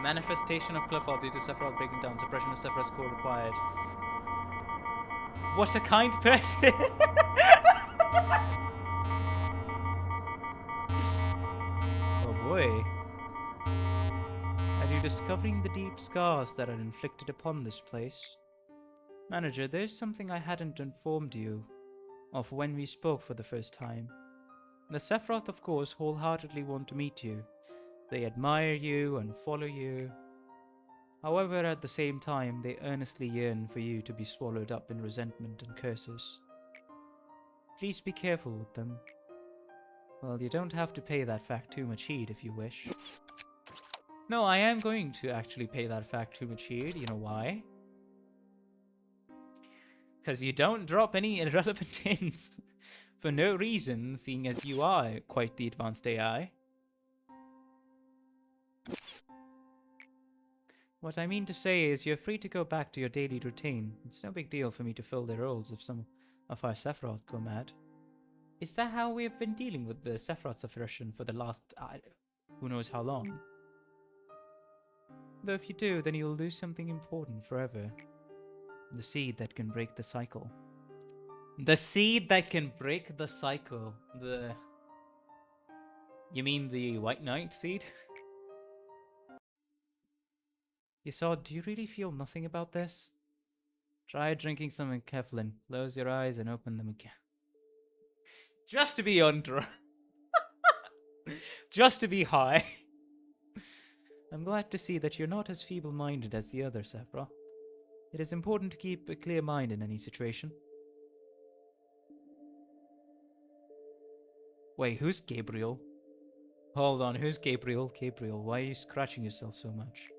Speaker 1: Manifestation of Clifford due to Sephiroth breaking down. Suppression of Sephiroth's core required. What a kind person! Oh boy. Are you discovering the deep scars that are inflicted upon this place? Manager, there's something I hadn't informed you of when we spoke for the first time. The Sephiroth, of course, wholeheartedly want to meet you. They admire you and follow you. However, at the same time, they earnestly yearn for you to be swallowed up in resentment and curses. Please be careful with them. Well, you don't have to pay that fact too much heed if you wish. No, I am going to actually pay that fact too much heed. You know why? Because you don't drop any irrelevant hints for no reason, seeing as you are quite the advanced AI. What I mean to say is you're free to go back to your daily routine. It's no big deal for me to fill their roles if some of our Sephiroth go mad. Is that how we have been dealing with the Sephiroth suppression for the last, who knows how long? Though if you do, then you'll lose something important forever. The seed that can break the cycle. The seed that can break the cycle. You mean the White Knight seed? Yasod, do you really feel nothing about this? Try drinking some enkephalin. Close your eyes and open them again. Just to be on drugs. Just to be high. I'm glad to see that you're not as feeble-minded as the other Sephiroth. It is important to keep a clear mind in any situation. Wait, who's Gabriel? Hold on, who's Gabriel? Gabriel, why are you scratching yourself so much?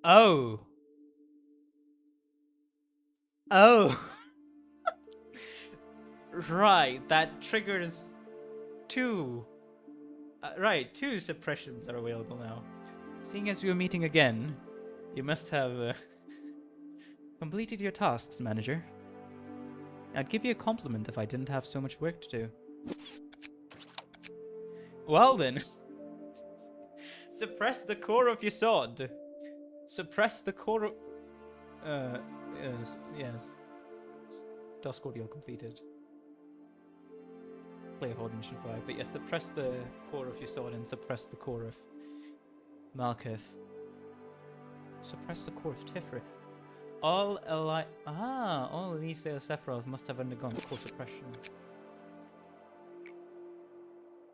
Speaker 1: Oh! Oh! Right, that triggers two. Right, two suppressions are available now. Seeing as we are meeting again, you must have completed your tasks, manager. I'd give you a compliment if I didn't have so much work to do. Well then. Suppress the core of your sword. Suppress the core of... yes. Dusk Ordeal completed. Play hard mission 5, but yes, suppress the core of your sword and suppress the core of Malkuth. Suppress the core of Tifrith. All Elite Sephiroth must have undergone core suppression.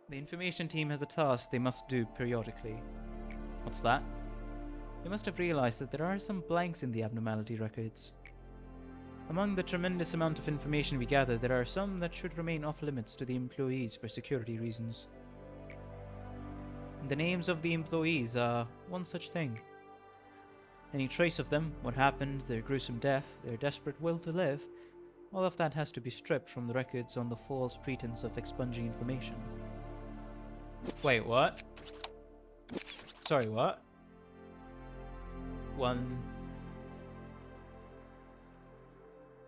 Speaker 1: The information team has a task they must do periodically. What's that? They must have realized that there are some blanks in the abnormality records. Among the tremendous amount of information we gather, there are some that should remain off limits to the employees for security reasons. The names of the employees are one such thing. Any trace of them, what happened, their gruesome death, their desperate will to live, all of that has to be stripped from the records on the false pretense of expunging information. Wait, what? Sorry, what?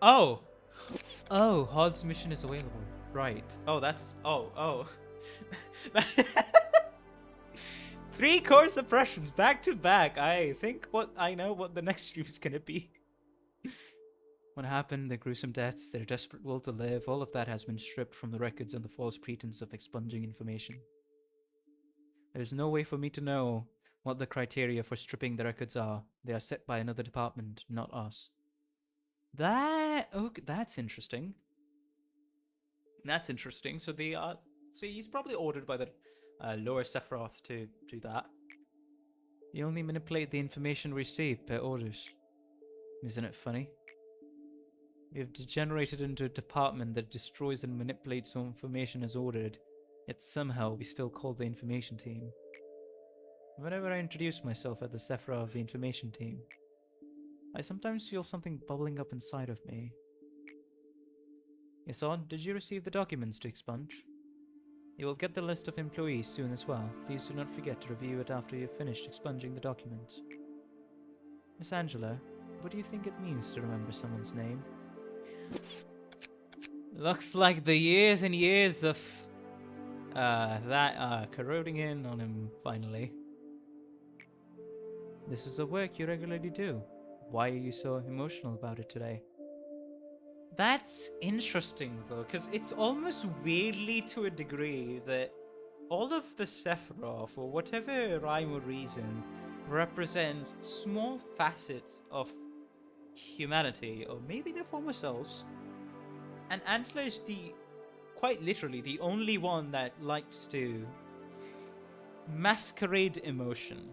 Speaker 1: Oh! Oh, Hod's mission is available. Right. Oh, that's... Oh. 3 core suppressions back to back. I know what the next stream is gonna be. What happened, their gruesome deaths, their desperate will to live, all of that has been stripped from the records on the false pretense of expunging information. There's no way for me to know what the criteria for stripping the records are. They are set by another department, not us. That's interesting. That's interesting. So he's probably ordered by the lower Sephiroth to do that. You only manipulate the information received per orders. Isn't it funny? We have degenerated into a department that destroys and manipulates all information as ordered, yet somehow we still call the information team. Whenever I introduce myself as the Sephiroth of the information team, I sometimes feel something bubbling up inside of me. Yasod, did you receive the documents to expunge? You will get the list of employees soon as well. Please do not forget to review it after you've finished expunging the documents. Miss Angela, what do you think it means to remember someone's name? Looks like the years and years of that are corroding in on him finally. This is a work you regularly do. Why are you so emotional about it today? That's interesting though, because it's almost weirdly to a degree that all of the Sephiroth, for whatever rhyme or reason, represents small facets of humanity, or maybe their former selves. And Angela is quite literally, the only one that likes to masquerade emotion.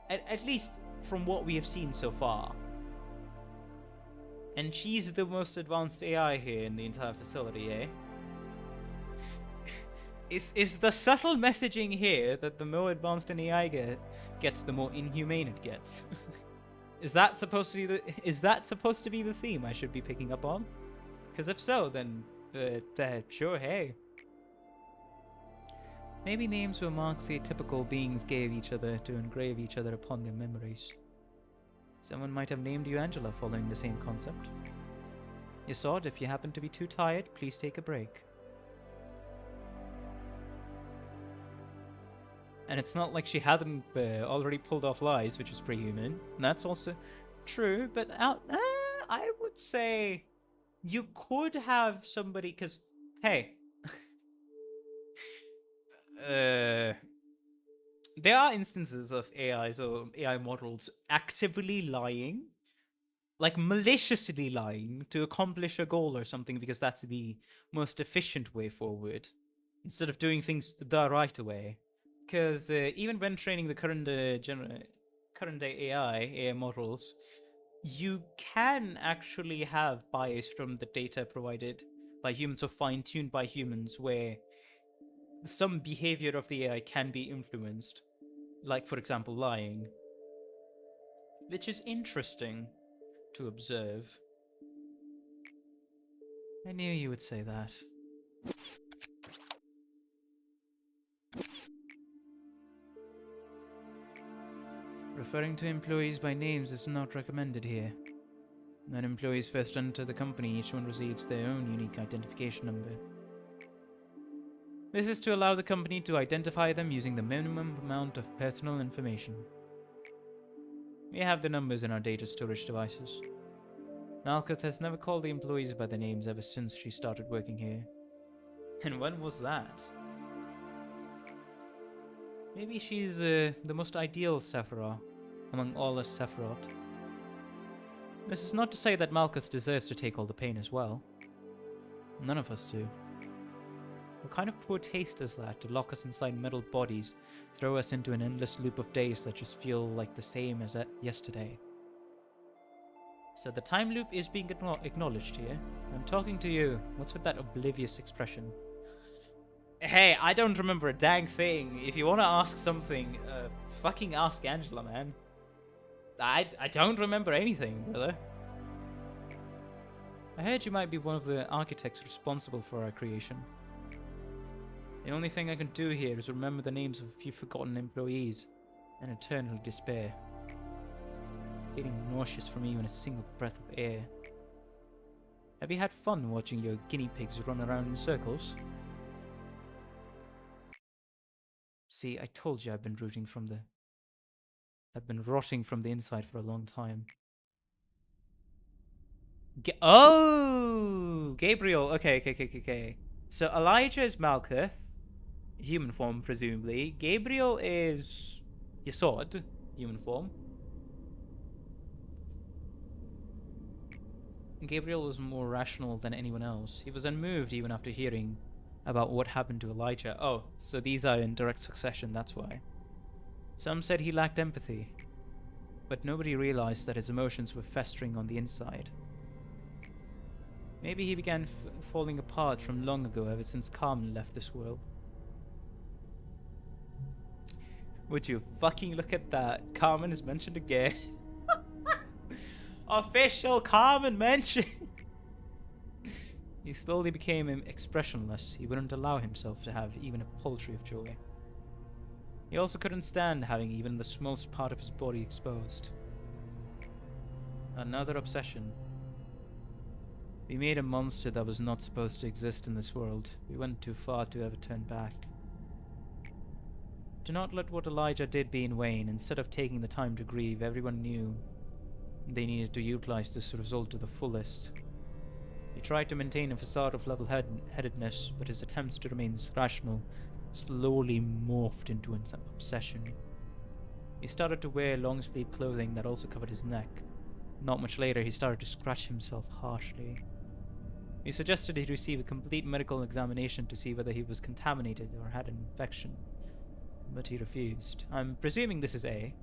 Speaker 1: At least from what we have seen so far. And she's the most advanced AI here in the entire facility, eh? Is the subtle messaging here that the more advanced an AI gets, the more inhumane it gets? Is that supposed to be the theme I should be picking up on? Because if so, then sure, hey. Maybe names were marks the atypical beings gave each other to engrave each other upon their memories. Someone might have named you Angela following the same concept. Yasod, if you happen to be too tired, please take a break. And it's not like she hasn't already pulled off lies, which is pretty human. And that's also true, but I would say you could have somebody, because, hey, there are instances of AIs or AI models actively lying, like maliciously lying to accomplish a goal or something, because that's the most efficient way forward, instead of doing things the right way. Because even when training the current day AI models, you can actually have bias from the data provided by humans or fine-tuned by humans, where some behavior of the AI can be influenced, like, for example, lying, which is interesting to observe. I knew you would say that. Referring to employees by names is not recommended here. When employees first enter the company, each one receives their own unique identification number. This is to allow the company to identify them using the minimum amount of personal information. We have the numbers in our data storage devices. Malkuth has never called the employees by their names ever since she started working here. And when was that? Maybe she's the most ideal Sephiroth among all the Sephiroth. This is not to say that Malkuth deserves to take all the pain as well. None of us do. What kind of poor taste is that, to lock us inside metal bodies, throw us into an endless loop of days that just feel like the same as yesterday? So the time loop is being acknowledged here. I'm talking to you. What's with that oblivious expression? Hey, I don't remember a dang thing. If you want to ask something, fucking ask Angela, man. I don't remember anything, brother. I heard you might be one of the architects responsible for our creation. The only thing I can do here is remember the names of a few forgotten employees and eternal despair. Getting nauseous from even a single breath of air. Have you had fun watching your guinea pigs run around in circles? See, I told you I've been rotting from the inside for a long time. Gabriel. Okay. So Elijah is Malkuth, human form presumably. Gabriel is Yasod, human form. Gabriel was more rational than anyone else. He was unmoved even after hearing about what happened to Elijah. Oh, so these are in direct succession, that's why. Some said he lacked empathy, but nobody realized that his emotions were festering on the inside. Maybe he began falling apart from long ago, ever since Carmen left this world. Would you fucking look at that? Carmen is mentioned again. Official Carmen mention! He slowly became expressionless. He wouldn't allow himself to have even a paltry of joy. He also couldn't stand having even the smallest part of his body exposed. Another obsession. We made a monster that was not supposed to exist in this world. We went too far to ever turn back. Do not let what Elijah did be in vain. Instead of taking the time to grieve, everyone knew they needed to utilize this result to the fullest. He tried to maintain a facade of level-headedness, but his attempts to remain rational slowly morphed into an obsession. He started to wear long-sleeve clothing that also covered his neck. Not much later, he started to scratch himself harshly. He suggested he receive a complete medical examination to see whether he was contaminated or had an infection, but he refused. I'm presuming this is A.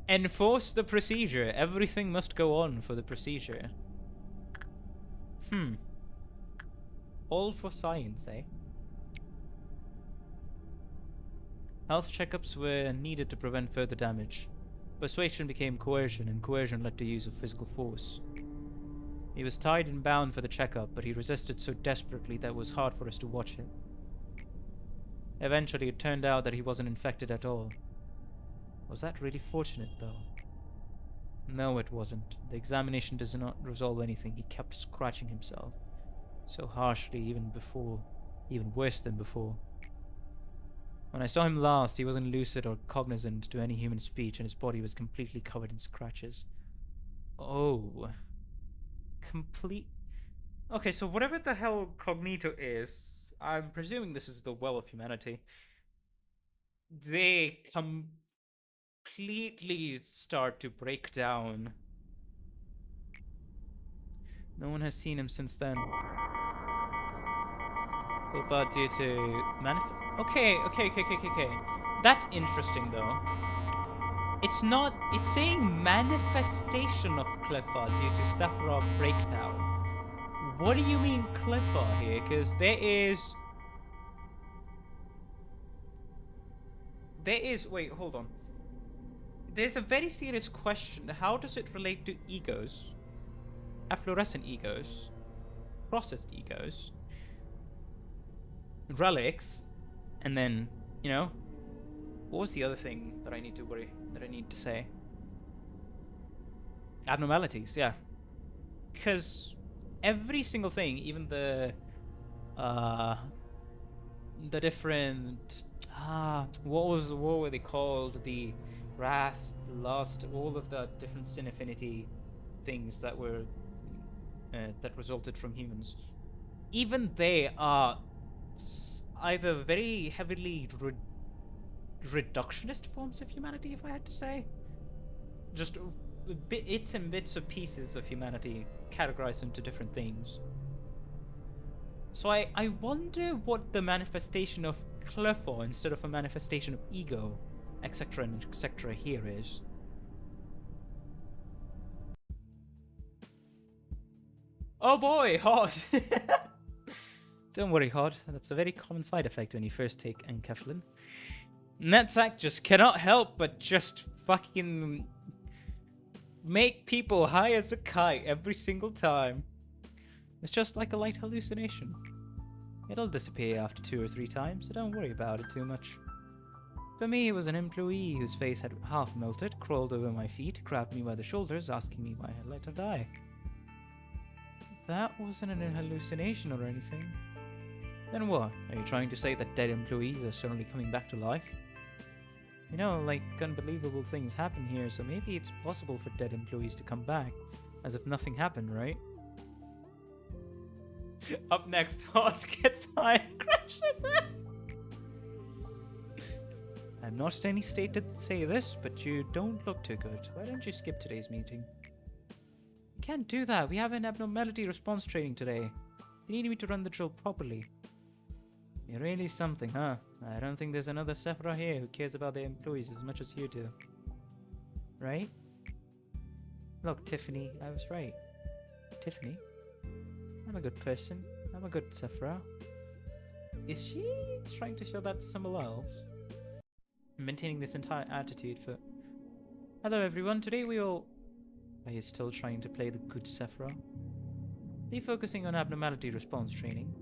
Speaker 1: Enforce the procedure. Everything must go on for the procedure. All for science, eh? Health checkups were needed to prevent further damage. Persuasion became coercion, and coercion led to use of physical force. He was tied and bound for the checkup, but he resisted so desperately that it was hard for us to watch him. Eventually, it turned out that he wasn't infected at all. Was that really fortunate, though? No, it wasn't. The examination does not resolve anything. He kept scratching himself. So harshly, even worse than before. When I saw him last, he wasn't lucid or cognizant to any human speech, and his body was completely covered in scratches. Oh. Okay, so whatever the hell Cognito is, I'm presuming this is the well of humanity. They completely start to break down. No one has seen him since then. But due to Okay. That's interesting though. It's saying manifestation of Clifford due to Sephiroth breakdown. What do you mean Clifford here? Because there is, wait, hold on. There's a very serious question. How does it relate to egos? Efflorescent egos? Processed egos? Relics? And then, you know, what was the other thing that I need to say? Abnormalities, yeah. Because every single thing, even the different what were they called? The wrath, the lust, all of the different sin affinity things that were that resulted from humans. Even they are either very heavily reductionist forms of humanity, if I had to say. Just bits and bits of pieces of humanity categorized into different things. So I wonder what the manifestation of Clefo instead of a manifestation of ego, etc. and etc. here is. Oh boy, Hod! Don't worry, Hod. That's a very common side effect when you first take enkephalin. Netzach just cannot help but just fucking make people high as a kite every single time. It's just like a light hallucination. It'll disappear after 2 or 3 times, so don't worry about it too much. For me, it was an employee whose face had half melted, crawled over my feet, grabbed me by the shoulders, asking me why I let her die. That wasn't an hallucination or anything. Then what? Are you trying to say that dead employees are suddenly coming back to life? You know, like, unbelievable things happen here, so maybe it's possible for dead employees to come back, as if nothing happened, right? Up next, Hot gets high and crashes it. I'm not in any state to say this, but you don't look too good. Why don't you skip today's meeting? You can't do that. We have an abnormality response training today. You need me to run the drill properly. You're really something, huh? I don't think there's another Sephiroth here who cares about their employees as much as you do. Right? Look, Tiffany, I was right. Tiffany? I'm a good person. I'm a good Sephiroth. Is she trying to show that to someone else? I'm maintaining this entire attitude for... Hello everyone, today we all... Are you still trying to play the good Sephiroth? Be focusing on abnormality response training.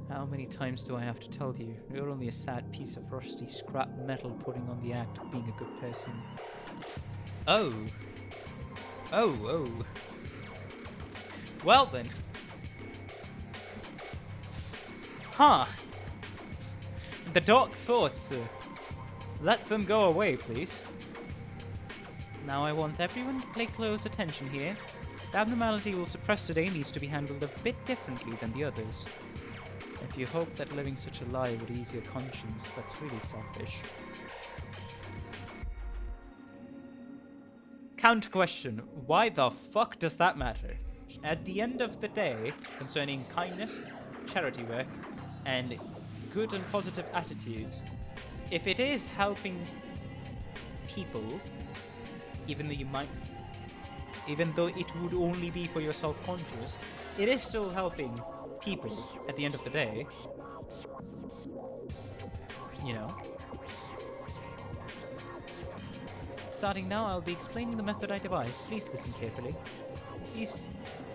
Speaker 1: How many times do I have to tell you? You're only a sad piece of rusty scrap metal putting on the act of being a good person. Oh. Oh. Well then. Huh. The dark thoughts. Let them go away, please. Now I want everyone to pay close attention here. The abnormality we'll suppress today needs to be handled a bit differently than the others. If you hope that living such a lie would ease your conscience, that's really selfish. Counter question. Why the fuck does that matter? At the end of the day, concerning kindness, charity work, and good and positive attitudes, if it is helping people, even though it would only be for your self-conscious, it is still helping people at the end of the day. You know. Starting now, I'll be explaining the method I devised. Please listen carefully. These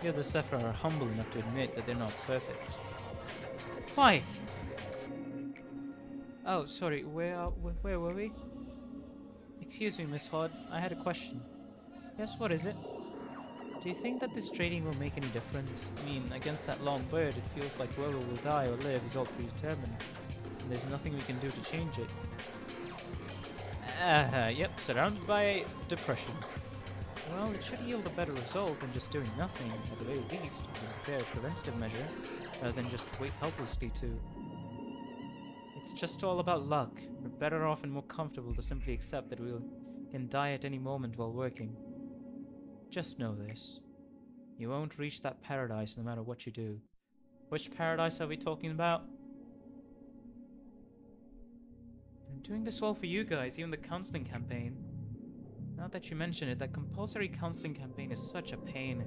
Speaker 1: the other Sephiroth are humble enough to admit that they're not perfect. Quiet! Oh, sorry, where were we? Excuse me, Miss Hod, I had a question. Yes, what is it? Do you think that this training will make any difference? I mean, against that long bird, it feels like whoever will die or live is all predetermined, and there's nothing we can do to change it. Yep, surrounded by depression. Well, it should yield a better result than just doing nothing, at the very least, as a fair preventative measure, rather than just wait helplessly to. It's just all about luck. We're better off and more comfortable to simply accept that we can die at any moment while working. Just know this. You won't reach that paradise no matter what you do. Which paradise are we talking about? I'm doing this all for you guys, even the counseling campaign. Now that you mention it, that compulsory counseling campaign is such a pain.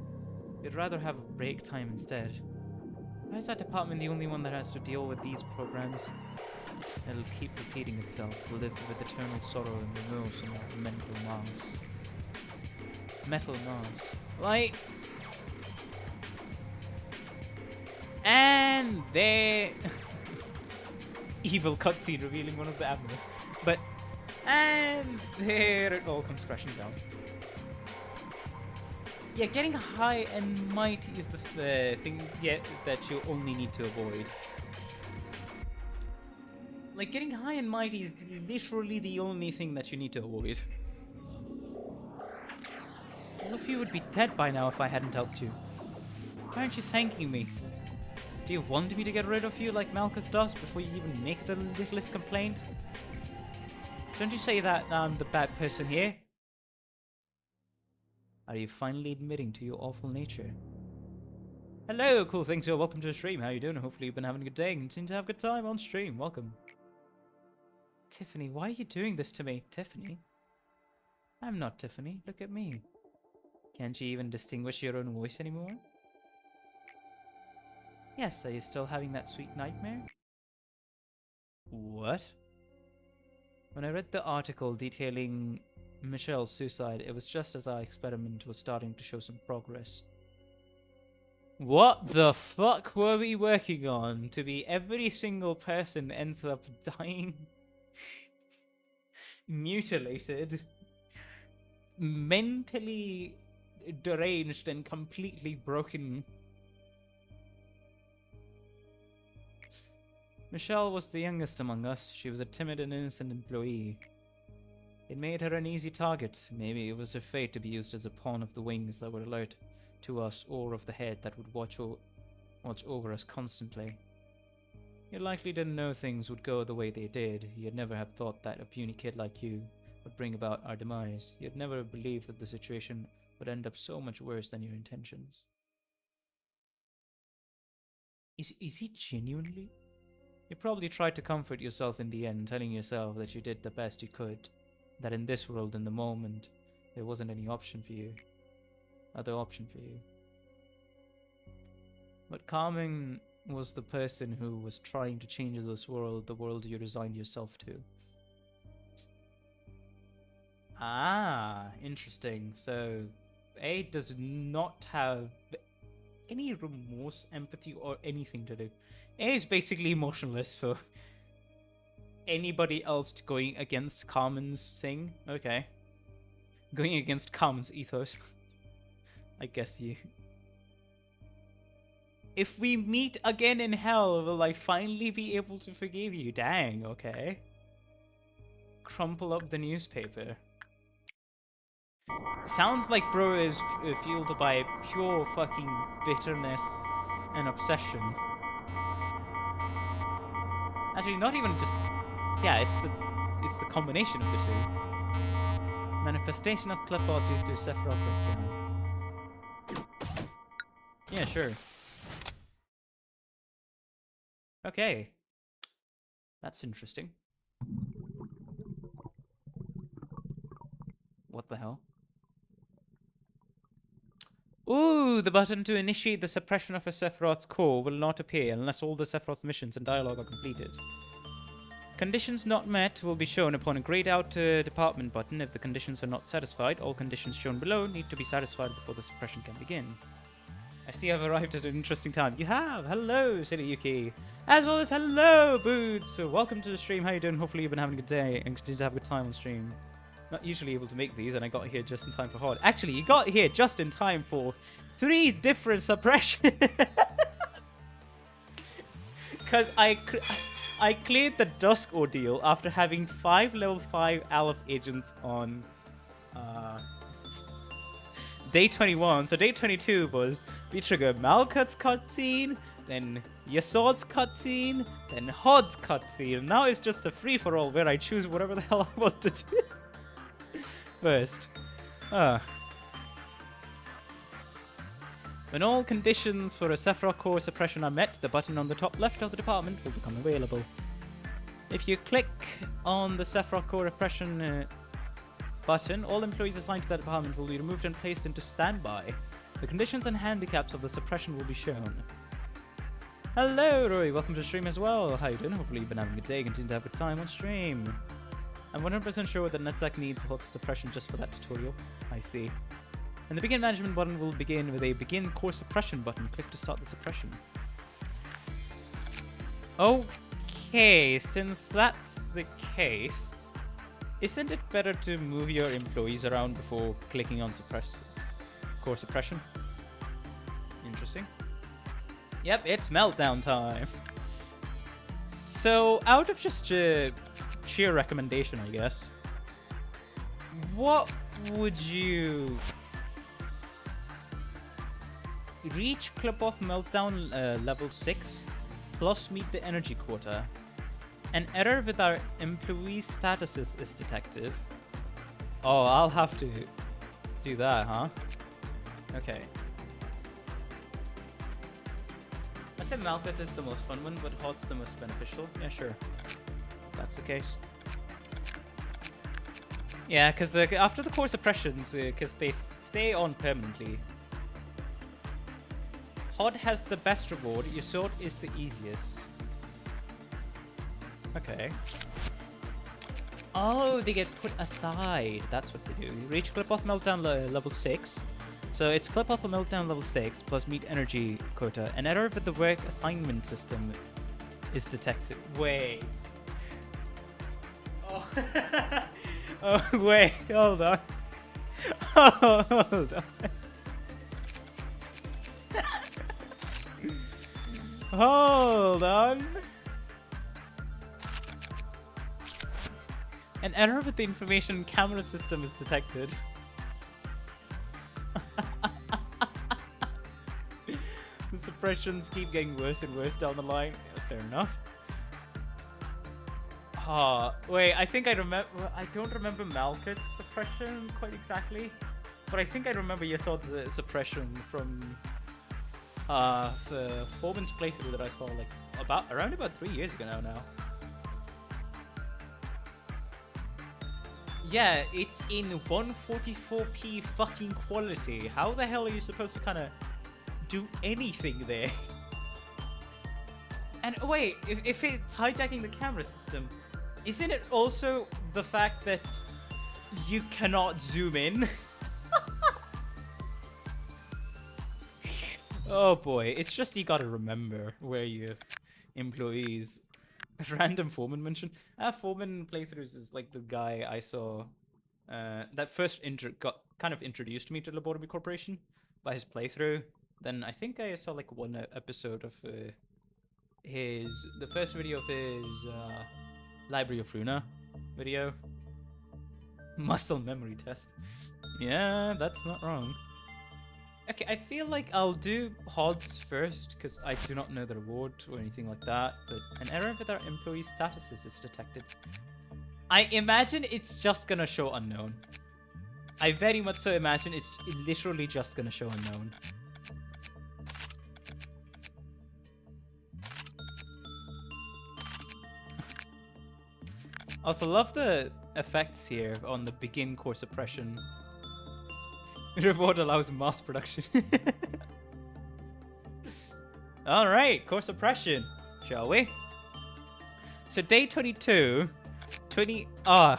Speaker 1: We'd rather have a break time instead. Why is that department the only one that has to deal with these programs? It'll keep repeating itself, live with eternal sorrow and remorse in that mental mass. Metal mass. Like... And there... Evil cutscene revealing one of the abnos. But... And there it all comes crashing down. Yeah, getting high and mighty is the thing that you only need to avoid. Like, getting high and mighty is literally the only thing that you need to avoid. All of you would be dead by now if I hadn't helped you. Why aren't you thanking me? Do you want me to get rid of you like Malchus does before you even make the littlest complaint? Don't you say that I'm the bad person here? Are you finally admitting to your awful nature? Hello, cool things here. Welcome to the stream. How you doing? Hopefully you've been having a good day and continue to have a good time on stream. Welcome. Tiffany, why are you doing this to me? Tiffany? I'm not Tiffany. Look at me. Can't you even distinguish your own voice anymore? Yes, are you still having that sweet nightmare? What? When I read the article detailing Michelle's suicide, it was just as our experiment was starting to show some progress. What the fuck were we working on to be every single person ends up dying? Mutilated, mentally deranged and completely broken. Michelle was the youngest among us. She was a timid and innocent employee. It made her an easy target. Maybe it was her fate to be used as a pawn of the wings that would alert to us, or of the head that would watch over us constantly. You likely didn't know things would go the way they did. You'd never have thought that a puny kid like you would bring about our demise. You'd never believed that the situation would end up so much worse than your intentions. Is he genuinely? You probably tried to comfort yourself in the end, telling yourself that you did the best you could. That in this world, in the moment, there wasn't any other option for you. But Carmen was the person who was trying to change this world, the world you resigned yourself to. Ah, interesting. So, A does not have any remorse, empathy, or anything to do. A is basically emotionless for anybody else going against Carmen's thing. Okay. Going against Carmen's ethos. I guess you. If we meet again in hell, will I finally be able to forgive you? Dang, okay. Crumple up the newspaper. Sounds like bro is fueled by pure fucking bitterness and obsession. Actually, not even just... Yeah, it's the combination of the two. Manifestation of Clifford due to Sephiroth breakdown. Yeah, sure. Okay. That's interesting. What the hell? Ooh, the button to initiate the suppression of a Sephiroth's core will not appear unless all the Sephiroth's missions and dialogue are completed. Conditions not met will be shown upon a grayed out department button. If the conditions are not satisfied, all conditions shown below need to be satisfied before the suppression can begin. I see I've arrived at an interesting time. You have! Hello, Silly Yuki. As well as hello, Boots! So welcome to the stream. How you doing? Hopefully you've been having a good day and continue to have a good time on stream. Not usually able to make these, and I got here just in time for hard. Actually, you got here just in time for 3 different suppressions. Because I cleared the Dusk Ordeal after having 5 level 5 Aleph agents on day 21. So day 22 was we trigger Malkut's cutscene, then Yasod's cutscene, then Hod's cutscene. Now it's just a free-for-all where I choose whatever the hell I want to do. First. When all conditions for a Sephiroth core suppression are met, the button on the top left of the department will become available. If you click on the Sephiroth core repression button, all employees assigned to that department will be removed and placed into standby. The conditions and handicaps of the suppression will be shown. Hello, Rory. Welcome to the stream as well. How you doing? Hopefully you've been having a good day. Continue to have a good time on stream. I'm 100% sure that NetZack needs hot suppression just for that tutorial. I see. And the begin management button will begin with a begin core suppression button. Click to start the suppression. Okay, since that's the case, isn't it better to move your employees around before clicking on core suppression? Interesting. Yep, it's meltdown time. So, out of just sheer recommendation, I guess, what would you reach clip-off meltdown level 6 plus meet the energy quota? An error with our employee statuses is detected. Oh, I'll have to do that, huh? Okay. I'd say Malkuth is the most fun one, but Hod's the most beneficial. Yeah, sure. If that's the case. Yeah, because after the core suppressions, because they stay on permanently, Hod has the best reward. Yasod is the easiest. Okay. Oh, they get put aside. That's what they do. You reach clip-off meltdown level 6. So it's clip-off meltdown level 6 plus meet energy quota. An error with the work assignment system is detected. Wait. Oh, oh wait. Hold on. Oh, hold on. Hold on. An error with the information camera system is detected. The suppressions keep getting worse and worse down the line. Fair enough. Wait, I think I remember. I don't remember Malkuth's suppression quite exactly, but I think I remember Yasod's suppression from the Foreman's playthrough that I saw like around about 3 years ago now. Yeah, it's in 144p fucking quality. How the hell are you supposed to kind of do anything there? And wait, if it's hijacking the camera system, isn't it also the fact that you cannot zoom in? Oh boy, it's just you gotta remember where your employees... Random Foreman mention. Foreman playthroughs is like the guy I saw that first got kind of introduced me to Lobotomy Corporation by his playthrough. Then I think I saw like one episode of the first video of his Library of Runa video. Muscle memory test. Yeah, that's not wrong. Okay, I feel like I'll do Hod's first, because I do not know the reward or anything like that, but an error with our employee statuses is detected. I imagine it's just gonna show unknown. I very much so imagine it's literally just gonna show unknown. Also, love the effects here on the begin core suppression. Reward allows mass production. Alright, core suppression, shall we? So day 22, I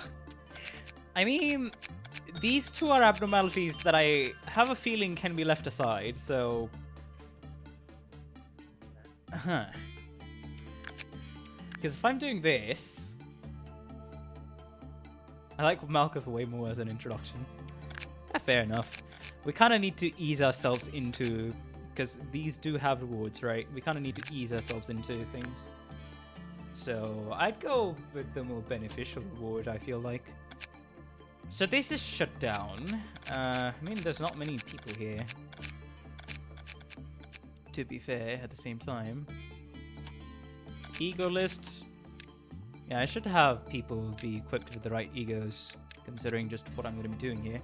Speaker 1: mean, these two are abnormalities that I have a feeling can be left aside, so... Because if I'm doing this, I like Malkuth way more as an introduction. Fair enough. We kind of need to ease ourselves into, because these do have rewards, right? We kind of need to ease ourselves into things. So I'd go with the more beneficial reward, I feel like. So this is shut down. I mean, there's not many people here, to be fair, at the same time. Ego list. Yeah, I should have people be equipped with the right egos, considering just what I'm going to be doing here.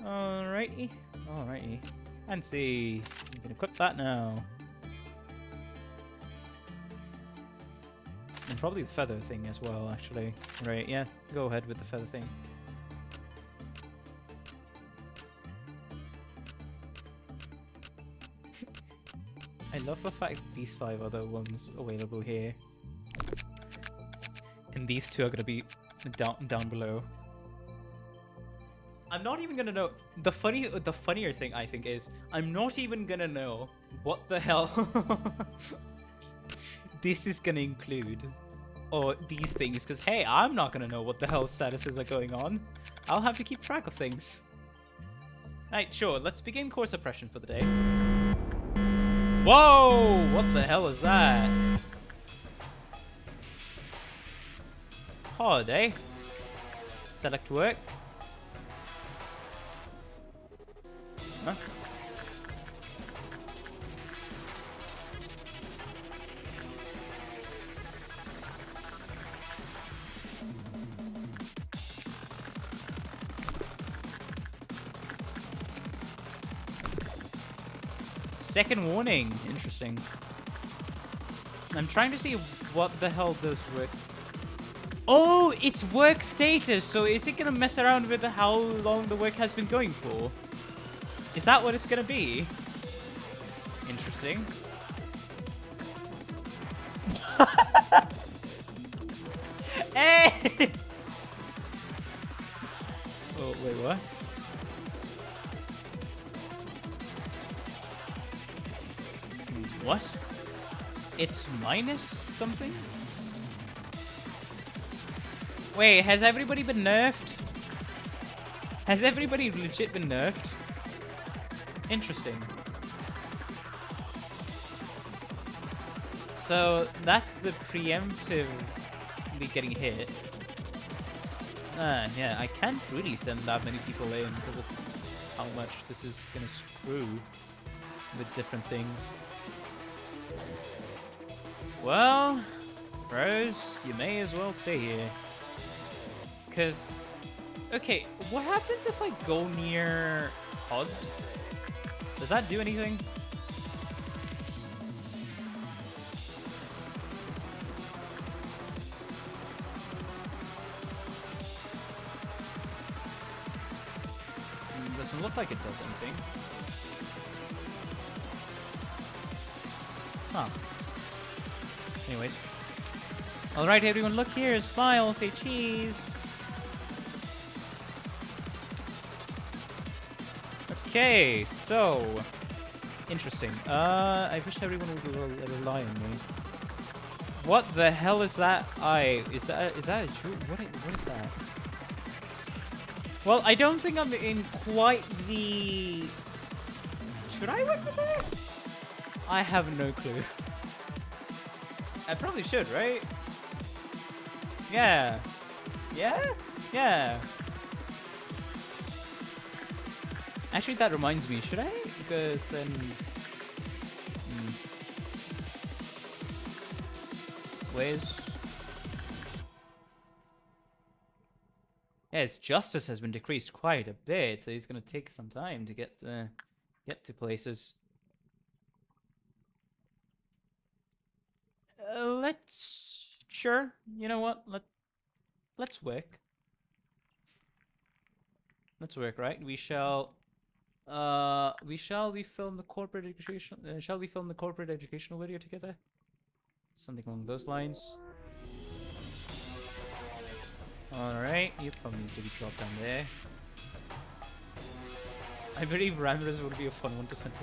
Speaker 1: Alrighty. Alrighty. Fancy. You can equip that now. And probably the feather thing as well, actually. Right, yeah. Go ahead with the feather thing. I love the fact these 5 other ones available here. And these 2 are going to be down below. I'm not even gonna know. The funnier thing I think is I'm not even gonna know what the hell this is gonna include, or these things, because hey, I'm not gonna know what the hell statuses are going on. I'll have to keep track of things. Right, sure. Let's begin core suppression for the day. Whoa! What the hell is that? Holiday. Select work. Huh? Second warning. Interesting. I'm trying to see what the hell does work. Oh, it's work status. So is it gonna mess around with how long the work has been going for? Is that what it's gonna be? Interesting. Hey! Oh, wait, what? What? It's minus something? Wait, has everybody been nerfed? Has everybody legit been nerfed? Interesting. So that's the preemptively getting hit. Yeah, I can't really send that many people in because of how much this is gonna screw with different things. Well, bros, you may as well stay here. Cause, okay, what happens if I go near pods? Does that do anything? Doesn't look like it does anything. Huh. Anyways. Alright everyone, look here, smile, say cheese. Okay, so interesting. I wish everyone would rely on me. What the hell is that? Is that a true? What is that? Well, I don't think I'm in quite the. Should I work with that? I have no clue. I probably should, right? Yeah. Yeah? Yeah. Actually, that reminds me, should I? Because then... Where's... Yeah, his justice has been decreased quite a bit, so he's going to take some time to get to places. Let's... Sure, you know what? Let's work. Let's work, right? We shall we film the corporate education? Shall we film the corporate educational video together? Something along those lines. All right, you probably need to be dropped down there. I believe Ramirez would be a fun one to center.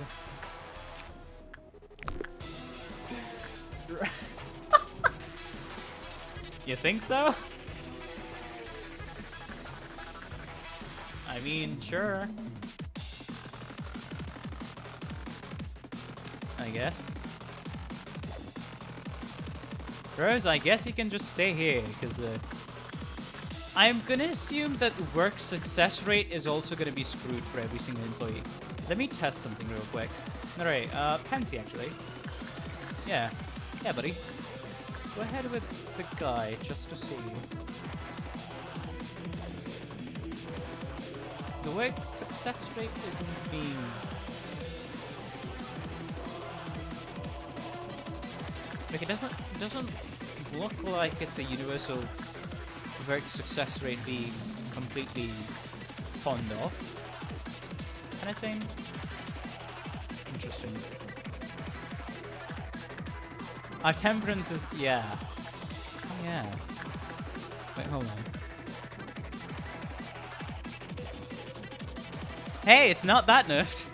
Speaker 1: You think so? I mean, sure. I guess. Rose, I guess you can just stay here, because I'm gonna assume that work success rate is also gonna be screwed for every single employee. Let me test something real quick. Alright, Pansy actually. Yeah. Yeah, buddy. Go ahead with the guy, just to see. The work success rate isn't being... Like, it doesn't look like it's a universal work success rate being completely pawned off. Kind of thing. Interesting. Our temperance is... yeah. Oh, yeah. Wait, hold on. Hey, it's not that nerfed.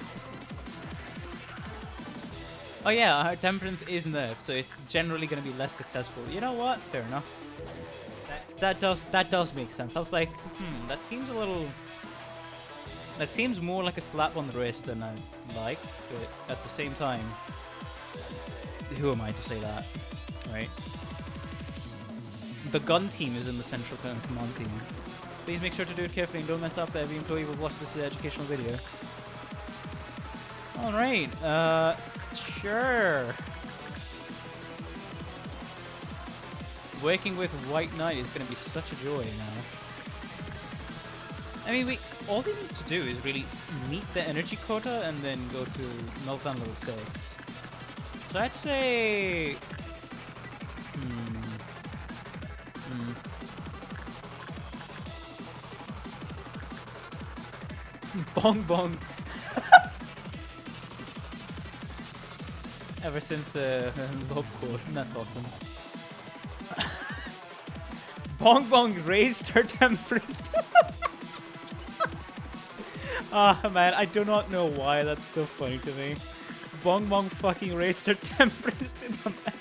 Speaker 1: Oh yeah, our temperance is nerfed, so it's generally going to be less successful. You know what? Fair enough. That does make sense. I was like, that seems a little... That seems more like a slap on the wrist than I like, but at the same time, who am I to say that, right? The gun team is in the central command team. Please make sure to do it carefully and don't mess up. Every employee will watch this educational video. Alright, sure. Working with White Knight is going to be such a joy now. I mean, all we need to do is really meet the energy quota and then go to Meltdown level 6. So I'd say... Bong bong. Ever since Lobotomy, that's awesome. Bong bong raised her temperance. Ah man, I do not know why that's so funny to me. Bong bong fucking raised her temperance to the max.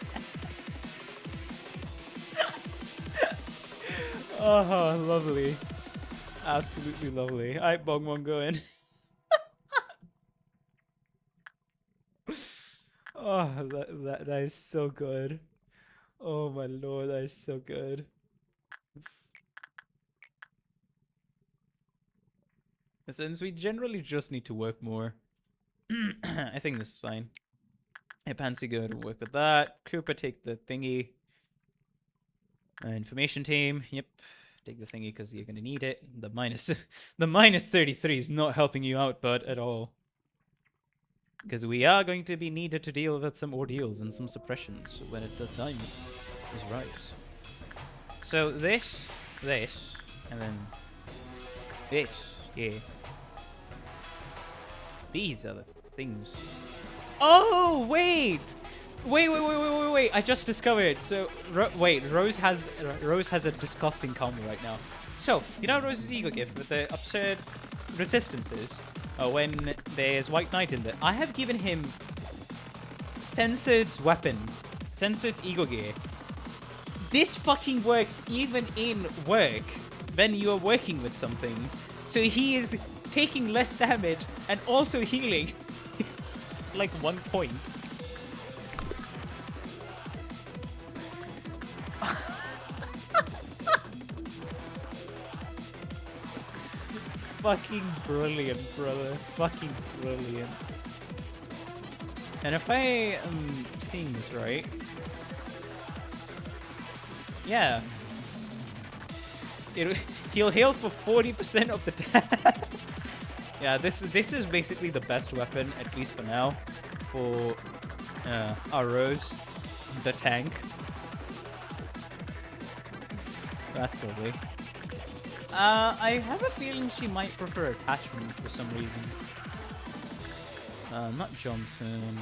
Speaker 1: Oh, lovely. Absolutely lovely. Alright, Bong Bong, go in. Oh, that is so good. Oh my lord, that is so good. Since we generally just need to work more, I think this is fine. Hey, Pansy, go ahead and work with that. Cooper, take the thingy. Information team, yep. Take the thingy because you're gonna need it. The minus 33 is not helping you out, bud, at all. Because we are going to be needed to deal with some ordeals and some suppressions when the time is right. So this, and then this, yeah. These are the things. Oh, wait! Wait! I just discovered. So, wait, Rose has a disgusting combo right now. So, you know Rose's ego gift with the absurd resistances when there's White Knight in there. I have given him censored weapon, censored ego gear. This fucking works even in work when you are working with something. So he is taking less damage and also healing like 1 point. Fucking brilliant, brother. Fucking brilliant. And if I am seeing this right, yeah, he'll heal for 40% of the damage. Yeah, this is basically the best weapon, at least for now, for our Rose, the tank. That's lovely. I have a feeling she might prefer attachment for some reason. Not Johnson.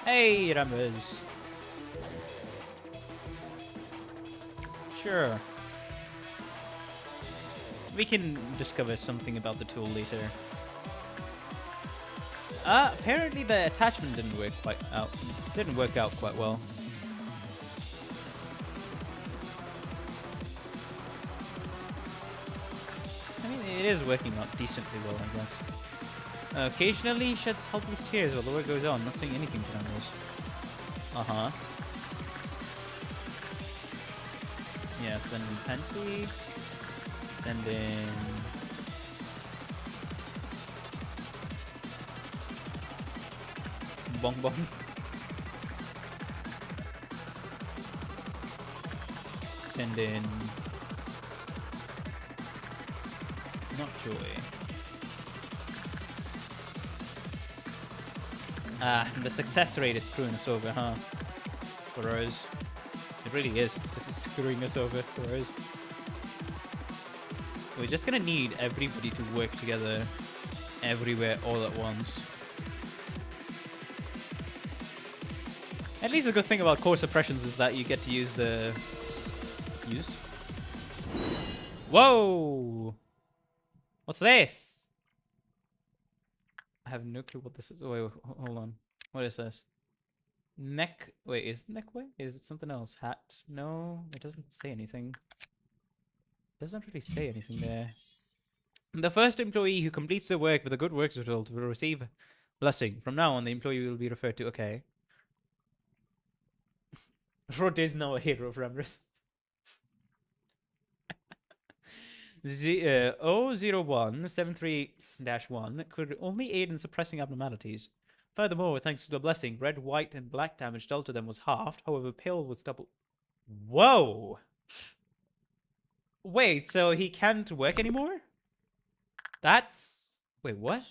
Speaker 1: Hey, Ramez. Sure. We can discover something about the tool later. Apparently the attachment didn't work out quite well. it is working out decently well, I guess. Occasionally sheds helpless tears while the work goes on, not saying anything to animals. Uh-huh. Yeah, send in Pansy. Send in... Bong Bong. Send in... Not Joy. Ah, the success rate is screwing us over, huh? For us. It really is screwing us over for us. We're just gonna need everybody to work together everywhere all at once. At least the good thing about core suppressions is that you get to use the... Whoa! What's this? I have no clue what this is. Oh, wait, hold on. What is this? Neck... Wait, is it neck way? Is it something else? Hat? No, it doesn't say anything. It doesn't really say anything there. The first employee who completes their work with a good works result will receive blessing. From now on, the employee will be referred to... Okay. Rod is now a hero of Remrith. 00173-1 could only aid in suppressing abnormalities. Furthermore, thanks to the blessing, red, white, and black damage dealt to them was halved. However, pale was double. Whoa! Wait, so he can't work anymore? That's... Wait, what?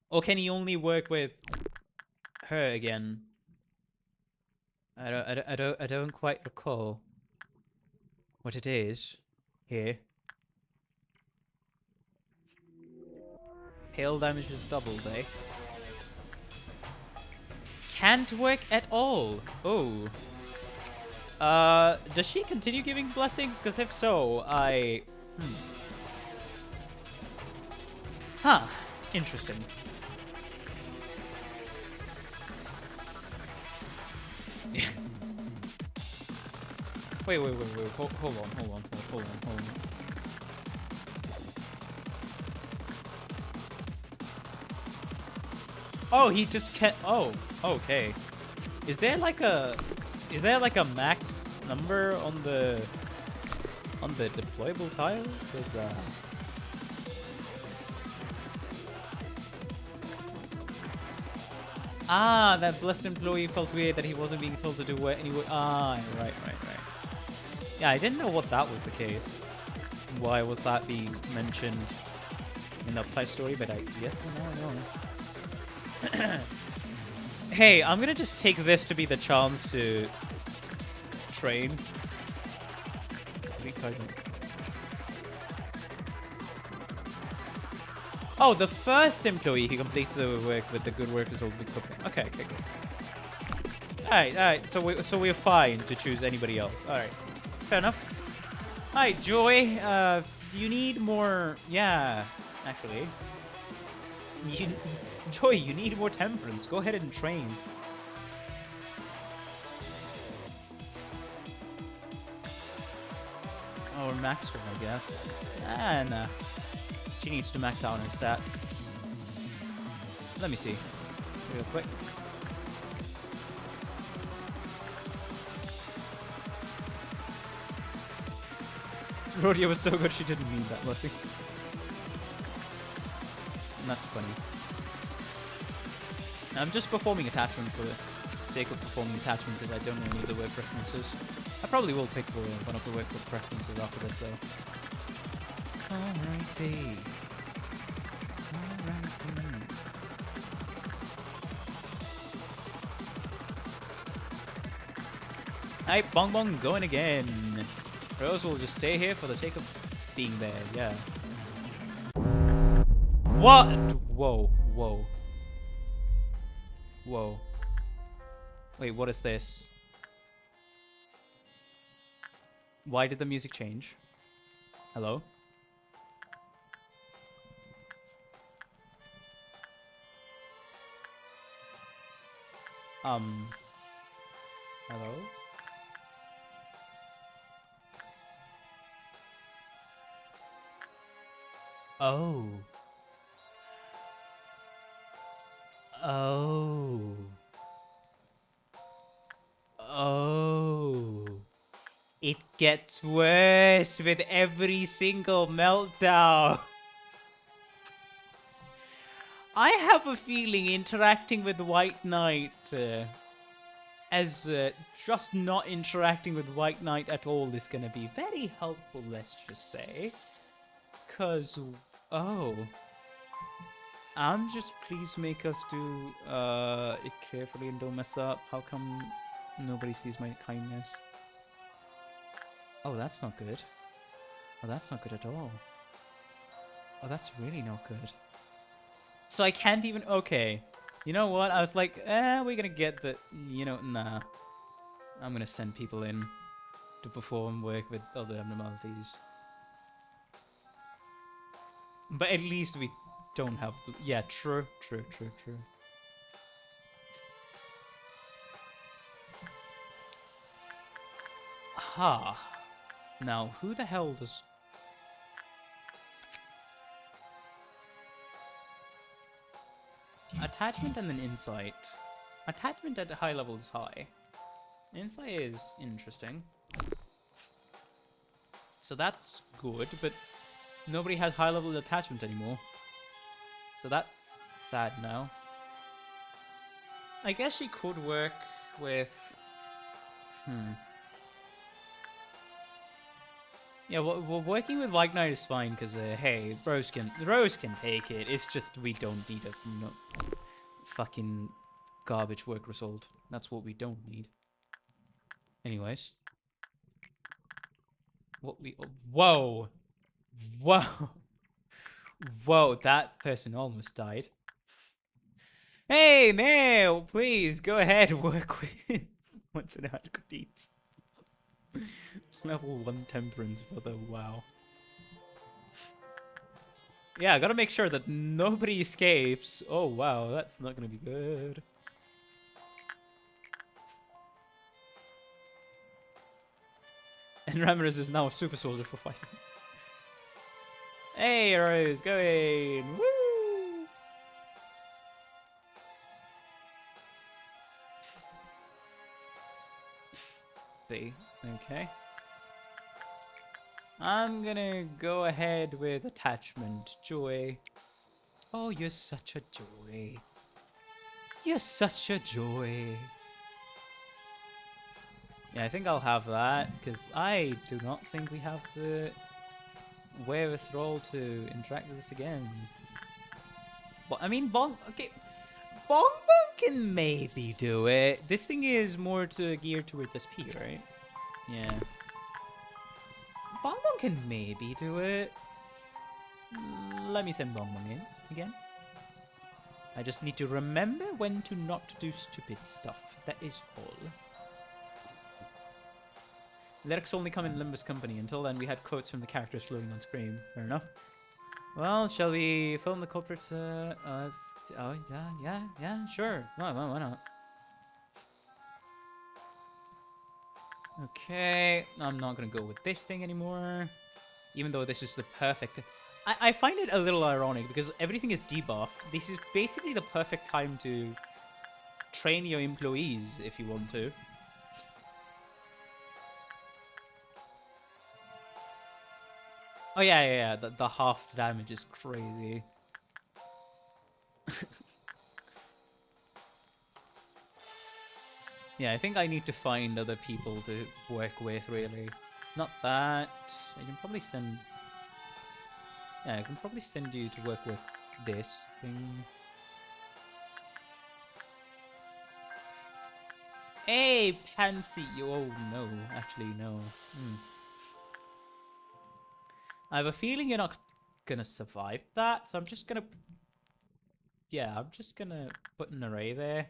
Speaker 1: Or can he only work with her again? I don't quite recall what it is here. Hail damage is doubled, eh? Can't work at all. Oh. Does she continue giving blessings? Because if so, I... Huh. Interesting. Wait. Hold on. Oh, he just can't... Oh, okay. Is there like a max number on the deployable tiles? Cause, Ah, that blessed employee felt weird that he wasn't being told to do what anyway. Ah, right. Yeah, I didn't know what that was the case. Why was that being mentioned in the upside story? But I guess we now know. Hey, I'm gonna just take this to be the chance to train. Oh, the first employee who completes the work with the good workers will be cooking. Okay, good. Alright. So we're fine to choose anybody else. Alright. Fair enough. Alright, Joy. You need more... Yeah, actually. Joy, you need more temperance. Go ahead and train. Or max her, I guess. Nah. She needs to max out her stats. Let me see. Real quick. Rodeo was so good she didn't need that blessing. That's funny. I'm just performing attachment for the sake of performing attachment because I don't know any of the word preferences. I probably will pick one of the word preferences after this though. Alrighty. Alright, Bong Bong going again. Rose will just stay here for the sake of being there, yeah. What? Whoa. Wait, what is this? Why did the music change? Hello? Hello? Oh. Oh. Oh. It gets worse with every single meltdown. I have a feeling interacting with White Knight just not interacting with White Knight at all is going to be very helpful, let's just say. Because, oh. Just please make us do it carefully and don't mess up. How come nobody sees my kindness? Oh, that's not good. Oh, that's not good at all. Oh, that's really not good. So I can't even... Okay. You know what? I was like, we're gonna get the... You know, nah. I'm gonna send people in to perform work with other abnormalities. But at least we don't have... Yeah, true. Ha. Now, who the hell does... Attachment and then insight. Attachment at a high level is high. Insight is interesting. So that's good, but nobody has high level attachment anymore. So that's sad now. I guess she could work with... Yeah, well, working with White Knight is fine because, hey, Rose can take it. It's just we don't need a fucking garbage work result. That's what we don't need. Anyways. What we... Whoa! Whoa! Whoa, that person almost died. Hey, male, please, go ahead and work with... What's an adequate deeds? Level 1 temperance for the... Wow. Yeah, I gotta make sure that nobody escapes. Oh, wow, that's not gonna be good. And Ramirez is now a super soldier for fighting. Hey, Rose, go in! Woo! B. Okay. I'm gonna go ahead with attachment. Joy. Oh, you're such a joy. You're such a joy. Yeah, I think I'll have that, because I do not think we have the wherewithal to interact with this again. Well, I mean, Bonbon can maybe do it. This thing is more geared towards SP, right? Yeah. Bonbon can maybe do it. Let me send Bonbon in again. I just need to remember when to not do stupid stuff. That is all. Lyrics only come in Limbus company. Until then, we had quotes from the characters floating on screen. Fair enough. Well, shall we film the culprits? Oh, yeah, sure. Why not? Okay, I'm not gonna go with this thing anymore. Even though this is the perfect... I find it a little ironic because everything is debuffed. This is basically the perfect time to train your employees if you want to. Oh yeah. The half damage is crazy. Yeah, I think I need to find other people to work with, really. Not that. I can probably send... Yeah, I can probably send you to work with this thing. Hey, Pansy! Oh, no. Actually, no. I have a feeling you're not gonna survive that, so I'm just gonna... Yeah, I'm just gonna put an array there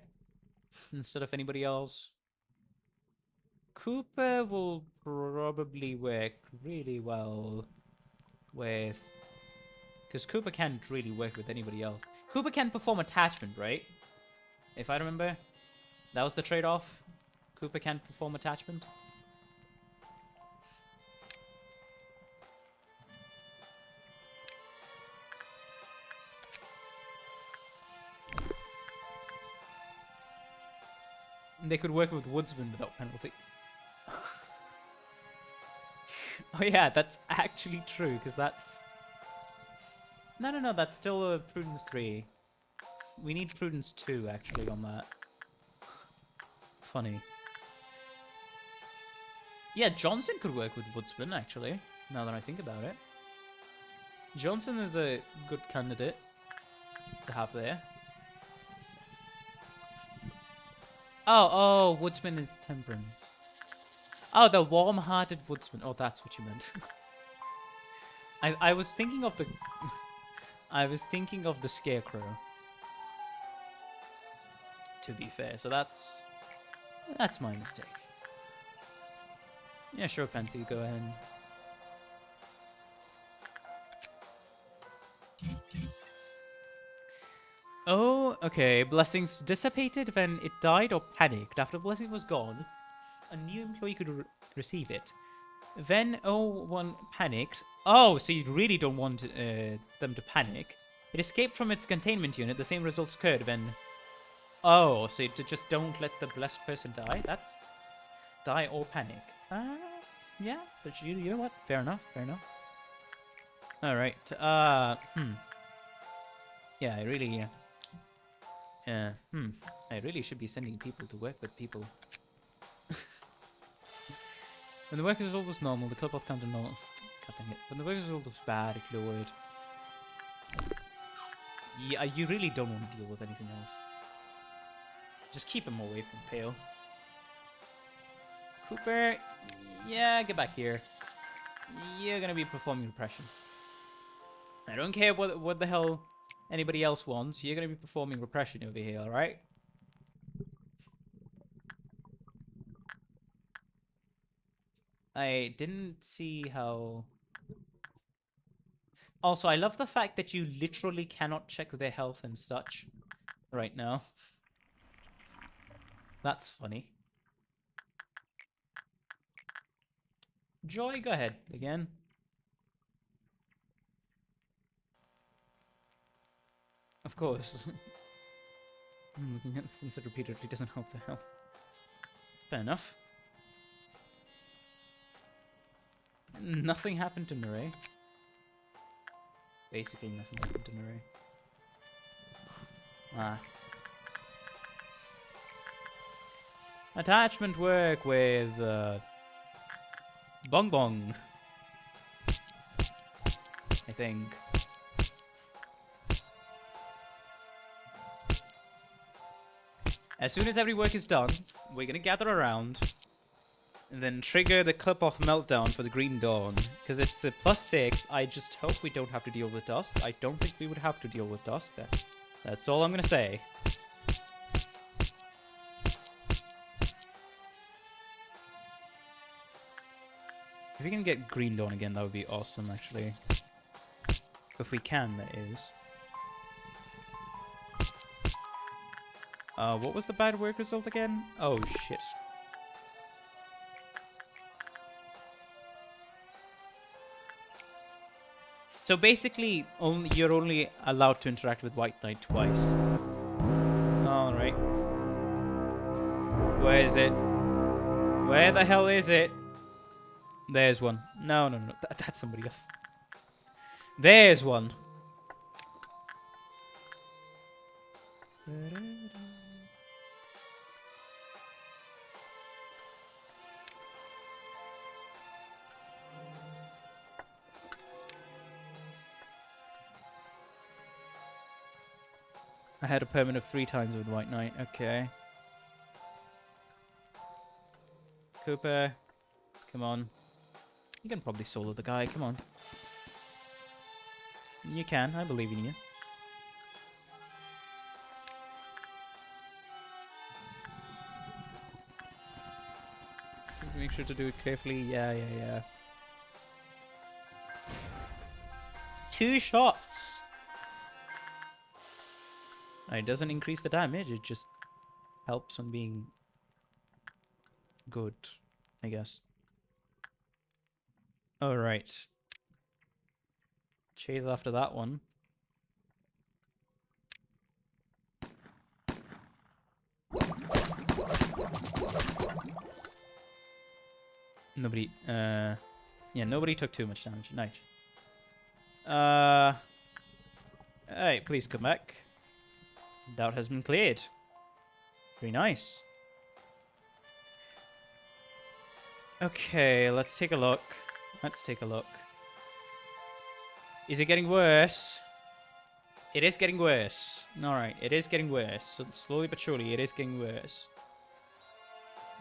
Speaker 1: instead of anybody else. Cooper will probably work really well with... Because Cooper can't really work with anybody else. Cooper can perform attachment, right? If I remember. That was the trade-off. Cooper can't perform attachment. They could work with woodsmen without penalty. Oh yeah, that's actually true, because that's... No, that's still a Prudence 3. We need Prudence 2, actually, on that. Funny. Yeah, Johnson could work with woodsmen, actually, now that I think about it. Johnson is a good candidate to have there. Oh, woodsman is temperance. Oh, the warm-hearted woodsman. Oh, that's what you meant. I was thinking of the... I was thinking of the scarecrow. To be fair, so that's my mistake. Yeah, sure, Pansy, go ahead. Oh, okay. Blessings dissipated when it died or panicked. After the blessing was gone, a new employee could receive it. Then one panicked. Oh, so you really don't want them to panic. It escaped from its containment unit. The same results occurred when... Oh, so you just don't let the blessed person die? That's... Die or panic. Yeah, but you know what? Fair enough, fair enough. Alright, Yeah, I really... I really should be sending people to work with people. When the work result was normal, the club off counter normal. God dang it. When the work result was bad, it lowered. Yeah, you really don't want to deal with anything else. Just keep him away from Pale. Cooper, yeah, get back here. You're gonna be performing repression. I don't care what the hell anybody else wants. You're gonna be performing repression over here, alright? I didn't see how... Also, I love the fact that you literally cannot check their health and such right now. That's funny. Joy, go ahead again. Of course. Looking at the censored repeatedly doesn't help the health. Fair enough. Nothing happened to Nure. Basically nothing happened to Nure. Attachment work with Bong Bong. I think. As soon as every work is done, we're gonna gather around and then trigger the clip-off meltdown for the Green Dawn. Because it's a +6. I just hope we don't have to deal with Dusk. I don't think we would have to deal with Dusk. That's all I'm gonna say. If we can get Green Dawn again, that would be awesome, actually. If we can, that is. What was the bad work result again? Oh, shit. So basically, you're only allowed to interact with White Knight twice. Alright. Where is it? Where the hell is it? There's one. No. That's somebody else. There's one. I had a permit of 3 times with White Knight. Okay. Cooper. Come on. You can probably solo the guy. Come on. You can. I believe in you. Make sure to do it carefully. Yeah. 2 shots! It doesn't increase the damage, it just helps on being good, I guess. Alright. Chase after that one. Nobody, yeah, nobody took too much damage. Nice. Hey, please come back. Doubt has been cleared. Very nice. Okay, let's take a look. Let's take a look. Is it getting worse? It is getting worse. Alright, it is getting worse. So slowly but surely, it is getting worse.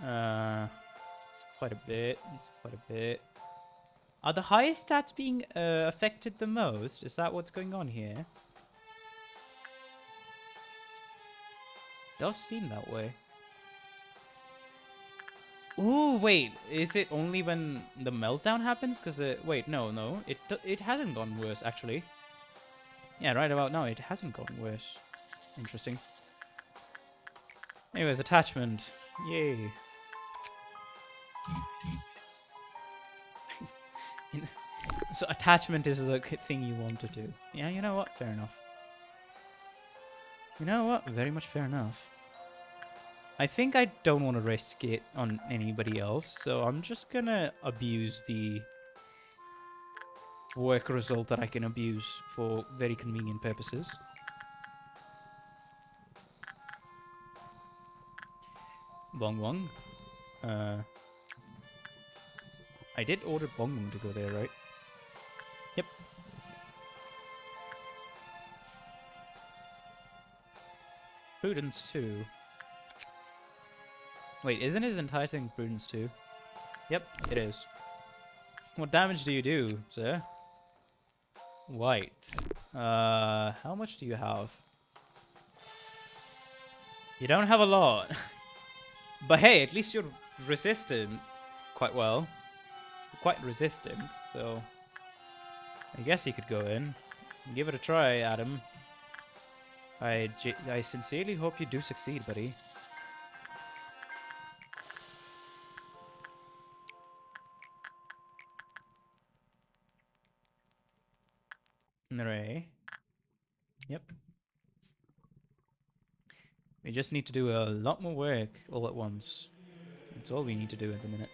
Speaker 1: It's quite a bit. It's quite a bit. Are the highest stats being affected the most? Is that what's going on here? Does seem that way. Ooh, wait. Is it only when the meltdown happens? Because, wait, no. It hasn't gone worse, actually. Yeah, right about now, it hasn't gotten worse. Interesting. Anyways, attachment. Yay. So attachment is the thing you want to do. Yeah, you know what? Fair enough. You know what? Very much fair enough. I think I don't want to risk it on anybody else, so I'm just gonna abuse the work result that I can abuse for very convenient purposes. Bong Bong. I did order Bong Bong to go there, right? Yep. Prudence 2. Wait, isn't his entire thing Prudence 2? Yep, it is. What damage do you do, sir? White. How much do you have? You don't have a lot. But hey, at least you're resistant quite well. You're quite resistant, so I guess you could go in. Give it a try, Adam. I sincerely hope you do succeed, buddy. Hooray. Yep. We just need to do a lot more work all at once. That's all we need to do at the minute.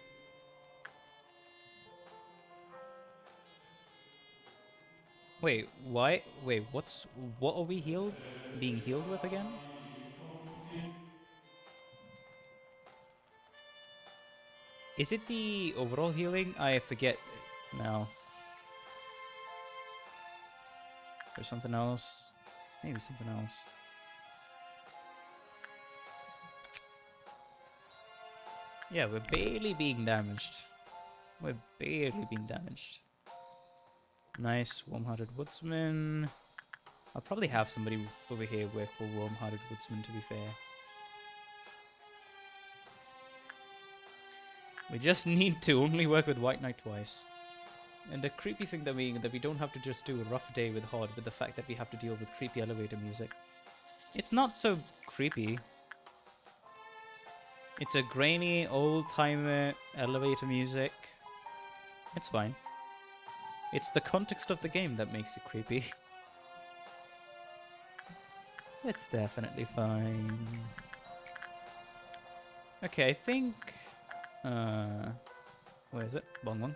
Speaker 1: Wait, why? Wait, what are we being healed with again? Is it the overall healing? I forget now. Or something else? Maybe something else. Yeah, we're barely being damaged. We're barely being damaged. Nice, warm-hearted woodsman. I'll probably have somebody over here work for warm-hearted woodsman, to be fair. We just need to only work with White Knight twice. And the creepy thing that we don't have to just do a rough day with Horde, with the fact that we have to deal with creepy elevator music. It's not so creepy. It's a grainy, old-timer elevator music. It's fine. It's the context of the game that makes it creepy. So it's definitely fine. Okay, I think... where is it? Bong Bong.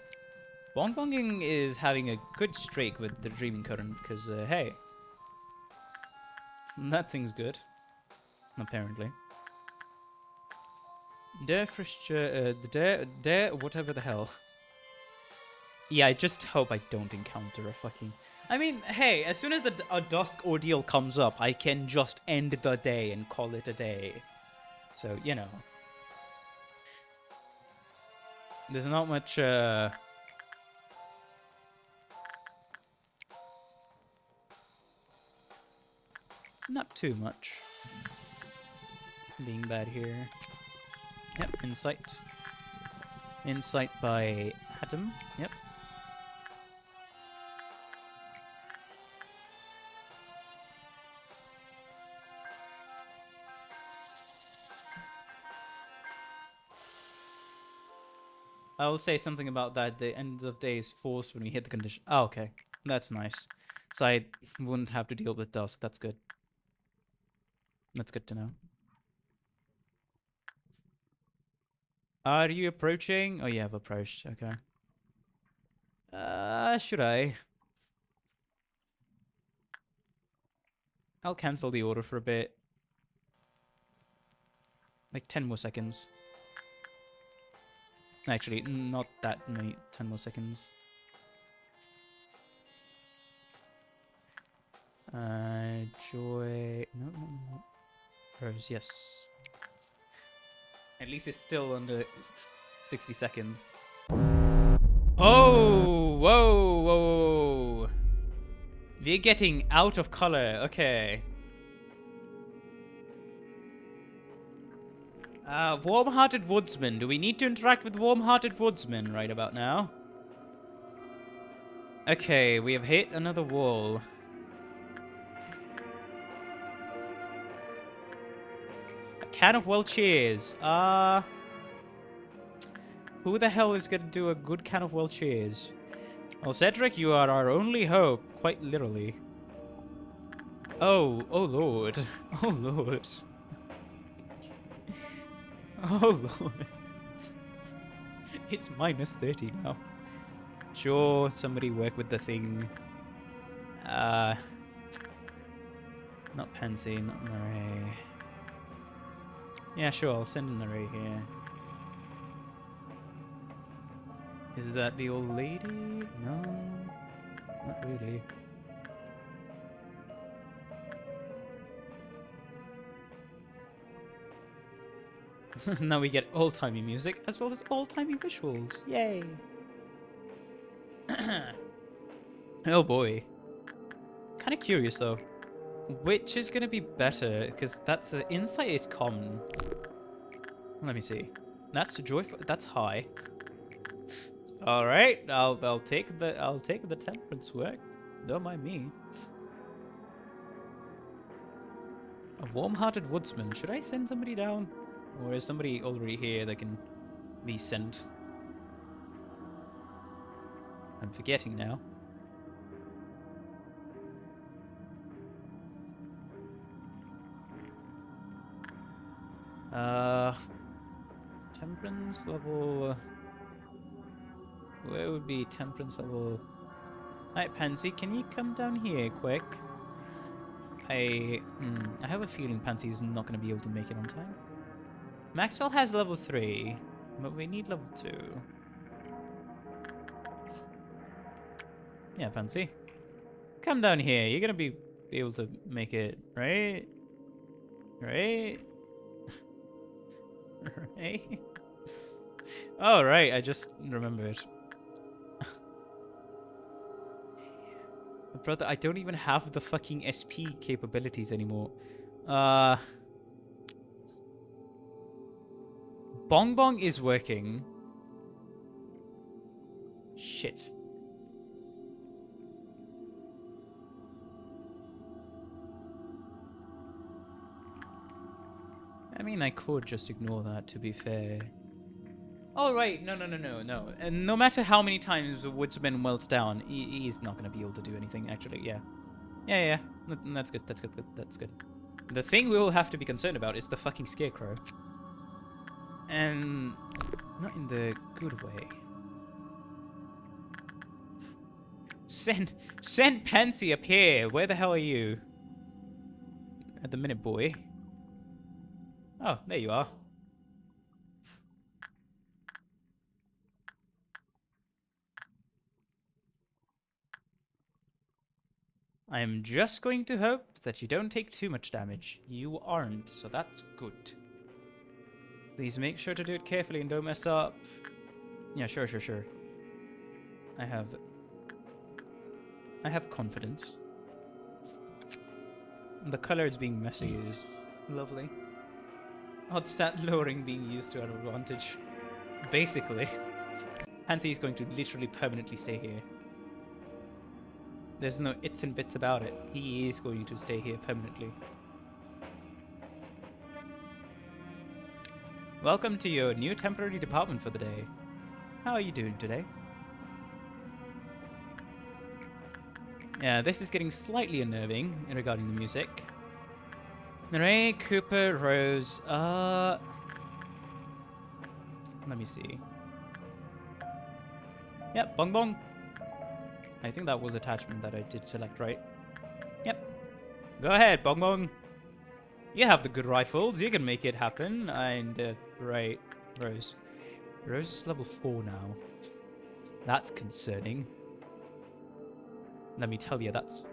Speaker 1: Bong Bonging is having a good streak with the Dreaming Current, because, hey. That thing's good. Apparently. Whatever the hell. Yeah, I just hope I don't encounter a fucking... I mean, hey, as soon as a Dusk Ordeal comes up, I can just end the day and call it a day. So, you know. There's not much, not too much being bad here. Yep, insight. Insight by Adam. Yep. I will say something about that. The end of day is forced when we hit the condition. Oh, okay. That's nice. So I wouldn't have to deal with Dusk. That's good. That's good to know. Are you approaching? Oh, yeah, I've approached. Okay. Should I? I'll cancel the order for a bit. Like 10 more seconds. Actually, not that many. 10 more seconds. Joy. No. Rose, yes. At least it's still under 60 seconds. Oh! Whoa! We're getting out of color. Okay. Warm-hearted woodsman. Do we need to interact with warm-hearted woodsman right about now? Okay, we have hit another wall. A can of well cheers. Who the hell is gonna do a good can of well cheers? Well, Cedric, you are our only hope, quite literally. Oh lord. Oh lord. Oh lord. It's minus 30 now. Sure, somebody work with the thing. Not Pansy, not an array. Yeah, sure, I'll send an array here. Is that the old lady? No, not really. Now we get old-timey music as well as old-timey visuals. Yay! Oh boy. Kind of curious though. Which is gonna be better? Because that's insight is common. Let me see. That's joyful. That's high. All right, I'll take the temperance work. Don't mind me. A warm-hearted woodsman. Should I send somebody down, or is somebody already here that can be sent? I'm forgetting now. Temperance level. Where would be temperance level? Alright, Pansy, can you come down here quick? I have a feeling Pansy's not going to be able to make it on time. Maxwell has level 3, but we need level 2. Yeah, Pansy. Come down here. You're going to be able to make it, right? Right? Right? Oh, right. I just remembered. Brother, I don't even have the fucking SP capabilities anymore. Bong Bong is working. Shit. I mean, I could just ignore that, to be fair. Oh, right. No. And no matter how many times the woodsman melts down, he's not going to be able to do anything, actually. Yeah. Yeah. That's good. That's good. The thing we will have to be concerned about is the fucking scarecrow. And not in the good way. Send Pansy up here. Where the hell are you? At the minute, boy. Oh, there you are. I am just going to hope that you don't take too much damage. You aren't, so that's good. Please make sure to do it carefully and don't mess up. Yeah, sure. I have confidence. The colors being messy is lovely. Odd stat lowering being used to our advantage. Basically. Pansy is going to literally permanently stay here. There's no its and bits about it. He is going to stay here permanently. Welcome to your new temporary department for the day. How are you doing today? Yeah, this is getting slightly unnerving regarding the music. Ray, Cooper, Rose, Let me see. Yep, bong bong. I think that was attachment that I did select, right? Yep. Go ahead, bong bong. You have the good rifles. You can make it happen. And, right. Rose. Rose is level 4 now. That's concerning. Let me tell you, that's...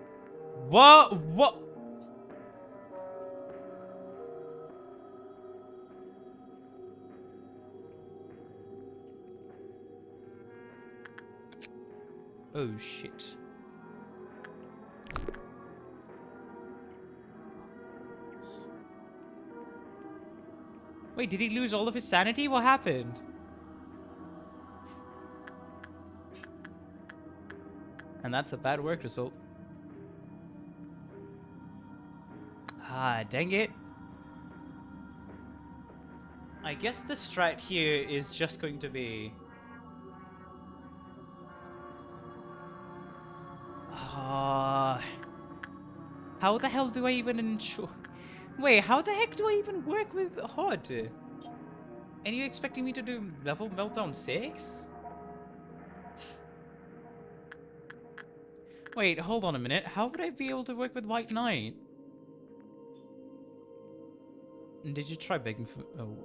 Speaker 1: What? What? Oh, shit. Wait, did he lose all of his sanity? What happened? And that's a bad work result. Ah, dang it. I guess the strat here is just going to be... how the hell do I even ensure... Wait, how the heck do I even work with HUD? And you expecting me to do level meltdown 6? Wait, hold on a minute. How would I be able to work with White Knight? Did you try begging for... Oh,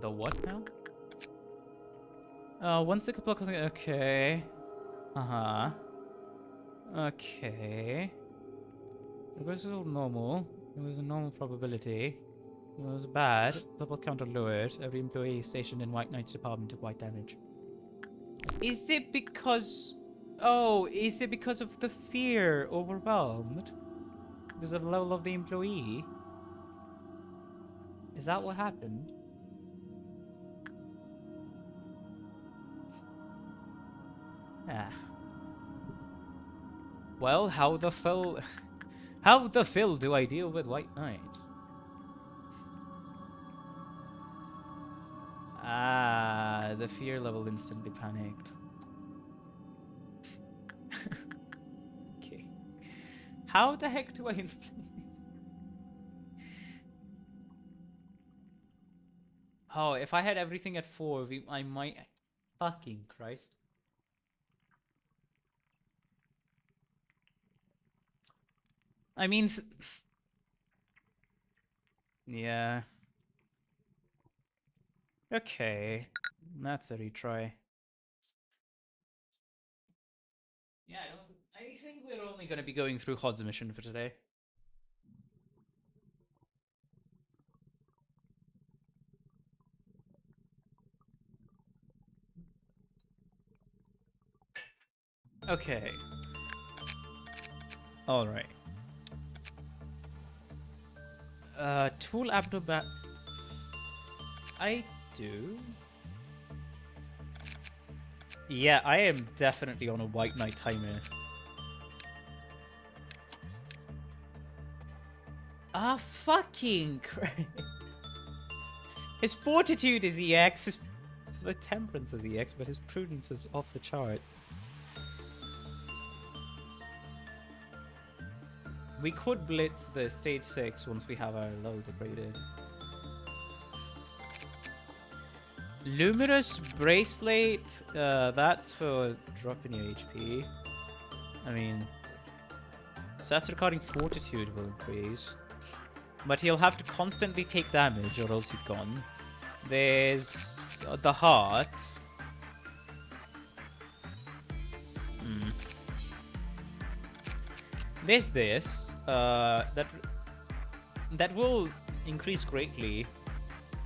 Speaker 1: the what now? Once the block... Okay. Uh-huh. Okay. It was all normal. It was a normal probability. It was bad. Double counter lowered. Every employee stationed in White Knight's department took white damage. Is it because... Oh, is it because of the fear overwhelmed? Because of the level of the employee? Is that what happened? Ah. Well, how the fill... How the fill do I deal with White Knight? Ah, the fear level instantly panicked. Okay. How the heck do I influence? Oh, if I had everything at 4, I might... Fucking Christ. I mean... Yeah. Okay. That's a retry. Yeah, I think we're only going to be going through HOD's mission for today. Okay. Alright. Tool abno... I do... Yeah, I am definitely on a White Knight timer. Ah, fucking Christ. His fortitude is EX, his temperance is EX, but his prudence is off the charts. We could blitz the stage 6 once we have our low degraded. Luminous Bracelet, that's for dropping your HP. I mean, so that's recording fortitude will increase. But he'll have to constantly take damage or else he's gone. There's the heart. There's this, that will increase greatly.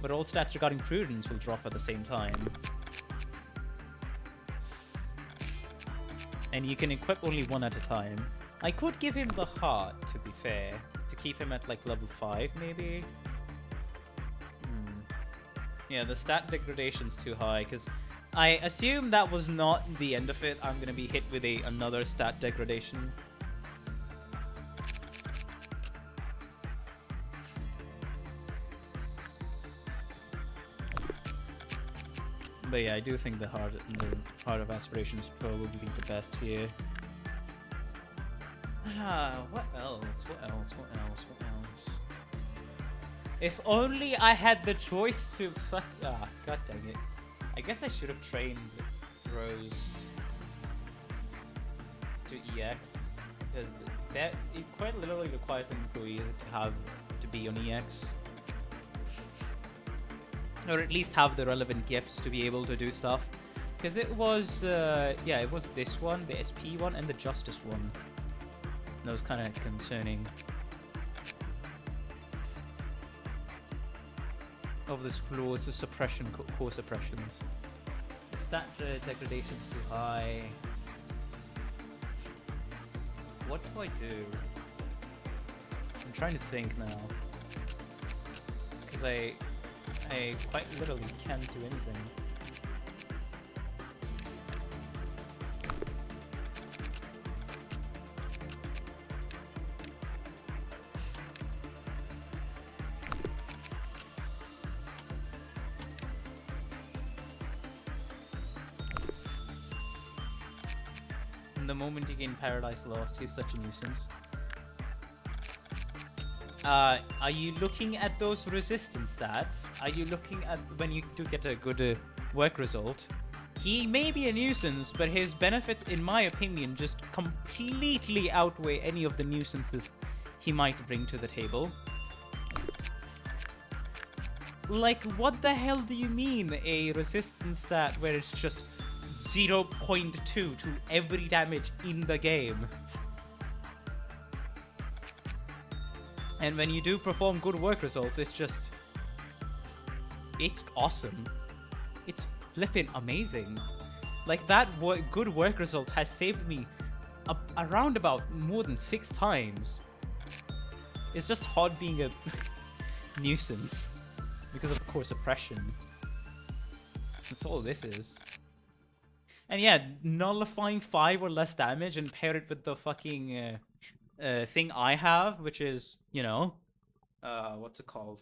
Speaker 1: But all stats regarding prudence will drop at the same time. And you can equip only one at a time. I could give him the heart, to be fair. To keep him at like level 5, maybe? Yeah, the stat degradation's too high, because I assume that was not the end of it. I'm going to be hit with another stat degradation. But yeah, I do think the Heart of Aspiration is probably the best here. What else? What else? What else? What else? If only I had the choice to fuck... Ah, god dang it. I guess I should have trained Rose to EX, because that it quite literally requires an employee to be on EX, or at least have the relevant gifts to be able to do stuff. Because it was yeah, it was this one, the SP one, and the Justice one. That was kind of concerning. Of this flaws, the suppression, core suppressions. The stat degradation's too high. What do I do? I'm trying to think now. Because I quite literally can't do anything. The moment you gain Paradise Lost, he's such a nuisance. Are you looking at those resistance stats? Are you looking at when you do get a good work result? He may be a nuisance, but his benefits, in my opinion, just completely outweigh any of the nuisances he might bring to the table. Like, what the hell do you mean, a resistance stat where it's just 0.2 to every damage in the game? And when you do perform good work results, it's just... it's awesome. It's flippin' amazing. Like, that good work result has saved me around about more than 6 times. It's just hard being a nuisance. Because of course oppression. That's all this is. And yeah, nullifying 5 or less damage and pair it with the fucking thing I have, which is, you know, what's it called?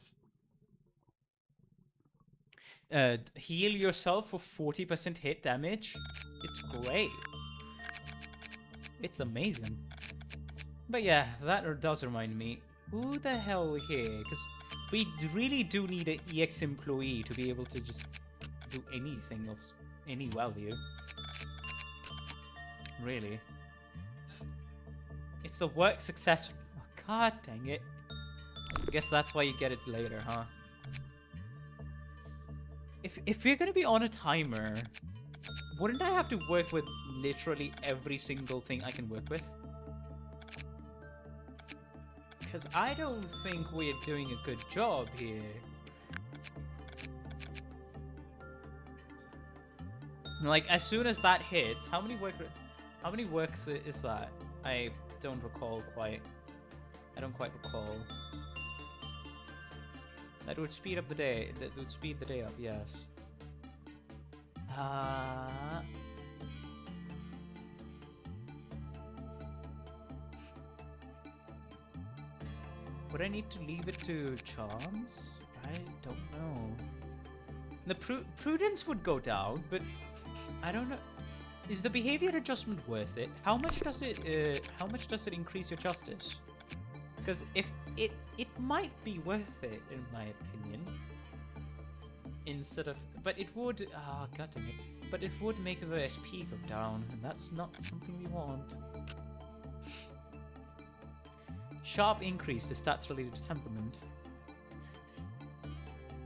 Speaker 1: Heal yourself for 40% hit damage. It's great. It's amazing. But yeah, that does remind me, who the hell here? Because we really do need an EX employee to be able to just do anything of any value. Really. It's a work success. Oh, god dang it. I guess that's why you get it later, huh? If you're gonna be on a timer, wouldn't I have to work with literally every single thing I can work with? Because I don't think we're doing a good job here. Like, as soon as that hits, how many works is that? I don't recall quite. I don't quite recall. That would speed up the day. That would speed the day up, yes. Would I need to leave it to chance? I don't know. The prudence would go down, but I don't know. Is the behavior adjustment worth it? How much does it increase your justice? Because if it might be worth it, in my opinion. Instead of, but it would, god damn it. But it would make the SP go down, and that's not something we want. Sharp increase to stats related to temperament.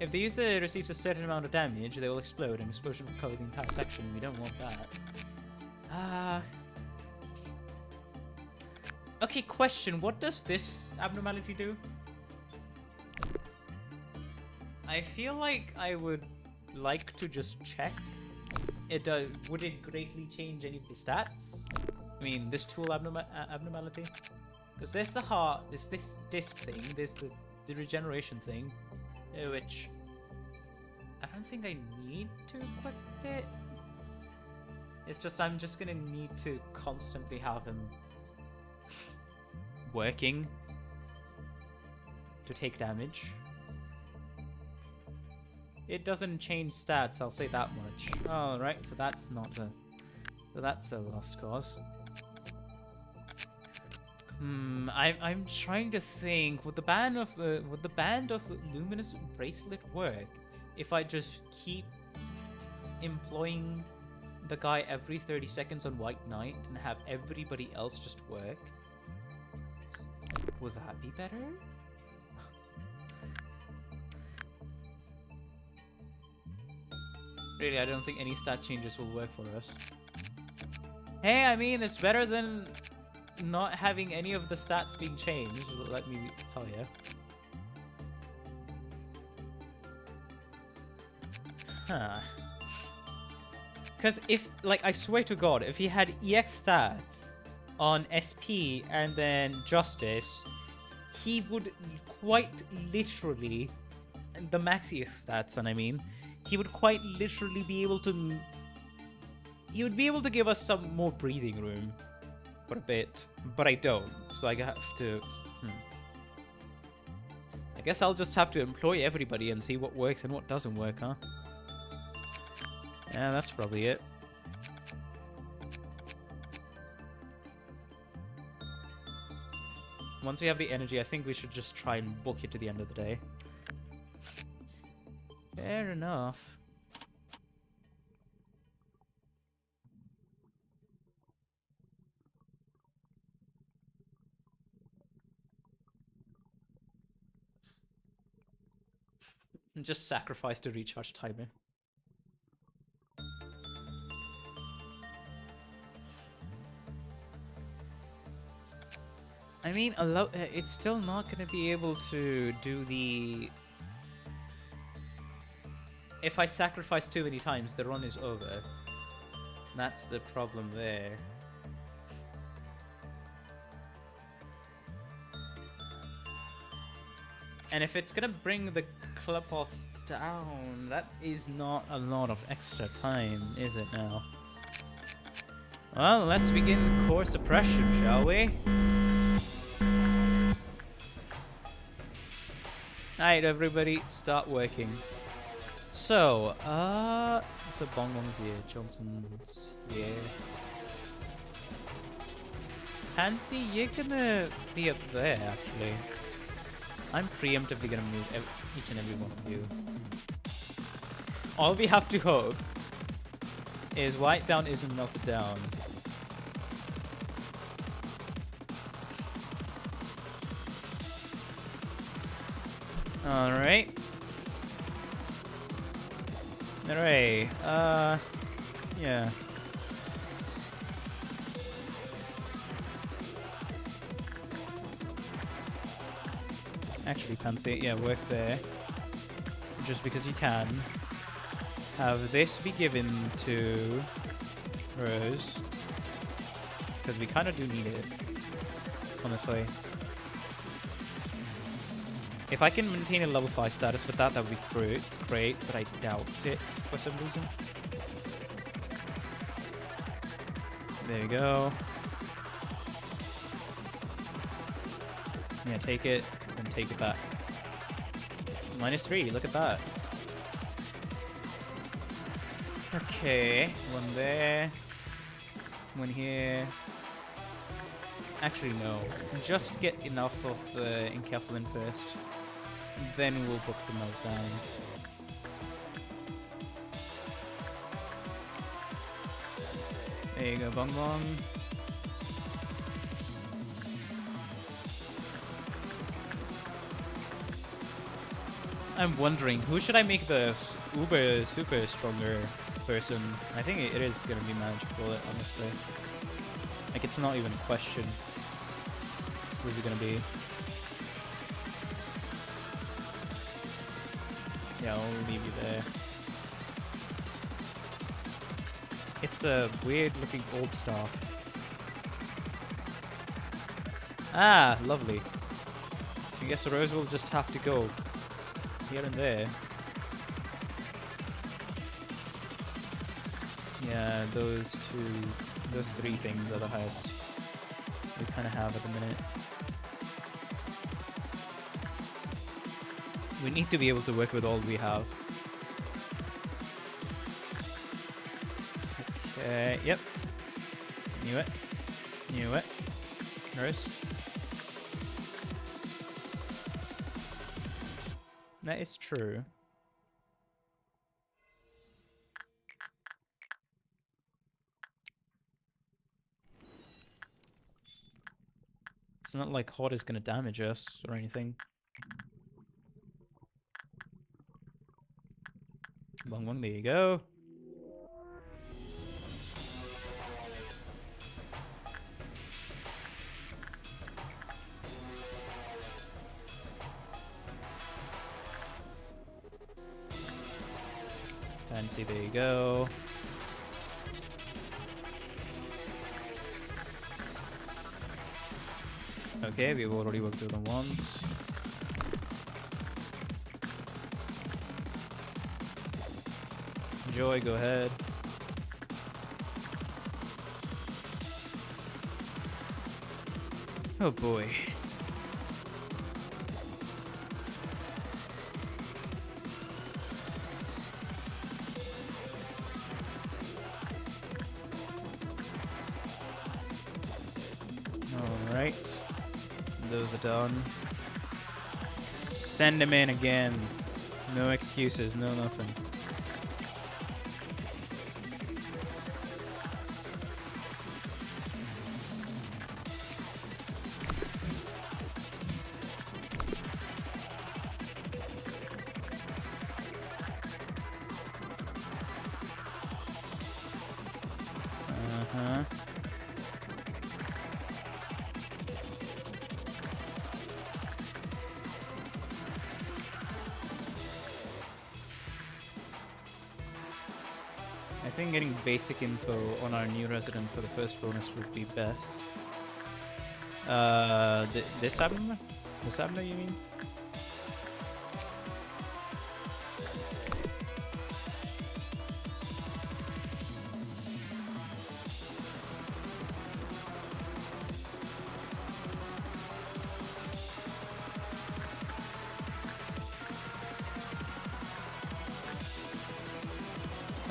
Speaker 1: If the user receives a certain amount of damage, they will explode, and explosion will cover the entire section. We don't want that. Okay, question. What does this abnormality do? I feel like I would like to just check. Would it greatly change any of the stats? I mean, this tool abnormality? Because there's the heart, there's this disc thing, there's the regeneration thing, which I don't think I need to equip it. It's just I'm just gonna need to constantly have him working to take damage. It doesn't change stats, I'll say that much. Alright, so that's not a... So that's a lost cause. I'm trying to think, would the band of Luminous Bracelet work if I just keep employing the guy every 30 seconds on White Knight and have everybody else just work? Would that be better? Really, I don't think any stat changes will work for us. Hey, I mean, it's better than not having any of the stats being changed, let me tell you. Huh. Because if, like, I swear to God, if he had EX stats on SP and then Justice, he would quite literally, the max EX stats, and I mean, he would quite literally be able to, he would be able to give us some more breathing room for a bit, but I don't, so I have to, I guess I'll just have to employ everybody and see what works and what doesn't work, huh? Yeah, that's probably it. Once we have the energy, I think we should just try and book it to the end of the day. Fair enough. And just sacrifice to recharge timer. I mean, it's still not going to be able to do the... If I sacrifice too many times, the run is over. That's the problem there. And if it's going to bring the Cluboth down, that is not a lot of extra time, is it now? Well, let's begin core suppression, shall we? Alright, everybody, start working. So, Bong Bong's here, Johnson's here. Pansy, you're gonna be up there, actually. I'm preemptively gonna move each and every one of you. All we have to hope is White down isn't melted down. Alright. Alright, yeah. Actually, Pansy, yeah, work there. Just because you can. Have this be given to Rose. Because we kind of do need it. Honestly. If I can maintain a level 5 status with that, that would be great, but I doubt it for some reason. There you go. Yeah, take it, and take it back. -3, look at that. Okay, one there. One here. Actually, no. Just get enough of the encapsulation first. Then we'll book the meltdown. There you go, Bong Bong. I'm wondering, who should I make the super stronger person? I think it is gonna be magical, honestly. Like, it's not even a question. Who's it gonna be? Yeah, I'll leave you there. It's a weird looking old staff. Ah, lovely. I guess Rose will just have to go here and there. Yeah, those three things are the highest we kind of have at the minute. We need to be able to work with all we have. Okay, yep. Knew it. Knew it. Nurse. That is true. It's not like hot is gonna damage us or anything. Bong bong, there you go. Fancy, there you go. Okay, we've already worked through them once. Joy, go ahead. Oh boy. Alright. Those are done. Send him in again. No excuses, no nothing. Uh-huh. I think getting basic info on our new resident for the first bonus would be best. This abno? This abno, you mean?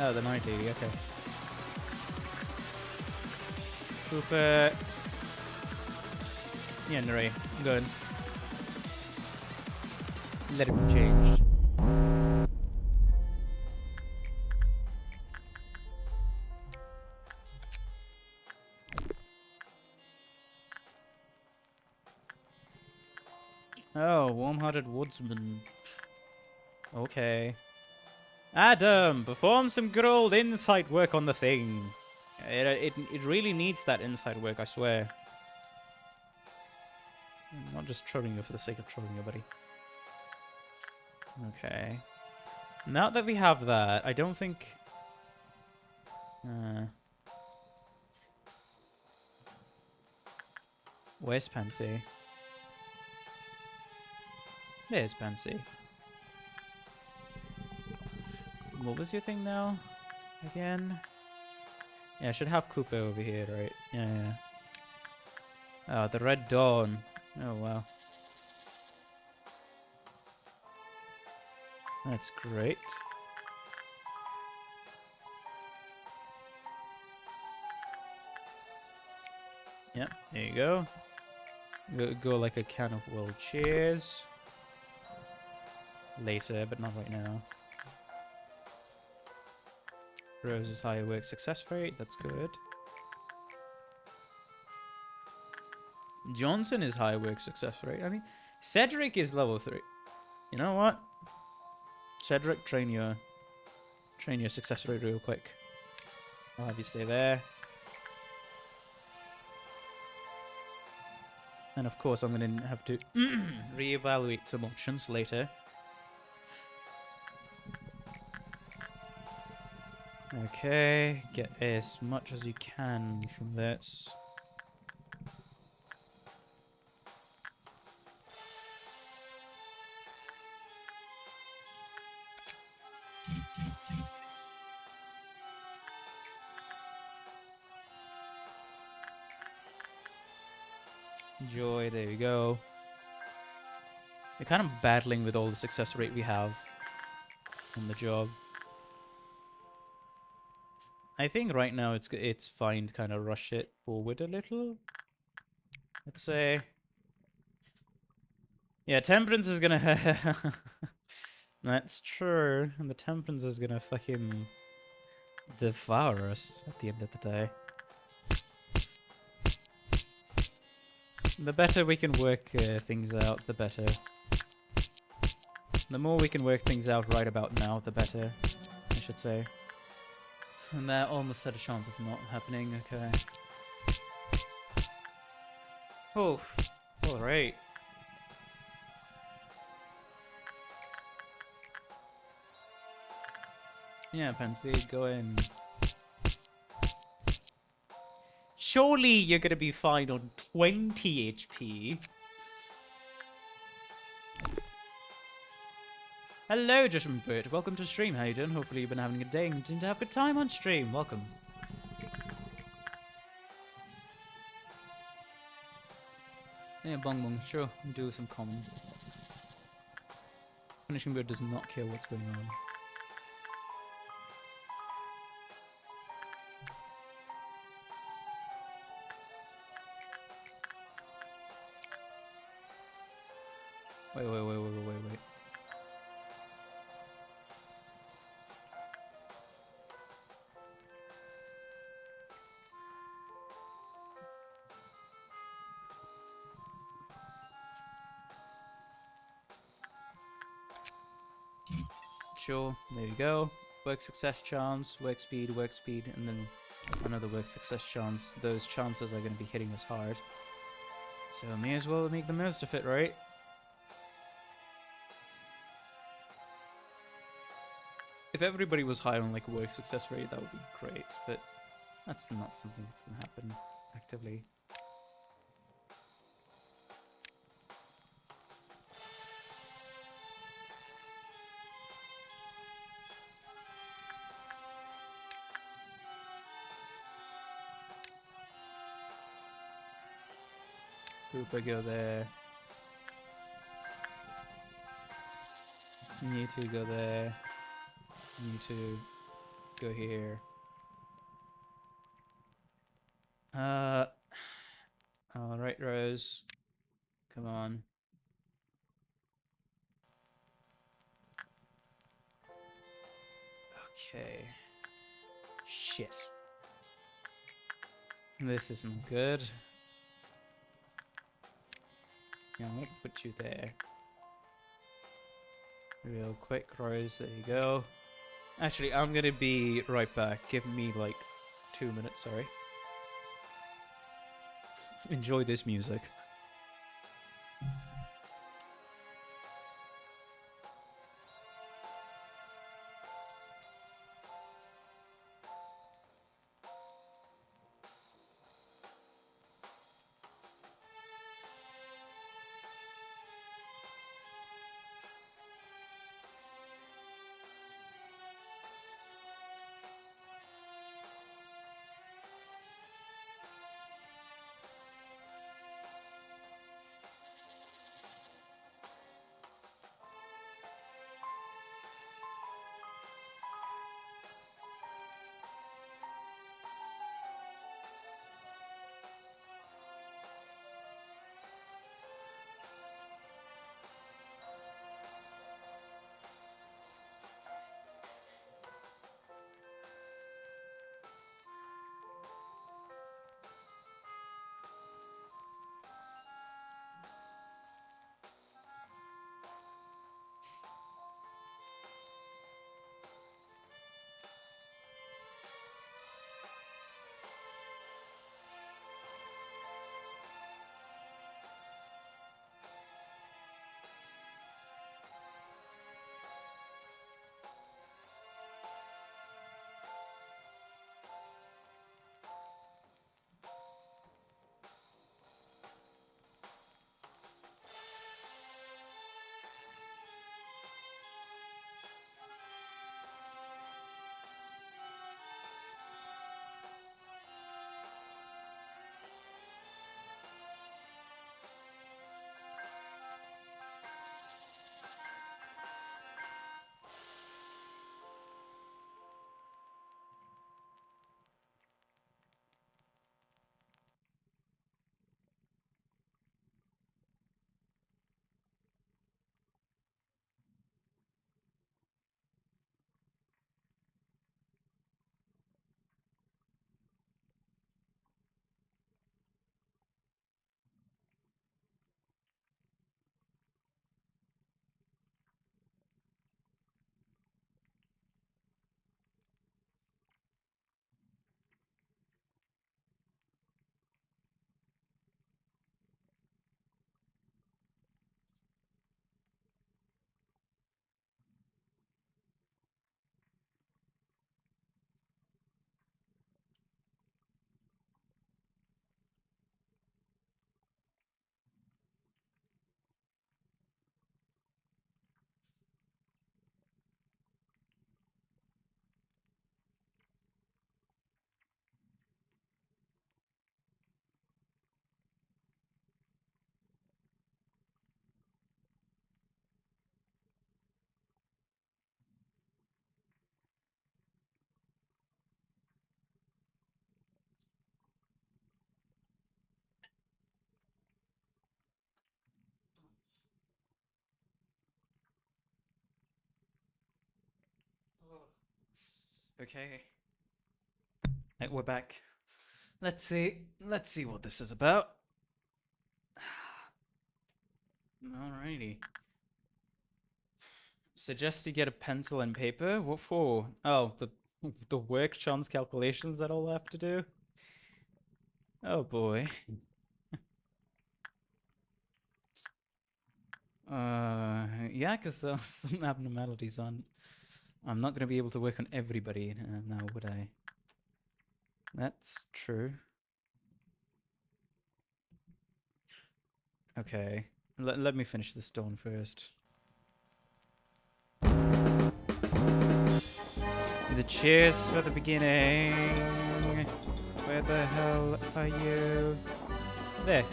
Speaker 1: Oh, the night lady, okay. Cooper. Yeah, Nuri. Good. Let it be changed. Oh, warm-hearted woodsman. Okay. Adam, perform some good old insight work on the thing. It really needs that insight work, I swear. I'm not just trolling you for the sake of trolling you, buddy. Okay. Now that we have that, I don't think... Where's Pansy? There's Pansy. What was your thing now? Again? Yeah, I should have Cooper over here, right? Yeah. Oh, the Red Dawn. Oh, wow. That's great. Yep, there you go. Go like a can of world cheers. Later, but not right now. Rose's higher work success rate, that's good. Johnson is higher work success rate. I mean, Cedric is level 3. You know what? Cedric, train your success rate real quick. I'll have you stay there. And of course, I'm going to have to reevaluate some options later. Okay, get as much as you can from this. Joy, there you go. We're kind of battling with all the success rate we have on the job. I think right now it's fine to kind of rush it forward a little. Let's say. Yeah, Temperance is gonna... That's true. And the Temperance is gonna fucking devour us at the end of the day. The better we can work things out, the better. The more we can work things out right about now, the better, I should say. And that almost had a chance of not happening, okay. Oof. Alright. Yeah, Pansy, go in. Surely you're gonna be fine on 20 HP. Hello, Judgment Bird. Welcome to stream. How you doing? Hopefully you've been having a good day and continue to have a good time on stream. Welcome. Yeah, Bong Bong, sure. Do some common. Punishing Bird does not care what's going on. Wait. Sure, there you go. Work success chance, work speed, and then another work success chance. Those chances are going to be hitting us hard. So may as well make the most of it, right? If everybody was high on like work success rate, that would be great, but that's not something that's going to happen actively. Poopa, go there. You two go there. You two go here. Alright, Rose. Come on. Okay. Shit. This isn't good. Yeah, I'm gonna put you there. Real quick, Rose, there you go. Actually, I'm gonna be right back. Give me like 2 minutes, sorry. Enjoy this music. Okay. Right, we're back. Let's see what this is about. Alrighty. Suggest you get a pencil and paper. What for? Oh, the work chance calculations that I'll have to do. Oh boy. Yeah, because some abnormalities on. I'm not going to be able to work on everybody now, would I? That's true. Okay. Let me finish the stone first. The cheers for the beginning. Where the hell are you? There.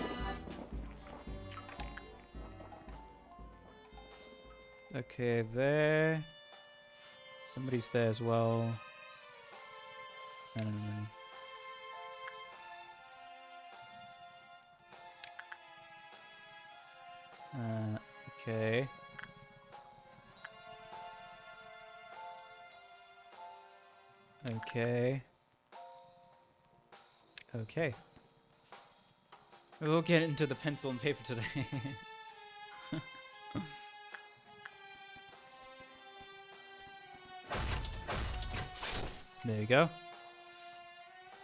Speaker 1: Okay, there. Somebody's there as well. Okay. Okay. Okay. We'll get into the pencil and paper today. There you go.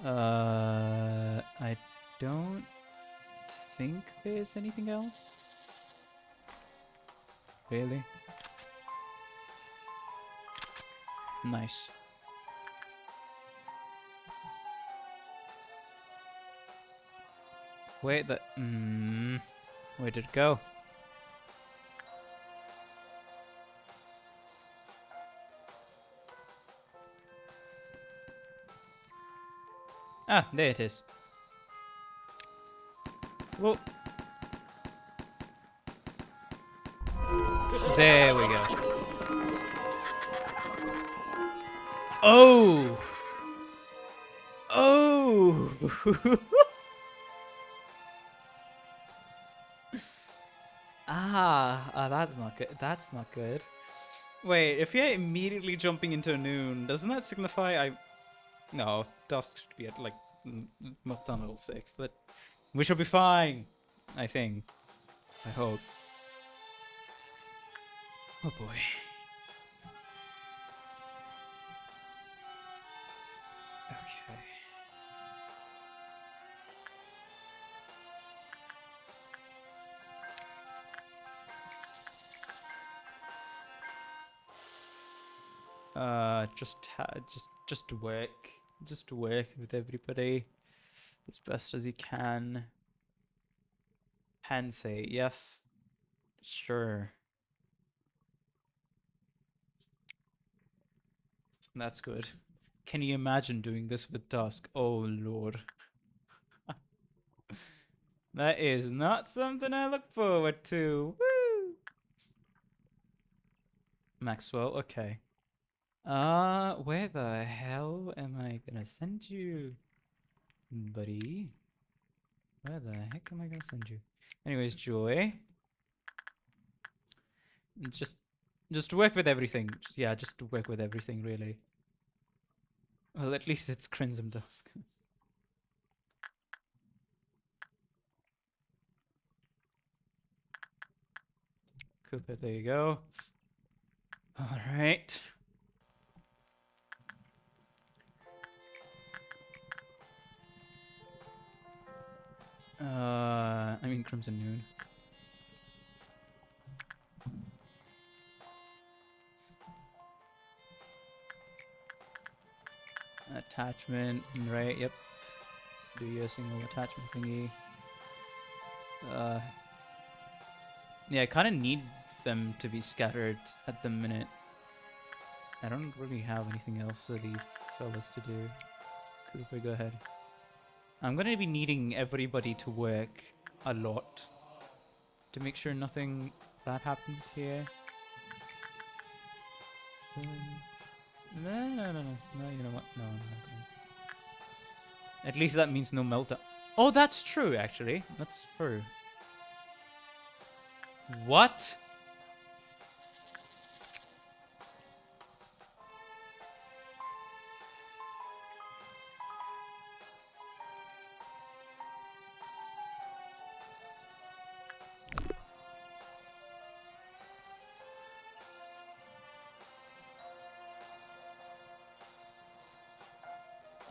Speaker 1: I don't think there's anything else. Really? Nice. Wait, where did it go? Ah, there it is. Whoa. There we go. Oh! Oh! That's not good. That's not good. Wait, if you're immediately jumping into noon, doesn't that signify No, Dusk should be at, like, McDonald 6. We should be fine, I think. I hope. Oh boy. Okay. Just work. Just work with everybody as best as you can. Pansy, yes. Sure. That's good. Can you imagine doing this with Dusk? Oh lord. That is not something I look forward to. Woo! Maxwell, okay. Where the hell am I gonna send you, buddy? Where the heck am I gonna send you? Anyways, Joy. Just work with everything. Yeah, just work with everything, really. Well, at least it's Crimson Dusk. Cooper, there you go. Alright. I mean Crimson Noon. Attachment, right, yep. Do your single attachment thingy. Yeah, I kind of need them to be scattered at the minute. I don't really have anything else for these fellas to do. Cooper, go ahead. I'm going to be needing everybody to work a lot to make sure nothing bad happens here. No, you know what? No. At least that means no meltdown. Oh, that's true, actually. That's true. What?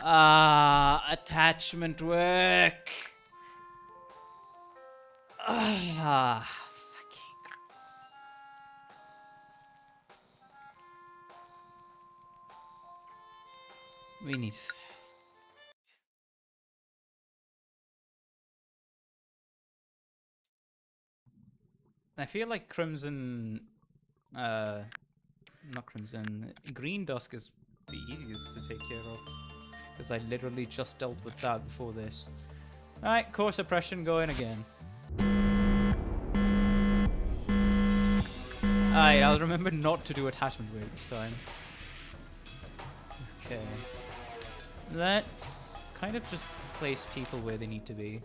Speaker 1: Attachment work. Fucking Christ. We need. I feel like Crimson, not Crimson, Green Dusk is the easiest to take care of. Because I literally just dealt with that before this. Alright, core suppression going again. Alright, I'll remember not to do attachment weight this time. Okay. Let's kind of just place people where they need to be.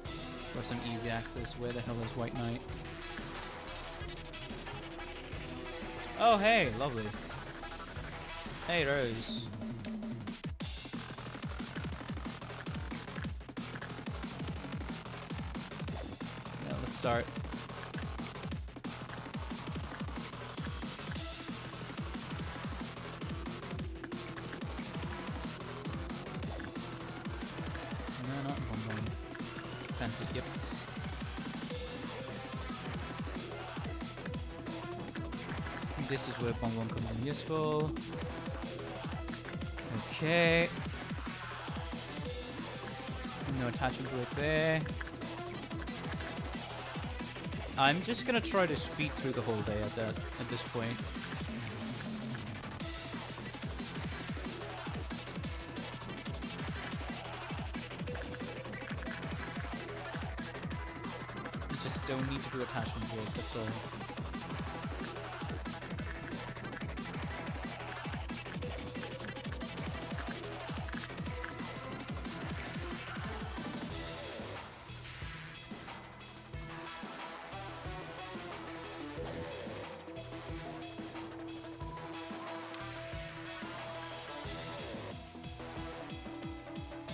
Speaker 1: For some easy access. Where the hell is White Knight? Oh, hey, lovely. Hey, Rose. Yeah, let's start. No, not one. Fancy, yep. This is where Bonbon comes in useful. Okay. No attachment work there. I'm just gonna try to speed through the whole day at this point. You just don't need to do attachment work, that's all.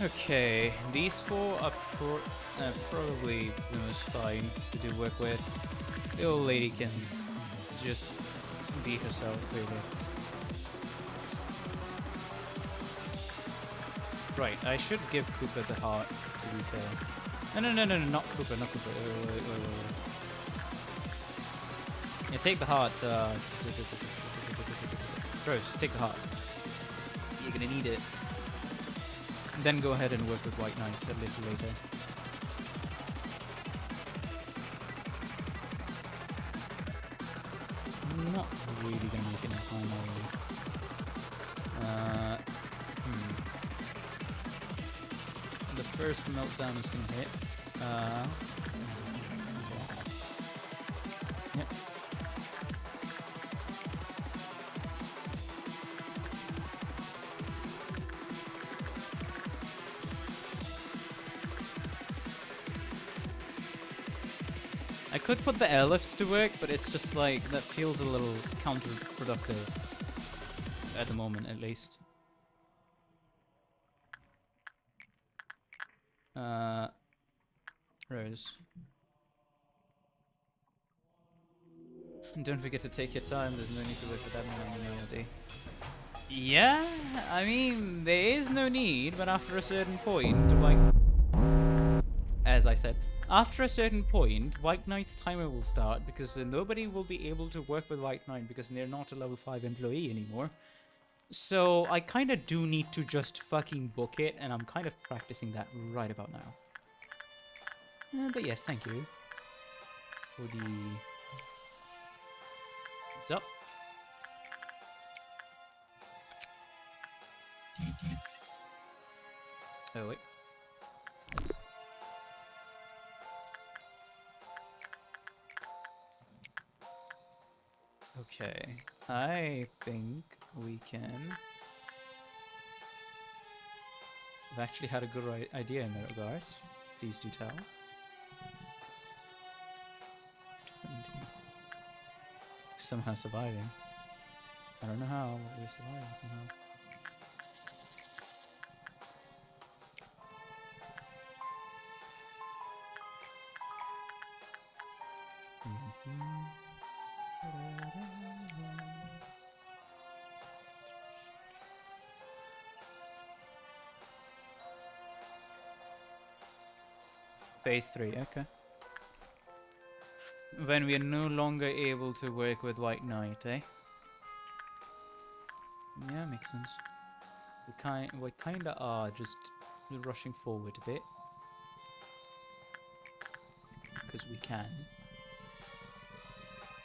Speaker 1: Okay, these four are probably the most fine to do work with. The old lady can just beat herself, really. Right, I should give Cooper the heart, to be fair. No, not Cooper, not Cooper. Wait. Yeah, take the heart. Rose, take the heart. You're gonna need it. Then go ahead and work with White Knight a little later. I'm not really gonna make it in time, are we? The first meltdown is gonna hit. Yep. I could put the airlifts to work, but it's just like, that feels a little counterproductive. At the moment, at least. Rose. Don't forget to take your time, there's no need to work with admin on the melody. Yeah, I mean, there is no need, but after a certain point, like... As I said, after a certain point, White Knight's timer will start, because nobody will be able to work with White Knight, because they're not a level 5 employee anymore. So, I kinda do need to just fucking book it, and I'm kind of practicing that right about now. But yes, thank you. For the... What's up? Oh, wait. Okay, I think we can... I've actually had a good idea in that regard. Please do tell. 20. Somehow surviving. I don't know how, but we're surviving somehow. Phase 3, okay. When we are no longer able to work with White Knight, eh? Yeah, makes sense. We kinda are just rushing forward a bit. Because we can.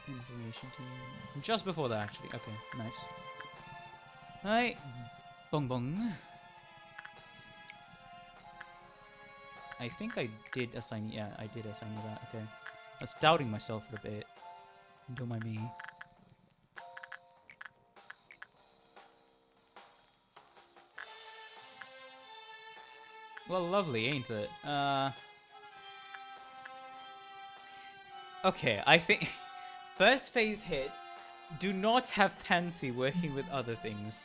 Speaker 1: Information team. Just before that, actually. Okay, nice. Hi. Bong bong. I think I did assign... Yeah, I did assign you that. Okay. I was doubting myself for a bit. Don't mind me. Well, lovely, ain't it? Okay, I think... First phase hits. Do not have Pansy working with other things.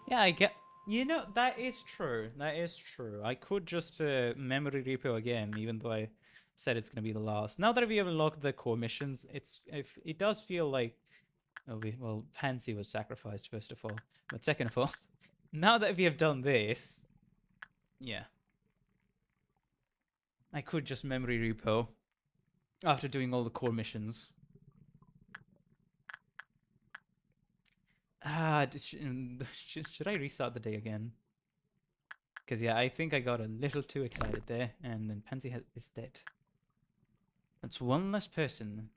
Speaker 1: Yeah, I get... You know, that is true. That is true. I could just memory repo again, even though I said it's going to be the last. Now that we have unlocked the core missions, it does feel like... Oh, well, Pansy was sacrificed, first of all. But second of all, now that we have done this... Yeah. I could just memory repo after doing all the core missions. Should I restart the day again? Because, yeah, I think I got a little too excited there, and then Pansy is dead. That's one less person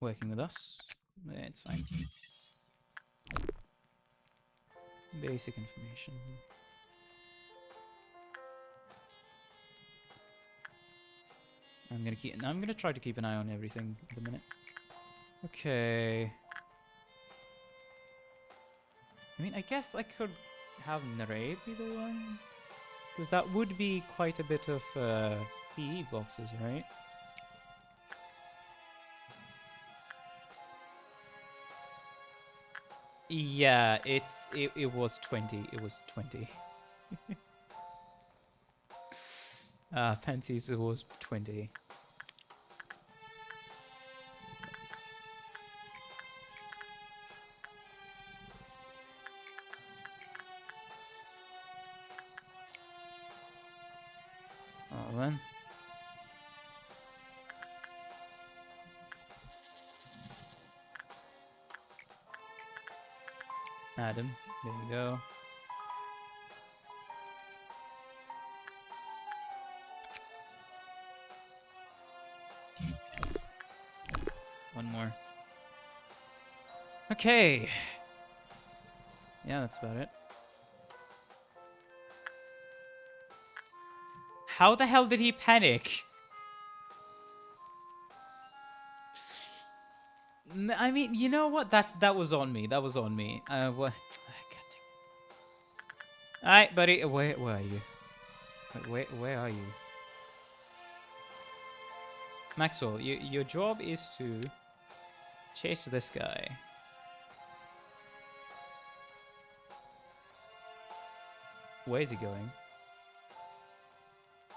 Speaker 1: working with us. Yeah, it's fine. Basic information. I'm gonna try to keep an eye on everything at the minute. Okay. I mean, I guess I could have Narade be the one, because that would be quite a bit of PE boxes, right? Yeah, it was 20. It was 20. Panties, it was 20. Oh, then. Adam, there you go. One more. Okay. Yeah, that's about it. How the hell did he panic? I mean, you know what? That was on me. That was on me. What? Alright, buddy. Where are you? Where are you? Maxwell, your job is to chase this guy. Where is he going?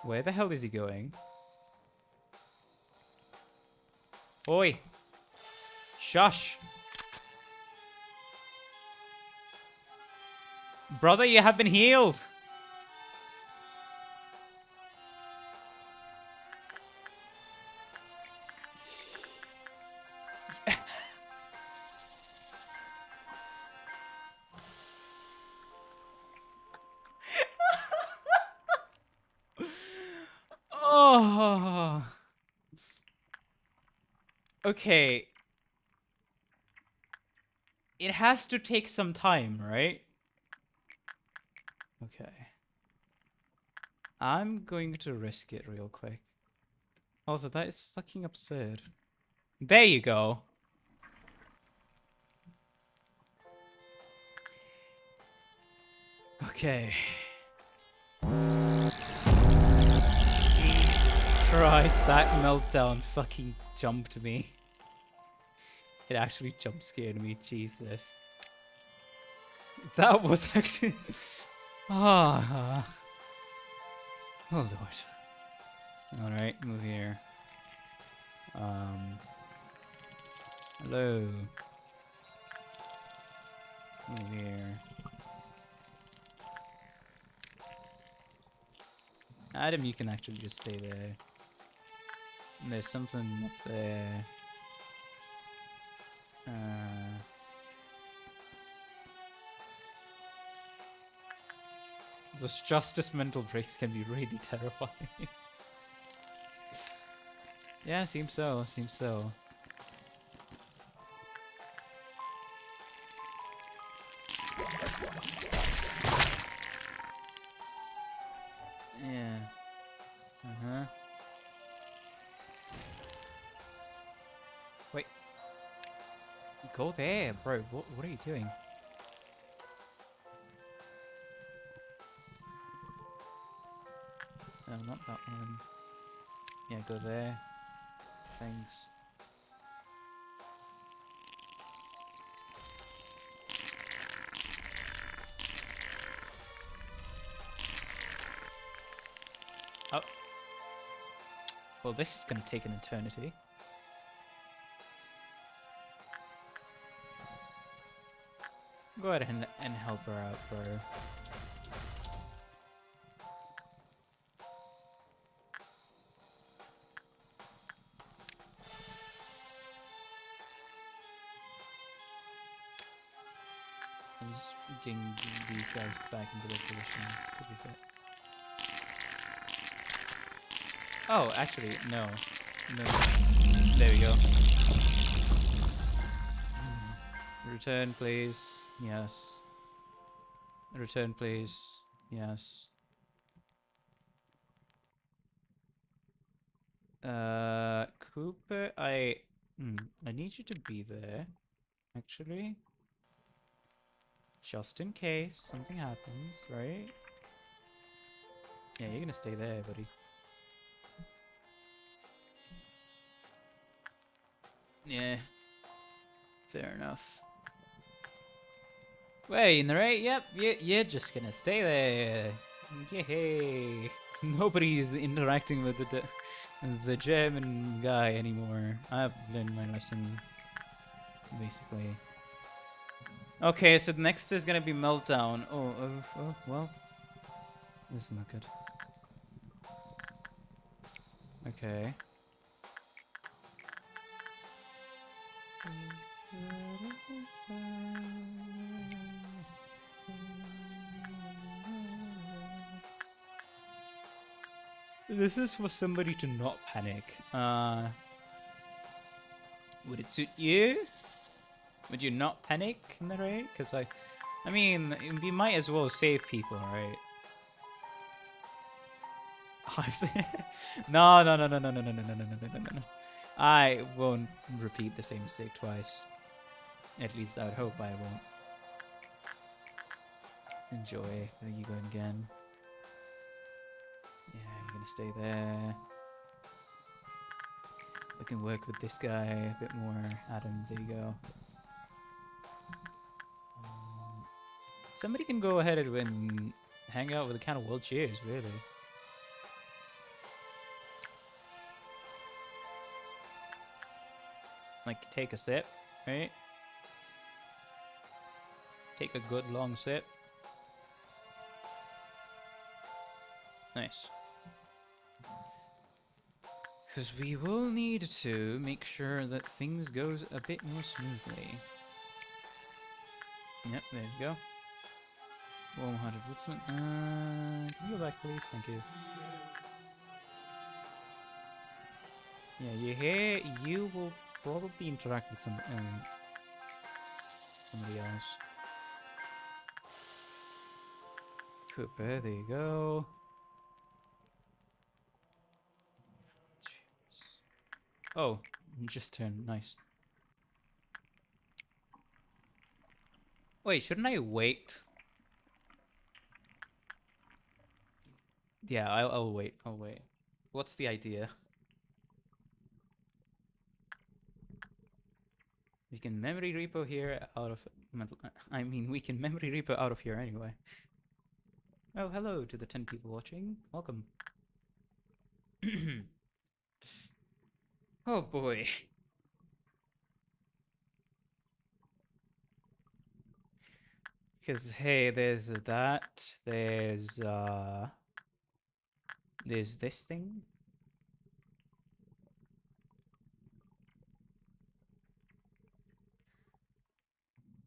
Speaker 1: Where the hell is he going? Oi! Shush! Brother, you have been healed! Oh! Okay. It has to take some time, right? Okay. I'm going to risk it real quick. Also, that is fucking absurd. There you go. Okay. Jesus Christ, that meltdown fucking jumped me. It actually jump scared me, Jesus. That was actually... Oh Lord. Alright, move here. Hello. Over here. Adam, you can actually just stay there. And there's something up there. Those justice mental breaks can be really terrifying. Yeah, seems so, seems so. Yeah. Uh-huh. Wait. Go there, bro. What are you doing? No, not that one. Yeah, go there. Thanks. Oh. Well, this is gonna take an eternity. Go ahead and help her out, bro. I'm just getting these guys back into their positions, to be fair. Oh, actually, no. No. There we go. Return, please. Yes. Return, please. Yes. Cooper, I need you to be there, actually. Just in case something happens, right? Yeah, you're gonna stay there, buddy. Yeah. Fair enough. Wait, right? Yep, you're just gonna stay there. Yay! Nobody's interacting with the German guy anymore. I've learned my lesson, basically. Okay, so next is gonna be Meltdown. Oh, well. This is not good. Okay. This is for somebody to not panic. Would it suit you? Would you not panic in the raid? Because I mean, we might as well save people, right? No. I won't repeat the same mistake twice. At least I would hope I won't. Enjoy. There you going again. Yeah, you're gonna stay there. We can work with this guy a bit more. Adam, there you go. Somebody can go ahead and hang out with a can of world cheers, really. Like, take a sip, right? Take a good long sip. Nice. Because we will need to make sure that things goes a bit more smoothly. Yep, there you go. Warm-hearted woodsman. Can you go back, please? Thank you. Yeah, you hear? You will probably interact with somebody else. Cooper, there you go. Jeez. Oh, just turned. Nice. Wait, shouldn't I wait? Yeah, I'll wait. I'll wait. What's the idea? We can memory repo here out of I mean, we can memory repo out of here anyway. Oh, hello to the 10 people watching. Welcome. Oh boy. Because, hey, there's that. There's this thing.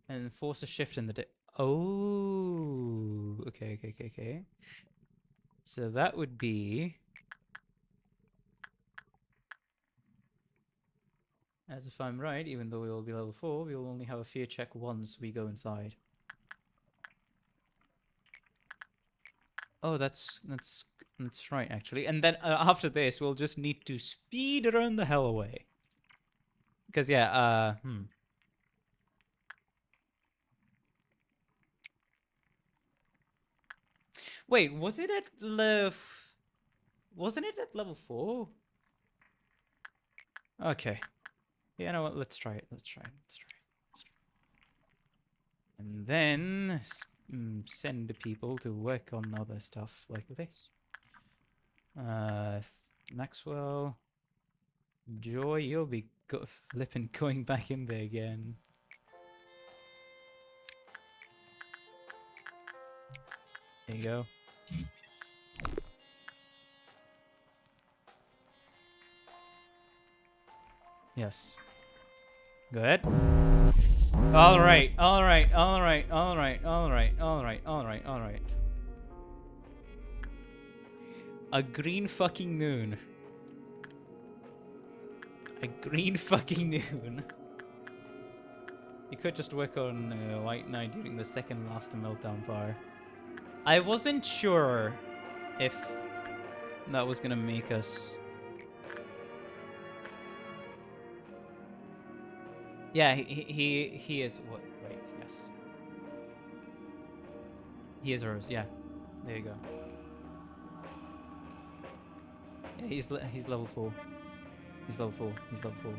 Speaker 1: And force a shift in the oh, okay. So that would be, as if I'm right, even though we will be level 4, we will only have a fear check once we go inside. Oh, that's right, actually. And then after this, we'll just need to speed around the hell away. Because, yeah, Wait, was it at wasn't it at level 4? Okay. You know what? Let's try it. And then send people to work on other stuff like this. Maxwell. Joy, you'll be flipping going back in there again. There you go. Yes. Good. Alright. A green fucking noon. A green fucking noon. You could just work on White Knight during the second last meltdown bar. I wasn't sure if that was gonna make us... Yeah, he is... What? Wait, yes. He is ours, yeah. There you go. Yeah, he's level 4. He's level 4.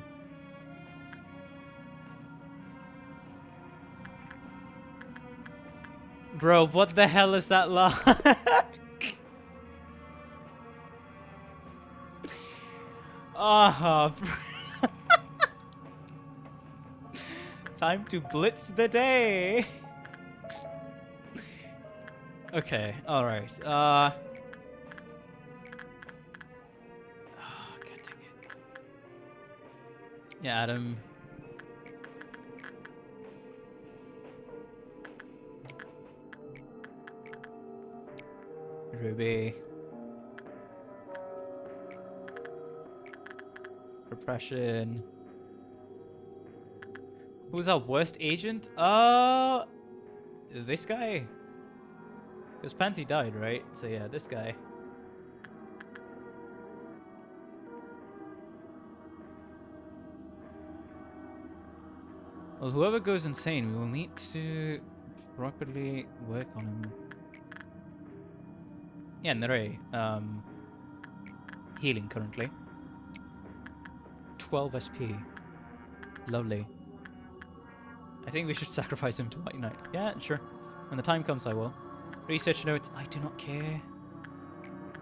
Speaker 1: Bro, what the hell is that like? Ah, time to blitz the day. Okay, alright. Oh, God dang it. Yeah, Adam. Ruby. Repression. Who's our worst agent? This guy? Because Panty died, right? So yeah, this guy. Well, whoever goes insane, we will need to properly work on him. Yeah, Nere. Healing currently. 12 SP. Lovely. I think we should sacrifice him to White Knight. Yeah, sure. When the time comes, I will. Research notes. I do not care.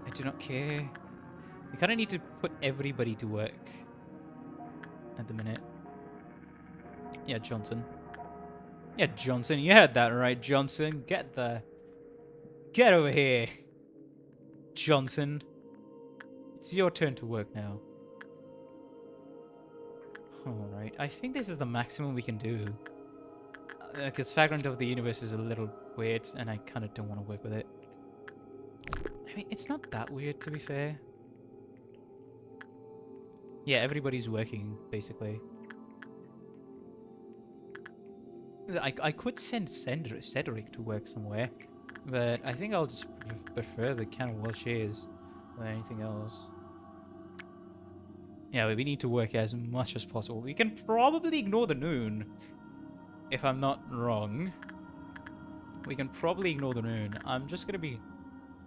Speaker 1: We kind of need to put everybody to work at the minute. Yeah, Johnson. Yeah, Johnson. You heard that right, Johnson. Get over here. Johnson. It's your turn to work now. Alright, I think this is the maximum we can do. Because Fragment of the Universe is a little weird, and I kind of don't want to work with it. I mean, it's not that weird, to be fair. Yeah, everybody's working, basically. I could send Cedric to work somewhere, but I think I'll just prefer the Can of Welshers than anything else. Yeah, we need to work as much as possible. We can probably ignore the noon, if I'm not wrong. We can probably ignore the noon. I'm just going to be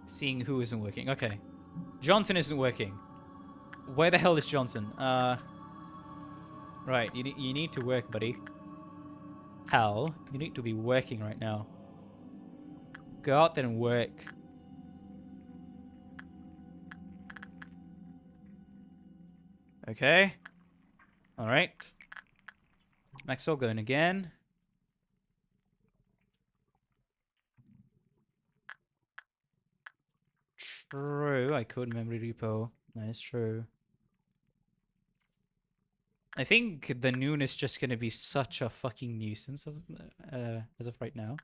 Speaker 1: seeing who isn't working. Okay. Johnson isn't working. Where the hell is Johnson? Right, you need to work, buddy. Hal, you need to be working right now. Go out there and work. Okay. Alright. Maxwell going again. true. I could memory repo. That is true. I think the noon is just gonna be such a fucking nuisance as of right now.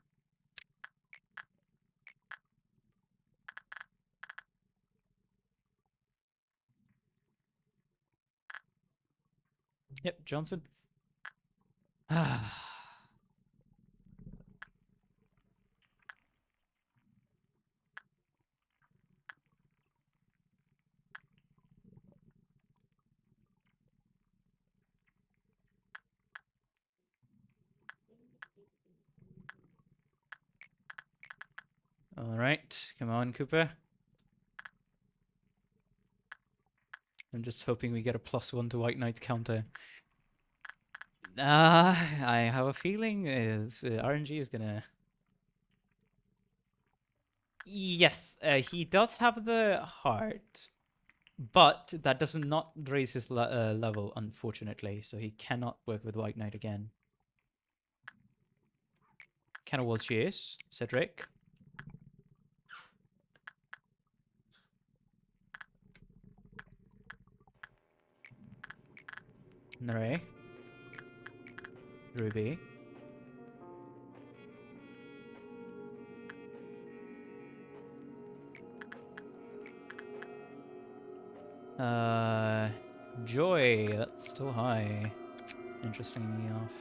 Speaker 1: Yep, Johnson. Alright, come on, Cooper. I'm just hoping we get a +1 to White Knight counter. I have a feeling RNG is gonna... Yes, he does have the heart, but that does not raise his level, unfortunately, so he cannot work with White Knight again. Cannonball cheers, Cedric. Nere. Ruby. Joy, that's still high. Interestingly enough.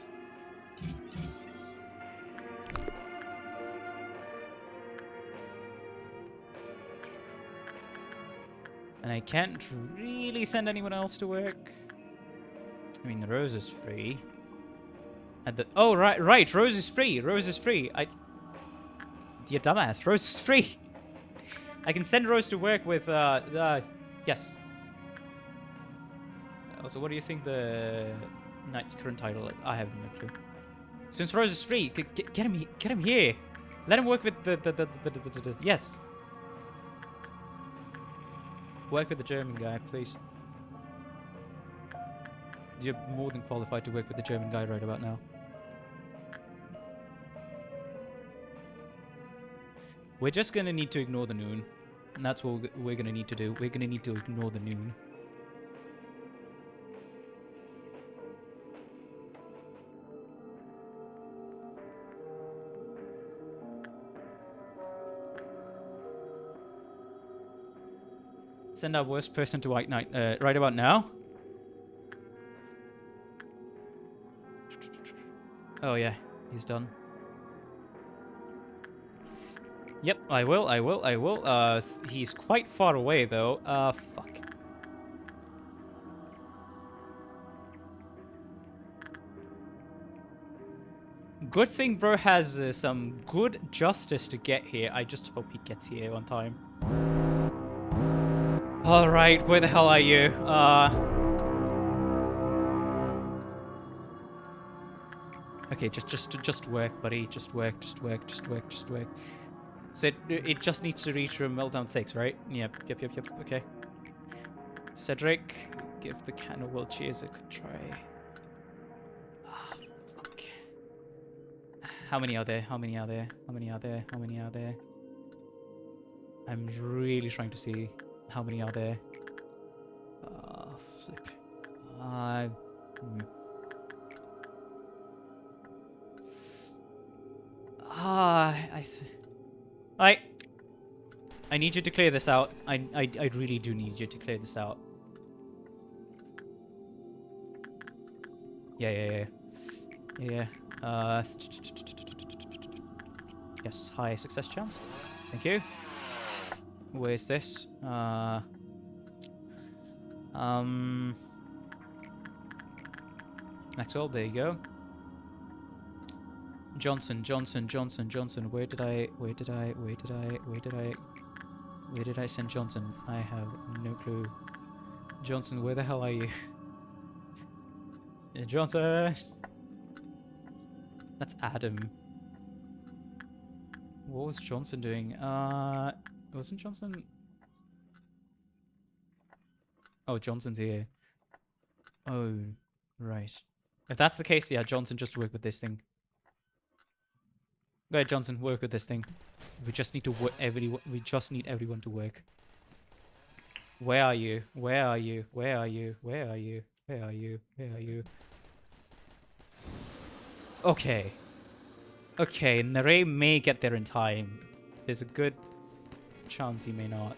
Speaker 1: And I can't really send anyone else to work. I mean, Rose is free. Oh, right, Rose is free. Rose is free. You dumbass, Rose is free. I can send Rose to work with, yes. Also, what do you think the knight's current title is? I have no clue. Since Rose is free, get him here. Let him work with the yes. Work with the German guy, please. You're more than qualified to work with the German guy right about now. We're just gonna need to ignore the noon. And that's what we're gonna need to do. We're gonna need to ignore the noon. Send our worst person to White Knight right about now. Oh yeah, he's done. Yep, I will. He's quite far away though. Fuck. Good thing bro has some good justice to get here. I just hope he gets here on time. Alright, where the hell are you? Okay, just work, buddy. Just work. So it just needs to reach from meltdown 6, right? Yep. Okay. Cedric, give the cannibal cheers a good try. Ah, fuck. How many are there? I'm really trying to see how many are there. Flip. I need you to clear this out. I really do need you to clear this out. Yeah. Yes, high success chance. Thank you. Where's this? Maxwell, there you go. Johnson. Where did I send Johnson? I have no clue. Johnson, where the hell are you? Johnson! That's Adam. What was Johnson doing? Wasn't Johnson... Oh, Johnson's here. Oh, right. If that's the case, yeah, Johnson, just work with this thing. Go ahead, Johnson, work with this thing. We just need to work. We just need everyone to work. Where are you? Where are you? Where are you? Where are you? Where are you? Where are you? Okay. Okay, Nare may get there in time. There's a good chance he may not.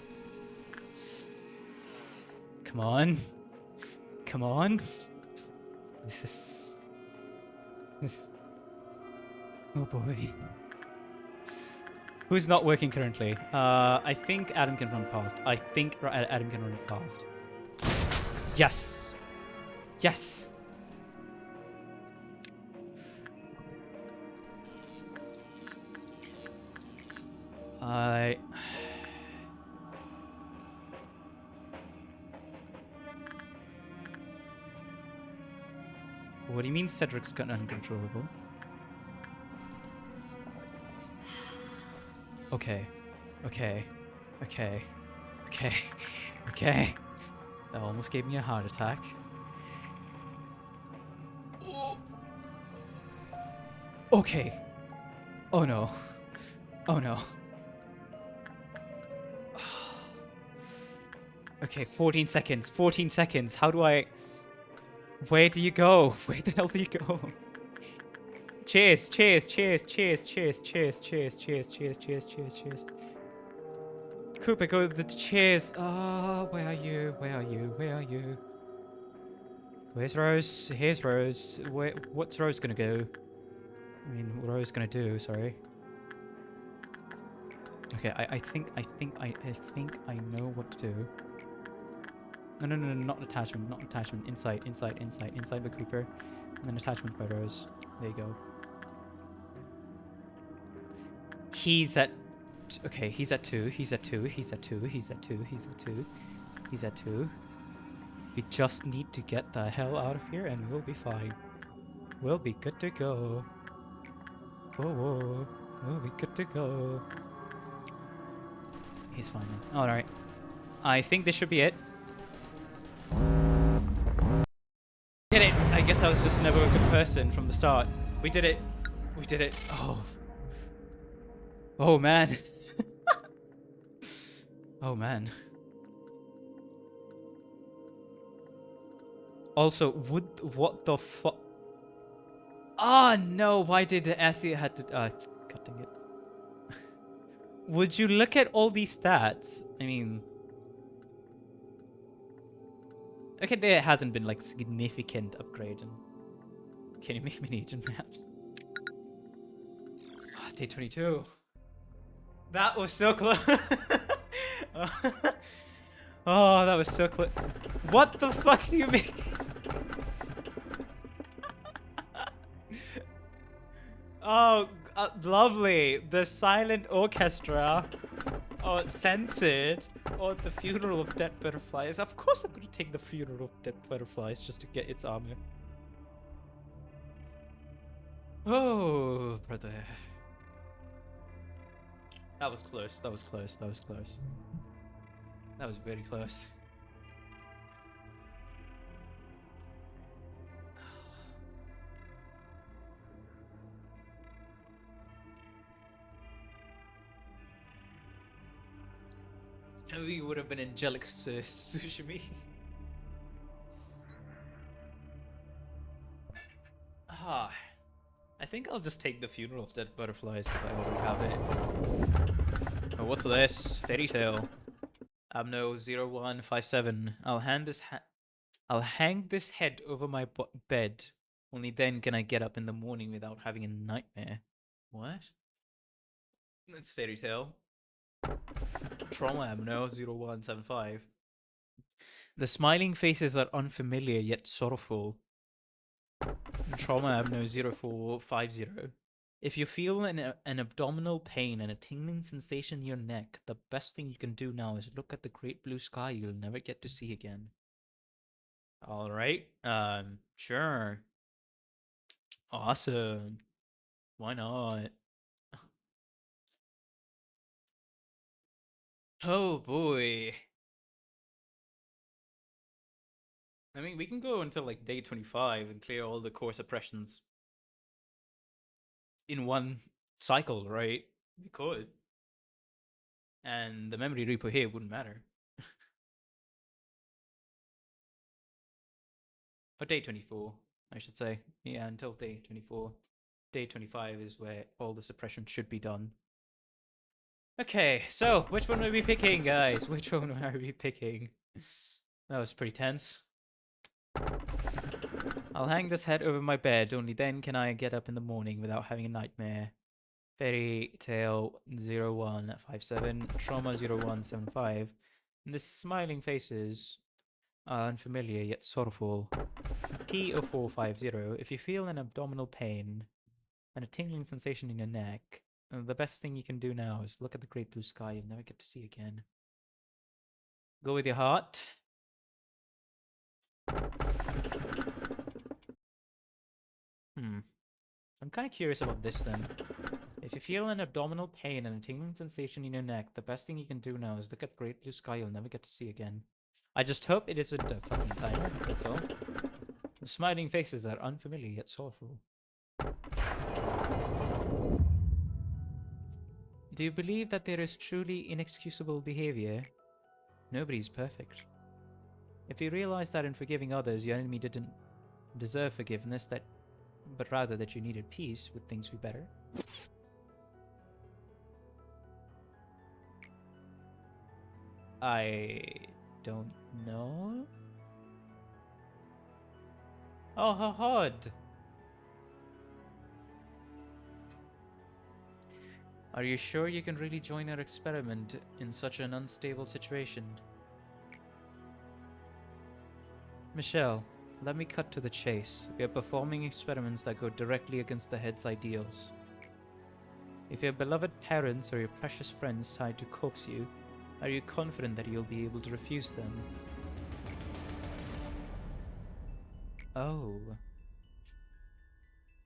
Speaker 1: Come on. Come on. This is... Oh boy. Who's not working currently? I think Adam can run past. I think Adam can run past. Yes! Yes! What do you mean Cedric's got uncontrollable? Okay. Okay. Okay. Okay. Okay. That almost gave me a heart attack. Oh. Okay. Oh no. Oh no. Okay, 14 seconds. 14 seconds. How do I... Where do you go? Where the hell do you go? Cheers, cheers, cheers, cheers, cheers, cheers, cheers, cheers, cheers, cheers, cheers, cheers. Cooper, go to the chairs. Ah, where are you? Where are you? Where are you? Where's Rose? Here's Rose. What's Rose gonna go? I mean, what Rose gonna do? Sorry. Okay, I think I know what to do. No, not attachment, not attachment. Inside by Cooper, and then attachment by Rose. There you go. He's at... Okay, he's at 2, he's at 2, he's at 2, he's at 2, he's at 2, he's at 2. We just need to get the hell out of here and we'll be fine. We'll be good to go. Whoa, whoa. We'll be good to go. He's fine now. Alright. I think this should be it. Did it! I guess I was just never a good person from the start. We did it. We did it. Oh. Oh, man. Oh, man. Also, what the fuck? Ah, no, why did Essie had to... God dang it. Would you look at all these stats? I mean... Okay, there hasn't been, like, significant upgrade. Can you make me an agent maps? Oh, day 22. That was so close. Oh, that was so close. What the fuck do you mean? Oh, lovely. The silent orchestra. Oh, it's censored. Oh, the funeral of dead butterflies. Of course I'm going to take the funeral of dead butterflies just to get its armor. Oh, brother. That was close. That was close. That was close. That was very close. We would have been angelic sushimi. Ah, I think I'll just take the funeral of dead butterflies because I already have it. Oh, what's this? Fairy tale. Abno 0157. I'll hang this head over my bed. Only then can I get up in the morning without having a nightmare. What? That's fairy tale. Trauma Abno 0175. The smiling faces are unfamiliar yet sorrowful. Trauma Abno 0450. If you feel an abdominal pain and a tingling sensation in your neck, the best thing you can do now is look at the great blue sky you'll never get to see again. Alright, sure. Awesome. Why not? Oh boy. I mean, we can go until like day 25 and clear all the core suppressions in one cycle, right? We could. And the memory repo here wouldn't matter. Or day 24, I should say. Yeah, until day 24. Day 25 is where all the suppression should be done. Okay, so which one are we picking, guys? Which one are we picking? That was pretty tense. I'll hang this head over my bed, only then can I get up in the morning without having a nightmare. Fairy Tale 0157, Trauma 0175. And the smiling faces are unfamiliar yet sorrowful. T0450, if you feel an abdominal pain and a tingling sensation in your neck, the best thing you can do now is look at the great blue sky you'll never get to see again. Go with your heart. I'm kind of curious about this then. If you feel an abdominal pain and a tingling sensation in your neck, the best thing you can do now is look at great blue sky you'll never get to see again. I just hope it isn't a fucking timer, that's all. The smiling faces are unfamiliar yet sorrowful. Do you believe that there is truly inexcusable behavior? Nobody's perfect. If you realize that in forgiving others, your enemy didn't deserve forgiveness, but rather that you needed peace, would things be better? I don't know. Oh, how hard! Are you sure you can really join our experiment in such an unstable situation? Michelle, let me cut to the chase. We are performing experiments that go directly against the head's ideals. If your beloved parents or your precious friends tried to coax you, are you confident that you'll be able to refuse them? Oh.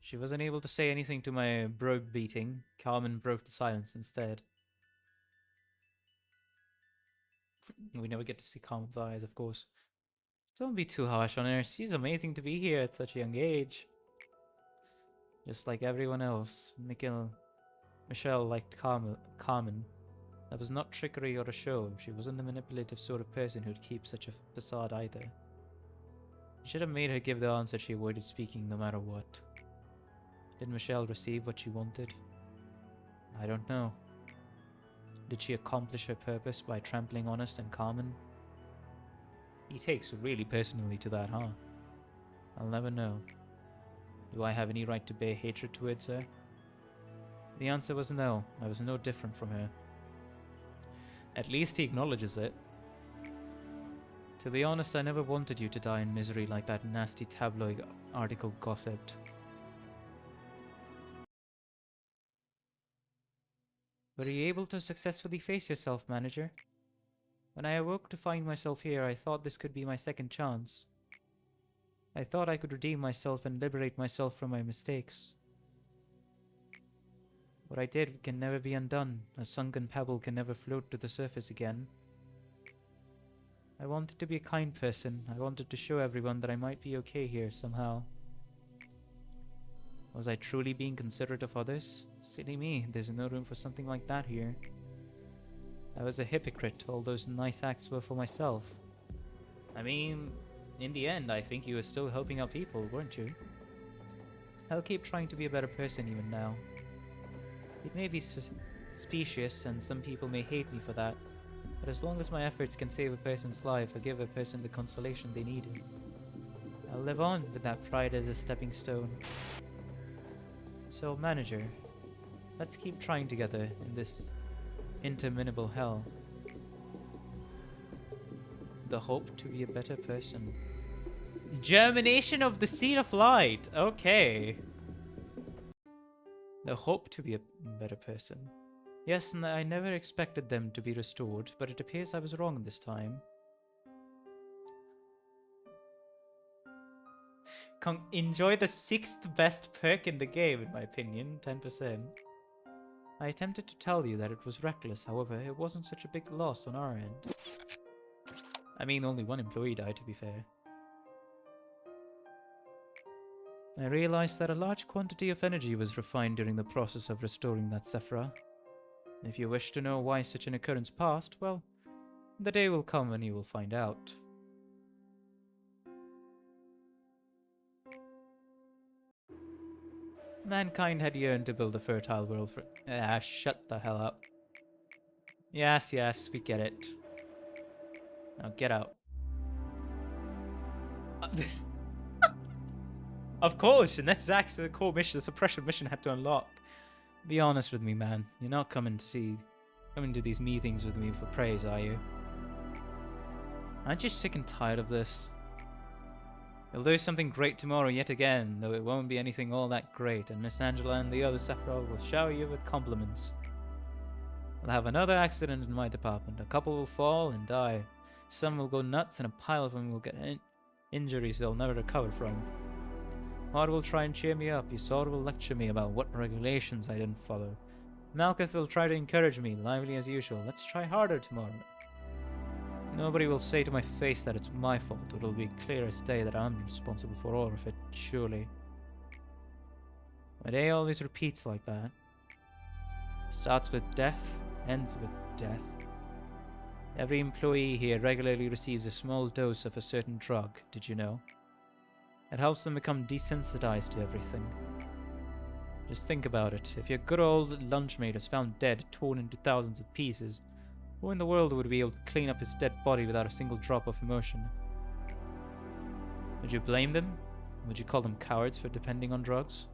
Speaker 1: She wasn't able to say anything to my brogue beating. Carmen broke the silence instead. We never get to see Carmen's eyes, of course. Don't be too harsh on her. She's amazing to be here at such a young age. Just like everyone else, Michelle liked Carmen. That was not trickery or a show. She wasn't the manipulative sort of person who'd keep such a facade either. You should have made her give the answer she avoided speaking no matter what. Did Michelle receive what she wanted? I don't know. Did she accomplish her purpose by trampling on us and Carmen? He takes really personally to that, huh? I'll never know. Do I have any right to bear hatred towards her? The answer was no. I was no different from her. At least he acknowledges it. To be honest, I never wanted you to die in misery like that nasty tabloid article gossiped. Were you able to successfully face yourself, manager? When I awoke to find myself here, I thought this could be my second chance. I thought I could redeem myself and liberate myself from my mistakes. What I did can never be undone. A sunken pebble can never float to the surface again. I wanted to be a kind person. I wanted to show everyone that I might be okay here somehow. Was I truly being considerate of others? Silly me, there's no room for something like that here. I was a hypocrite. All those nice acts were for myself. I mean, in the end, I think you were still helping out people, weren't you? I'll keep trying to be a better person even now. It may be specious, and some people may hate me for that, but as long as my efforts can save a person's life or give a person the consolation they needed, I'll live on with that pride as a stepping stone. So, manager, let's keep trying together in this interminable hell. The hope to be a better person. Germination of the seed of light. Okay. The hope to be a better person. Yes, and I never expected them to be restored, but it appears I was wrong this time. Enjoy the 6th best perk in the game, in my opinion, 10%. I attempted to tell you that it was reckless, however, it wasn't such a big loss on our end. I mean, only one employee died, to be fair. I realized that a large quantity of energy was refined during the process of restoring that Sephra. If you wish to know why such an occurrence passed, well, the day will come when you will find out. Mankind had yearned to build a fertile world for... Ah, shut the hell up. Yes, yes, we get it. Now get out. Of course, and that's actually the core mission the suppression mission had to unlock. Be honest with me, man. You're not coming to these meetings with me for praise, are you? Aren't you sick and tired of this? You'll do something great tomorrow yet again, though it won't be anything all that great, and Miss Angela and the other Sephiroth will shower you with compliments. We'll have another accident in my department. A couple will fall and die. Some will go nuts, and a pile of them will get injuries they'll never recover from. Hard will try and cheer me up. Yasor will lecture me about what regulations I didn't follow. Malkuth will try to encourage me, lively as usual. Let's try harder tomorrow. Nobody will say to my face that it's my fault. It'll be clear as day that I'm responsible for all of it, surely. My day always repeats like that. Starts with death, ends with death. Every employee here regularly receives a small dose of a certain drug, did you know? It helps them become desensitized to everything. Just think about it. If your good old lunchmate is found dead, torn into thousands of pieces, who in the world would be able to clean up his dead body without a single drop of emotion? Would you blame them? Would you call them cowards for depending on drugs?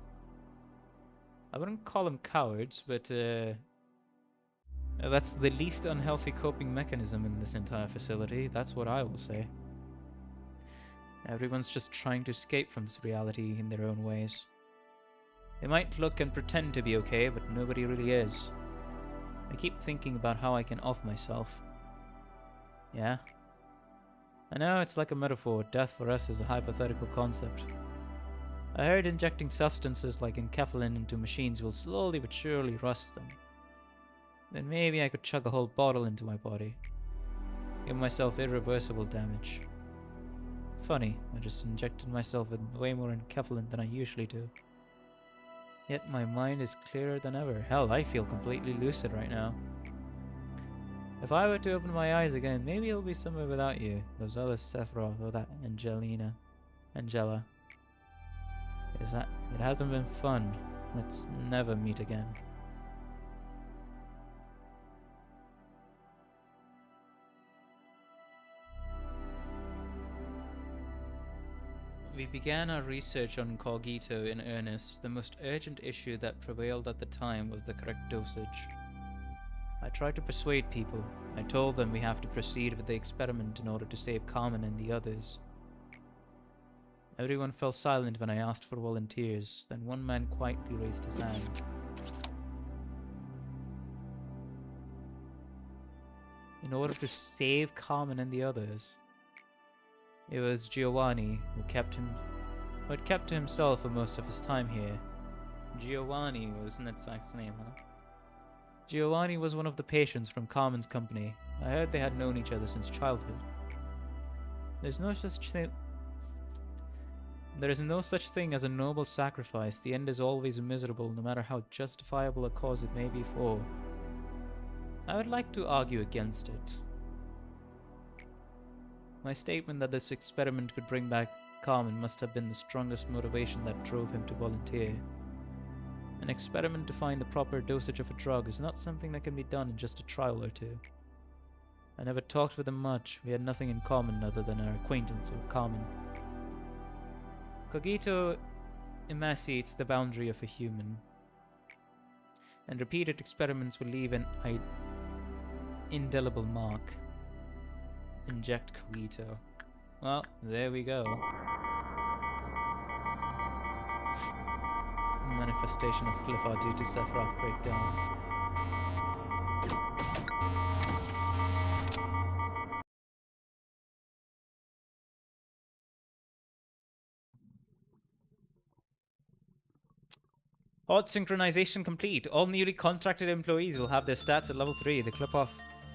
Speaker 1: I wouldn't call them cowards, but that's the least unhealthy coping mechanism in this entire facility. That's what I will say. Everyone's just trying to escape from this reality in their own ways. They might look and pretend to be okay, but nobody really is. I keep thinking about how I can off myself. Yeah? I know it's like a metaphor. Death for us is a hypothetical concept. I heard injecting substances like enkephalin into machines will slowly but surely rust them. Then maybe I could chug a whole bottle into my body. Give myself irreversible damage. Funny, I just injected myself with way more enkephalin than I usually do. Yet my mind is clearer than ever. Hell, I feel completely lucid right now. If I were to open my eyes again, maybe it'll be somewhere without you. Those other Sephiroth or that Angela. It hasn't been fun. Let's never meet again. We began our research on Cogito in earnest. The most urgent issue that prevailed at the time was the correct dosage. I tried to persuade people. I told them we have to proceed with the experiment in order to save Carmen and the others. Everyone fell silent when I asked for volunteers. Then one man quietly raised his hand. In order to save Carmen and the others. It was Giovanni who had kept to himself for most of his time here. Giovanni was Netzak's name, huh? Giovanni was one of the patients from Carmen's company. I heard they had known each other since childhood. There is no such thing as a noble sacrifice. The end is always miserable, no matter how justifiable a cause it may be for. I would like to argue against it. My statement that this experiment could bring back Carmen must have been the strongest motivation that drove him to volunteer. An experiment to find the proper dosage of a drug is not something that can be done in just a trial or two. I never talked with him much. We had nothing in common other than our acquaintance with Carmen. Cogito emaciates the boundary of a human, and repeated experiments will leave an indelible mark. Inject Cogito. Well, there we go. Manifestation of Clifford due to Sephiroth breakdown. Odd synchronization complete. All newly contracted employees will have their stats at level 3. The Clipoth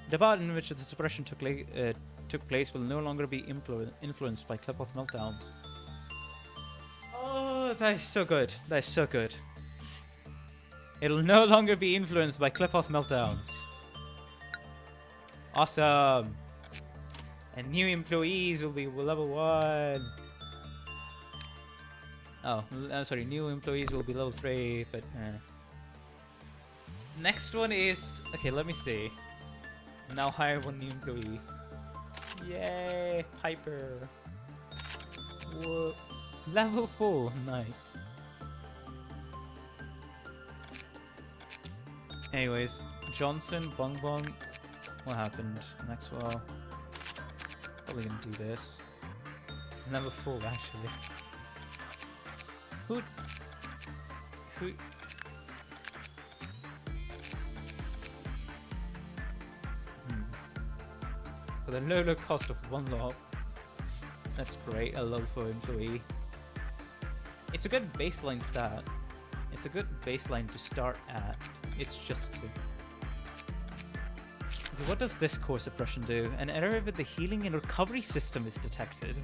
Speaker 1: department in which the suppression took place will no longer be influenced by Clipoth meltdowns. Oh, that is so good. That is so good. It'll no longer be influenced by Clipoth meltdowns. Awesome. And new employees will be level 1. Oh, sorry, new employees will be level 3, but... Next one is... Okay, let me see. Now hire one new employee. Yay! Piper! Whoa. Level 4, nice. Anyways, Johnson, Bong Bong. What happened? Maxwell. Probably gonna do this. Level 4, actually. Who? For the low cost of 1 lob. That's great, a level 4 employee. It's a good baseline stat. It's a good baseline to start at. It's just to... Okay, what does this core suppression do? An error with the healing and recovery system is detected.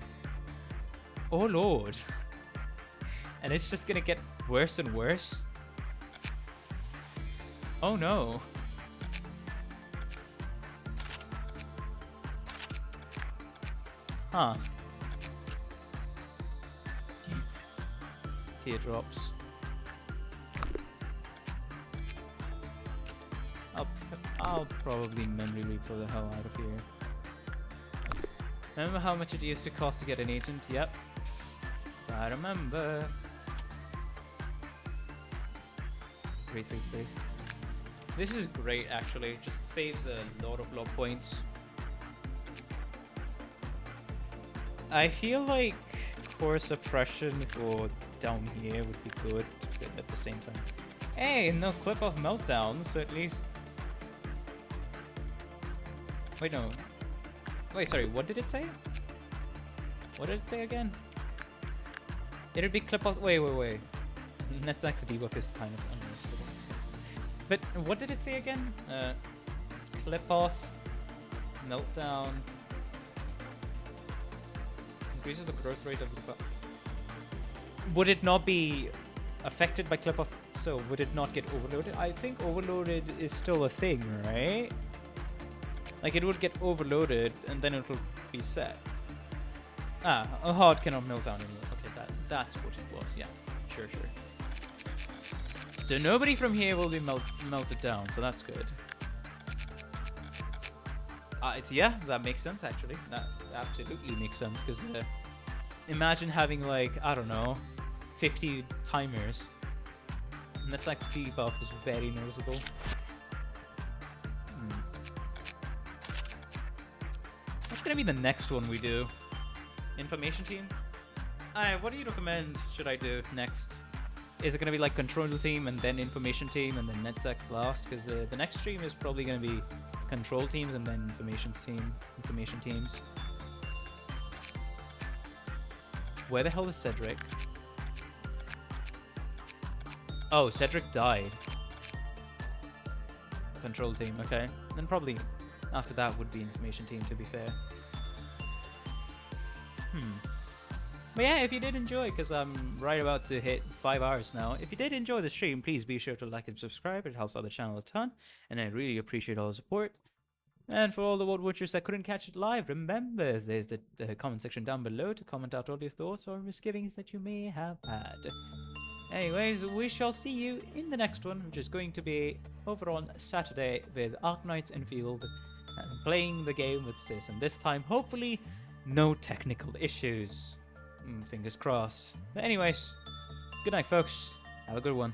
Speaker 1: Oh lord. And it's just gonna get worse and worse. Oh no. Huh. Teardrops. I'll probably memory replay the hell out of here. Remember how much it used to cost to get an agent? Yep. I remember. 333. This is great actually. Just saves a lot of log points. I feel like core suppression for down here would be good, but at the same time. Hey, no clip of meltdown, so at least... Wait, no. Wait, sorry, what did it say? What did it say again? It'd be clip off... Wait. Netzak's debug is kind of unusable. But what did it say again? Clip off, meltdown... Increases the growth rate of the... Would it not be affected by clip off? So would it not get overloaded? I think overloaded is still a thing, right? Like it would get overloaded and then it will be set. Ah, a heart cannot melt down anymore. Okay, that's what it was. Yeah, sure. So nobody from here will be melted down, so that's good. Yeah, that makes sense actually. That absolutely makes sense because imagine having like, I don't know, 50 timers. And that's like debuff is very noticeable. What's gonna be the next one we do? Information team? What do you recommend should I do next? Is it gonna be like control team and then information team and then NetSex last? Because the next stream is probably gonna be control teams and then information teams. Where the hell is Cedric? Oh, Cedric died. Control team, okay. Then probably after that would be information team, to be fair. But yeah, if you did enjoy, because I'm right about to hit 5 hours now. If you did enjoy the stream, please be sure to like and subscribe. It helps out the channel a ton, and I really appreciate all the support. And for all the World Watchers that couldn't catch it live, remember, there's the comment section down below to comment out all your thoughts or misgivings that you may have had. Anyways, we shall see you in the next one, which is going to be over on Saturday with Arknights in field and playing the game with Sis. And this time, hopefully, no technical issues. Fingers crossed. But anyways, good night, folks. Have a good one.